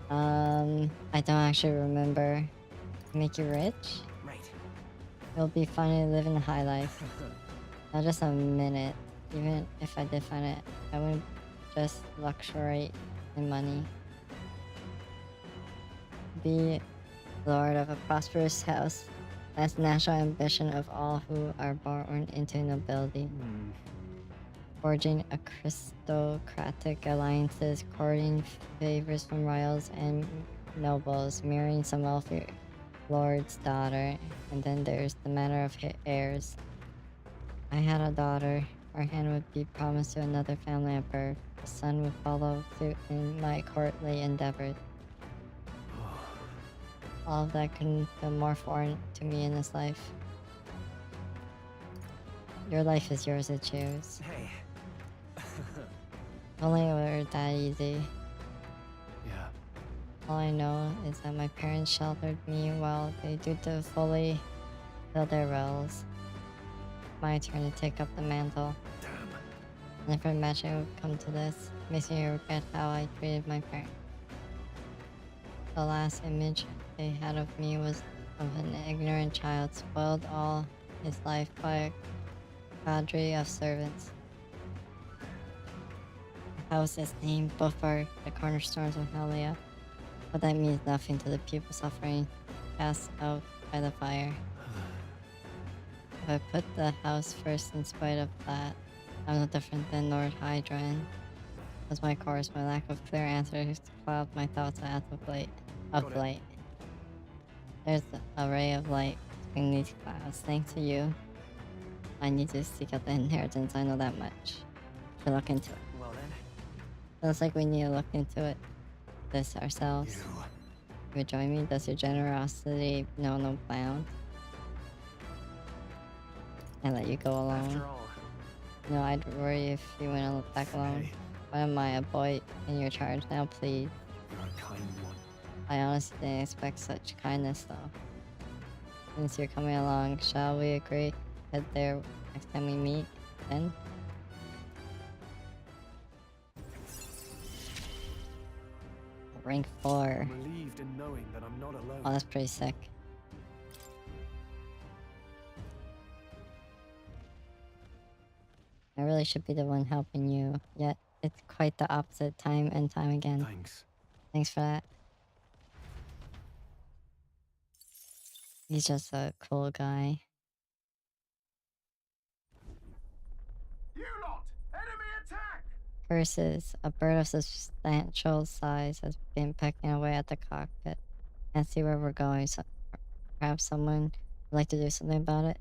I don't actually remember. Make you rich? Right. It'll be funny living the high life. Not just a minute. Even if I did find it, I wouldn't just luxuriate in money. Be lord of a prosperous house. That's the national ambition of all who are born into nobility. Forging aristocratic alliances, courting favors from royals and nobles, marrying some wealthy lord's daughter, and then there's the matter of heirs. I had a daughter. Our hand would be promised to another family at birth. The son would follow suit in my courtly endeavors. All of that couldn't feel more foreign to me in this life. Your life is yours to choose. Hey. If only it were that easy. Yeah. All I know is that my parents sheltered me while they dutifully filled their roles. My turn to take up the mantle. And if imagine it would come to this, makes me regret how I treated my parents. The last image they had of me was of an ignorant child spoiled all his life by a cadre of servants. The house is named Buffer, the cornerstones of Hylia, but that means nothing to the people suffering, cast out by the fire. If I put the house first in spite of that, I'm no different than Lord Hydran. Was my course, my lack of clear answers cloud my thoughts as of late. There's a ray of light between these clouds. Thanks to you, I need to seek out the inheritance. I know that much. To look into it. Well then. Feels like we need to look into it. This ourselves. You would join me? Does your generosity know no bounds? I let you go alone. After all. No, I'd worry if you went back alone. Hey. Why am I a boy in your charge now, please? You're a kind one. I honestly didn't expect such kindness, though. Since you're coming along, shall we agree head there next time we meet? Then? Rank 4. I'm relieved in knowing that I'm not alone. Oh, that's pretty sick. I really should be the one helping you, yet it's quite the opposite time and time again. Thanks. Thanks for that. He's just a cool guy. Versus a bird of substantial size has been pecking away at the cockpit. Can't see where we're going, so perhaps someone would like to do something about it.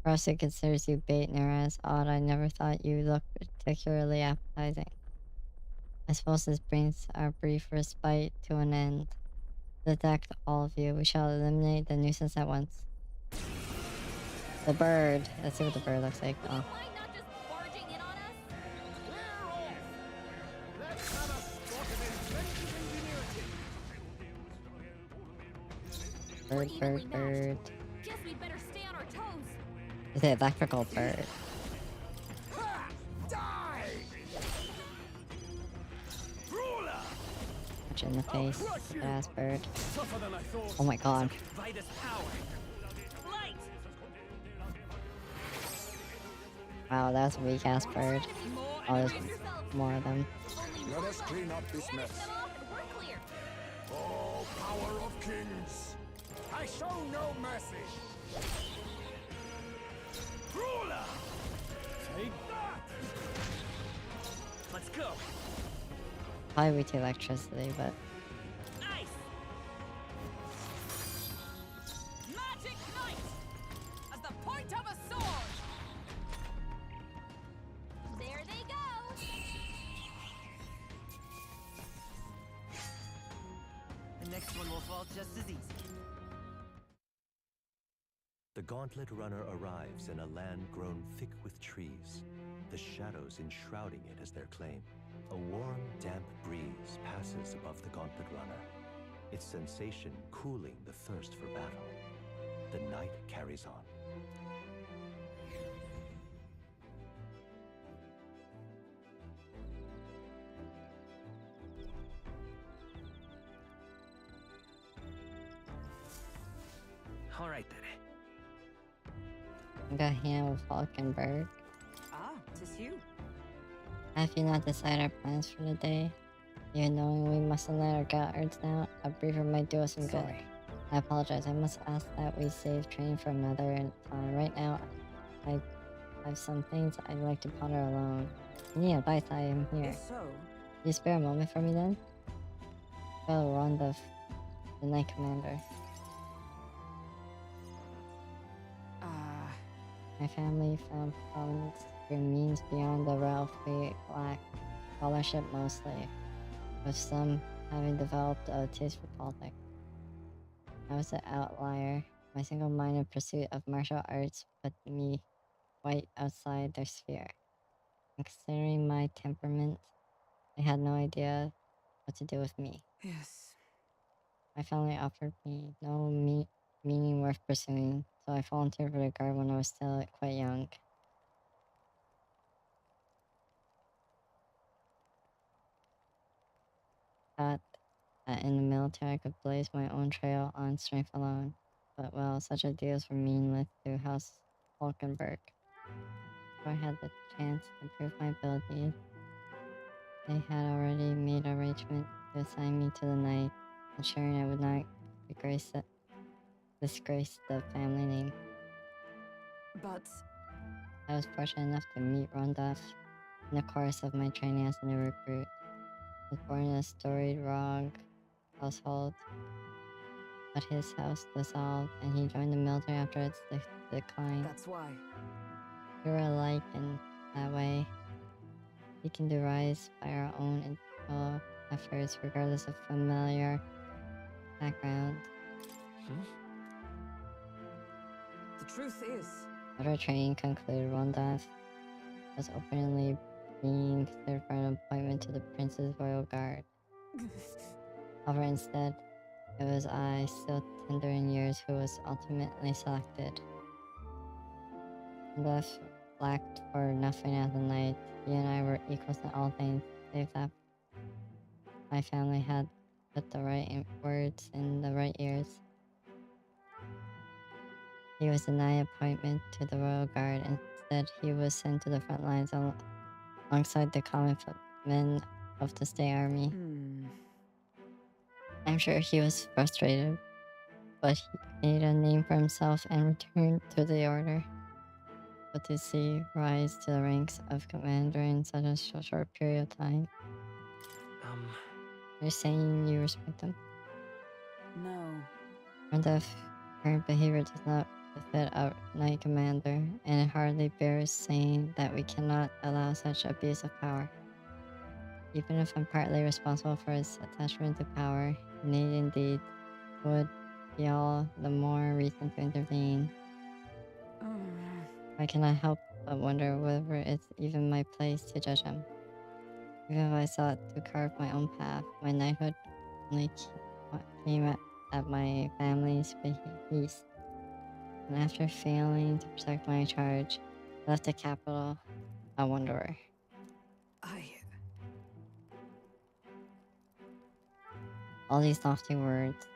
Perhaps it considers you bait near as odd. I never thought you looked particularly appetizing. I suppose this brings our brief respite to an end. To the deck, all of you. We shall eliminate the nuisance at once. The bird. Let's see what the bird looks like. Oh. Bird, bird, bird. Guess we'd better stay on our toes. It's an electrical bird. Punch in the face. Ass bird. Oh my god. Wow, that's a weak ass bird. Oh, there's more of them. Let us clean up this mess. Oh, power of kings! I show no mercy! Ruler! Take that! Let's go! Probably weak to electricity, but Ice! Magic Knight! As the point of a sword! There they go! The next one will fall just as easy. The Gauntlet Runner arrives in a land grown thick with trees, the shadows enshrouding it as their claim. A warm, damp breeze passes above the Gauntlet Runner, its sensation cooling the thirst for battle. The night carries on. All right then. I got hand with Falkenberg. Ah, 'tis you. Have you not decided our plans for the day? You knowing we mustn't let our guards down, a briefer might do us some good. I apologize. I must ask that we save training for another time. Right now, I have some things I'd like to ponder alone. You need advice, I am here. If so, You spare a moment for me then? Well, Ron the Knight Commander. My family found prominence through means beyond the wealth we lack. Scholarship mostly, with some having developed a taste for politics. I was an outlier. My single-minded pursuit of martial arts put me quite outside their sphere. And considering my temperament, they had no idea what to do with me. yes. My family offered me no meaning worth pursuing, so I volunteered for the guard when I was still quite young. Thought that in the military I could blaze my own trail on strength alone, but well, such ideas were meaningless to House Falkenberg. So I had the chance to prove my ability. They had already made arrangement to assign me to the knight, ensuring I would not disgrace the family name. But I was fortunate enough to meet Rondolph in the course of my training as a new recruit. He was born in a storied Rog household, but his house dissolved and he joined the military after its decline. that's why. We were alike in that way. We can do rise by our own individual efforts regardless of familiar background. The truth is, After training concluded, Rondolph was openly being considered for an appointment to the Prince's Royal Guard. However, instead, it was I, still tender in years, who was ultimately selected. Rondolph lacked for nothing as a knight. He and I were equals in all things, save that my family had put the right words in the right ears. He was denied appointment to the Royal Guard. Instead, he was sent to the front lines alongside the common men of the State Army. I'm sure he was frustrated, but he made a name for himself and returned to the order. but to see rise to the ranks of commander in such a short period of time. Are you saying you respect them? No. And if her behavior does not befit a knight commander, and it hardly bears saying that we cannot allow such abuse of power. Even if I'm partly responsible for his attachment to power, need indeed would be all the more reason to intervene. I cannot help but wonder whether it's even my place to judge him. Even if I sought to carve my own path, my knighthood only came at my family's behest. And after failing to protect my charge, I left the capital a wanderer. All these lofty words,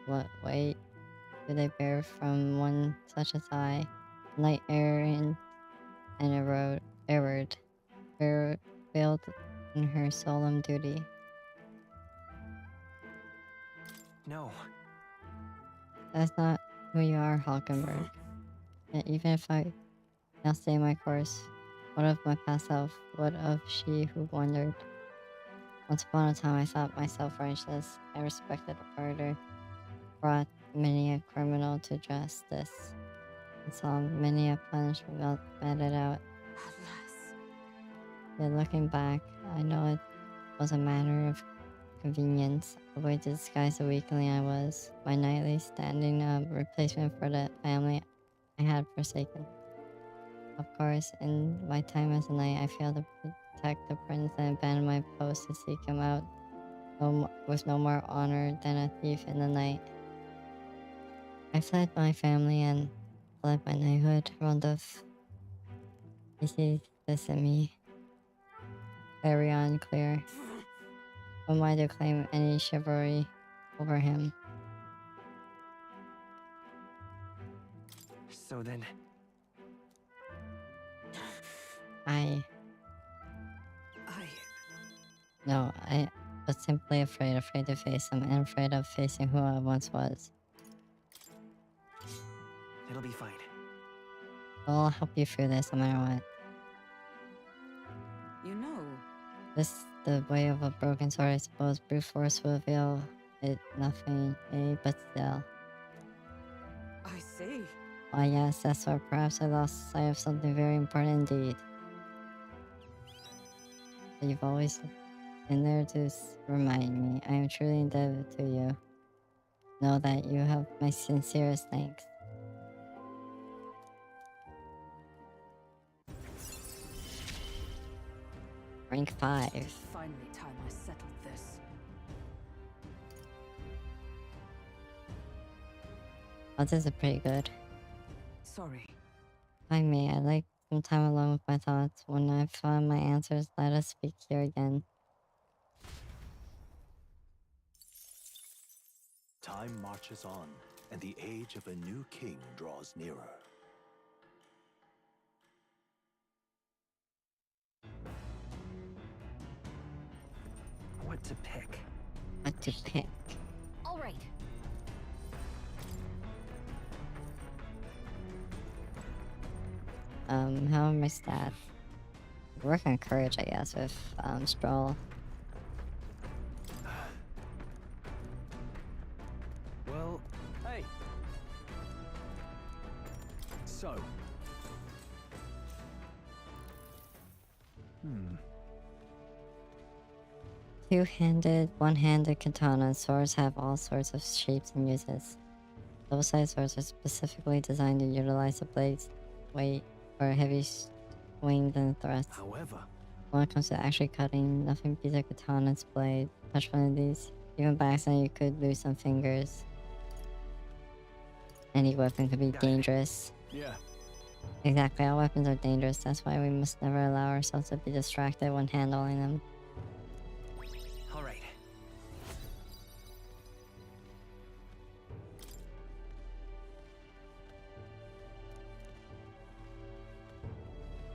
what weight do they bear from one such as I, knight errant and erred, failed in her solemn duty? No. That's not who you are, Hulkenberg. And even if I now stay my course, what of my past self? What of she who wandered? Once upon a time I thought myself righteous. I respected order, brought many a criminal to justice, and saw many a punishment meted out. Yet looking back, I know it was a matter of convenience, a way to disguise the weakling I was, my knightly standing, a replacement for the family I had forsaken. Of course, in my time as a knight, I failed to protect the prince and abandoned my post to seek him out with no more honor than a thief in the night. I fled my family and fled my knighthood. Rondolph, you see this in me. Very unclear. Who am I to claim any chivalry over him? So then... No, I was simply afraid to face him, and afraid of facing who I once was. It'll be fine. Well, I'll help you through this no matter what. You know... This the way of a broken sword, I suppose. Brute force will avail it nothing, but still. I see. Why, yes, that's why perhaps I lost sight of something very important indeed. But you've always been there to remind me. I am truly indebted to you. Know that you have my sincerest thanks. Rank 5. Finally time I settled this. Oh, this is pretty good. Sorry. Find me. I like some time alone with my thoughts. When I've found my answers, let us speak here again. Time marches on, and the age of a new king draws nearer. What to pick? What to pick? All right. How are my stats? Work on courage, I guess, with, Stroll. Well, hey. So. Two-handed, one-handed katana swords have all sorts of shapes and uses. Double-sided swords are specifically designed to utilize the blade's weight for heavy swings and thrusts. However, when it comes to actually cutting, nothing beats a katana's blade. Touch one of these, even by accident, you could lose some fingers. Any weapon could be dangerous. Yeah. Exactly, all weapons are dangerous. That's why we must never allow ourselves to be distracted when handling them. all right.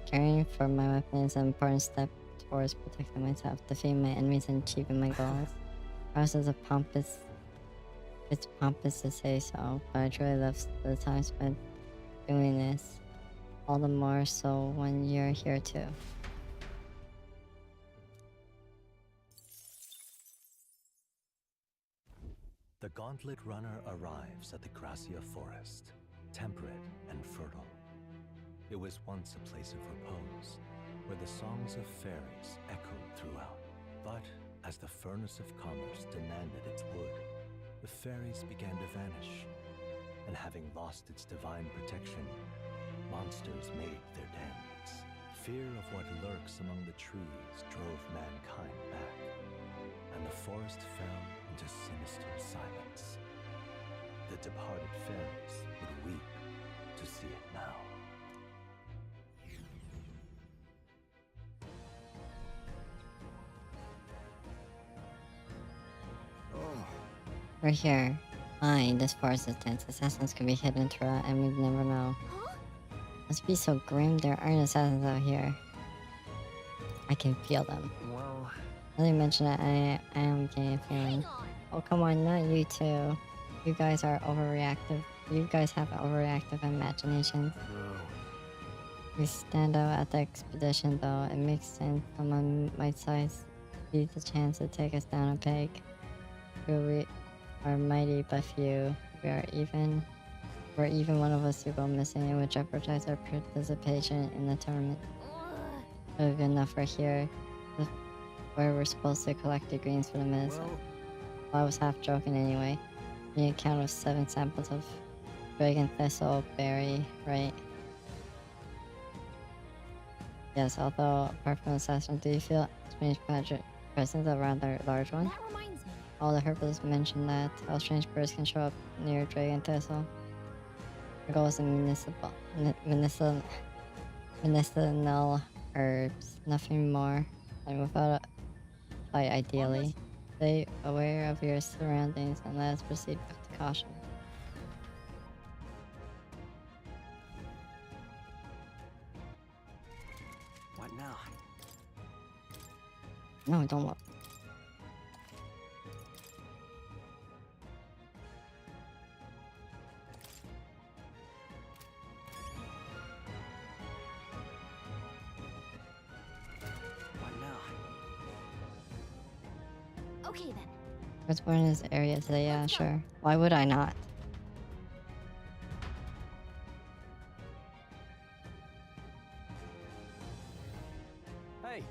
Caring for my weapon is an important step towards protecting myself, defeating my enemies, and achieving my goals. Perhaps it's pompous to say so, but I truly love the time spent doing this. All the more so when you're here too. The Gauntlet Runner arrives at the Gracia Forest, temperate and fertile. It was once a place of repose, where the songs of fairies echoed throughout. But as the furnace of commerce demanded its wood, the fairies began to vanish, and having lost its divine protection, monsters made their dens. Fear of what lurks among the trees drove mankind back, and the forest fell into sinister silence. The departed fairies would weep to see it now. We're here. Fine, this forest is dense. Assassins could be hidden throughout and we'd never know. Must be so grim, there aren't assassins out here. I can feel them. Well... Now that you mention it, I am getting a feeling. Oh, come on, not you two. You guys are overreactive. You guys have overreactive imaginations. You stand out at the expedition, though. It makes sense someone my size sees the chance to take us down a peg. We are mighty but few. We're even one of us to go missing, it would jeopardize our participation in the tournament. Good enough for here, where we're supposed to collect the greens for the medicine. Well, I was half joking anyway. You need a count of 7 samples of dragon thistle berry, right? Yes, although apart from assassin, do you feel strange presence around a large one? That reminds me. All the herbalists mentioned that how strange birds can show up near dragon thistle. There goes the medicinal herbs, nothing more, and without a fight ideally. Stay aware of your surroundings and let us proceed with caution. What now? No, don't look. Okay then. I was born in this area today, yeah, sure. Why would I not? Hey.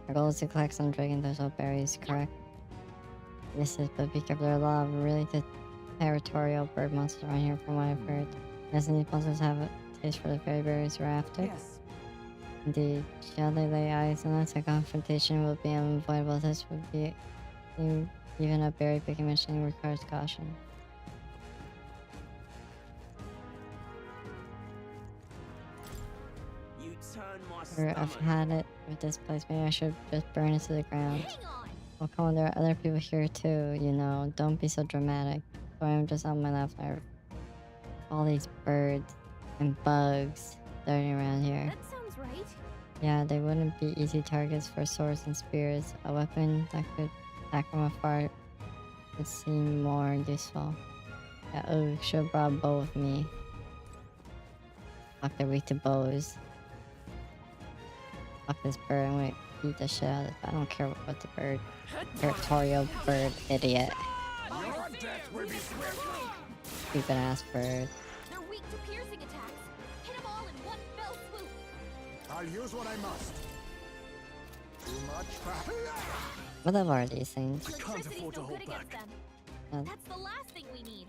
Our goal is to collect some dragon thistle berries, correct? This is, but be careful, there are a lot of really territorial bird monsters around here from what I've heard. Yes, and these monsters have a taste for the very berries we're after. Yes. Indeed, shall they lay eyes on us? A confrontation will be unavoidable. This would be even a berry picking machine requires caution. You turn my I've stomach. had it with this place. Maybe I should just burn it to the ground. Oh, come on, there are other people here too, you know. Don't be so dramatic. Sorry, I'm just on my left nerve. All these birds and bugs darting around here. That sounds right. Yeah, they wouldn't be easy targets for swords and spears. A weapon that could attack from afar would seem more useful. Yeah, oh, should have brought a bow with me. Fuck, they're weak to bows. Fuck this bird, I'm gonna beat the shit out of it. I don't care what the bird. Territorial bird, idiot. Your death will be swift. Stupid ass bird. They're weak to piercing attacks. Hit them all in one fell swoop. I'll use what I must. Too much, perhaps? What are these things? Electricity's no good against them. Uh, That's the last thing we need.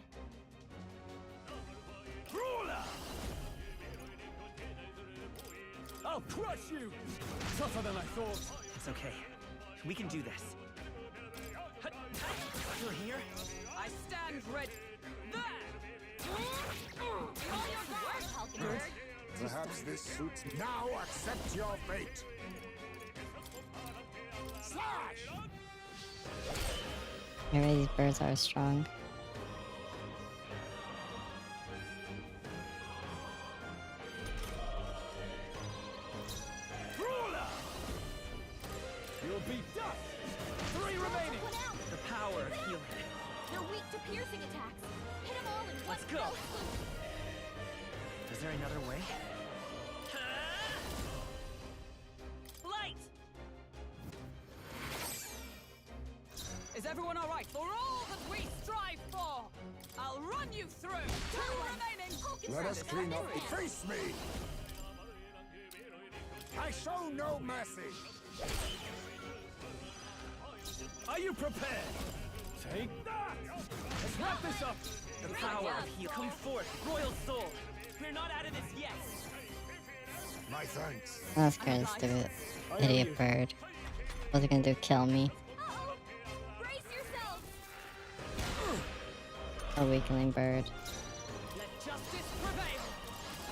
I'll crush you! Tougher than I thought. It's okay. We can do this. You're here? I stand ready. Good. Perhaps this suits me. Now accept your fate. Slash! Maybe these birds are strong. You'll be dust! 3 remaining! The power of healing. They're weak to piercing attacks. Hit them all in one Let's go. fell swoop. Is there another way? run you through! Two remaining! Let us clean up. Face me! I show no mercy! Are you prepared? Take that! Let's wrap this up! The power of heal. Come forth, royal soul. We're not out of this yet. My thanks. That's kind of stupid. Idiot bird. What's it gonna do? Kill me? Brace yourselves! A weakling bird. Let justice prevail!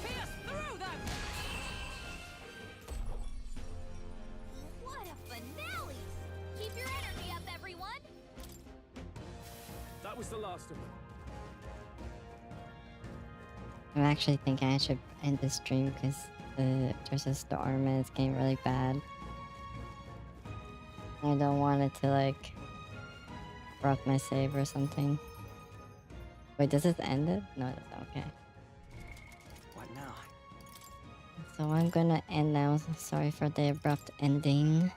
Pierce through them! What a finale! Keep your energy up, everyone! That was the last of them. I'm actually thinking I should end the stream because there's a storm and it's getting really bad. I don't want it to like corrupt my save or something. Wait, does this end it? No, it doesn't. Okay. What now? So I'm gonna end now. Sorry for the abrupt ending.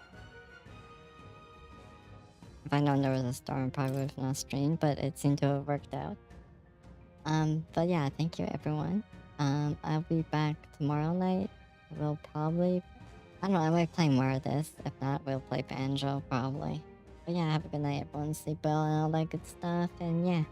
If I'd known there was a storm, I probably would have not streamed, but it seemed to have worked out. But yeah, thank you everyone. I'll be back tomorrow night. We'll probably, I don't know, I might play more of this. If not, we'll play Banjo probably. But yeah, have a good night everyone. Sleep well and all that good stuff. And yeah.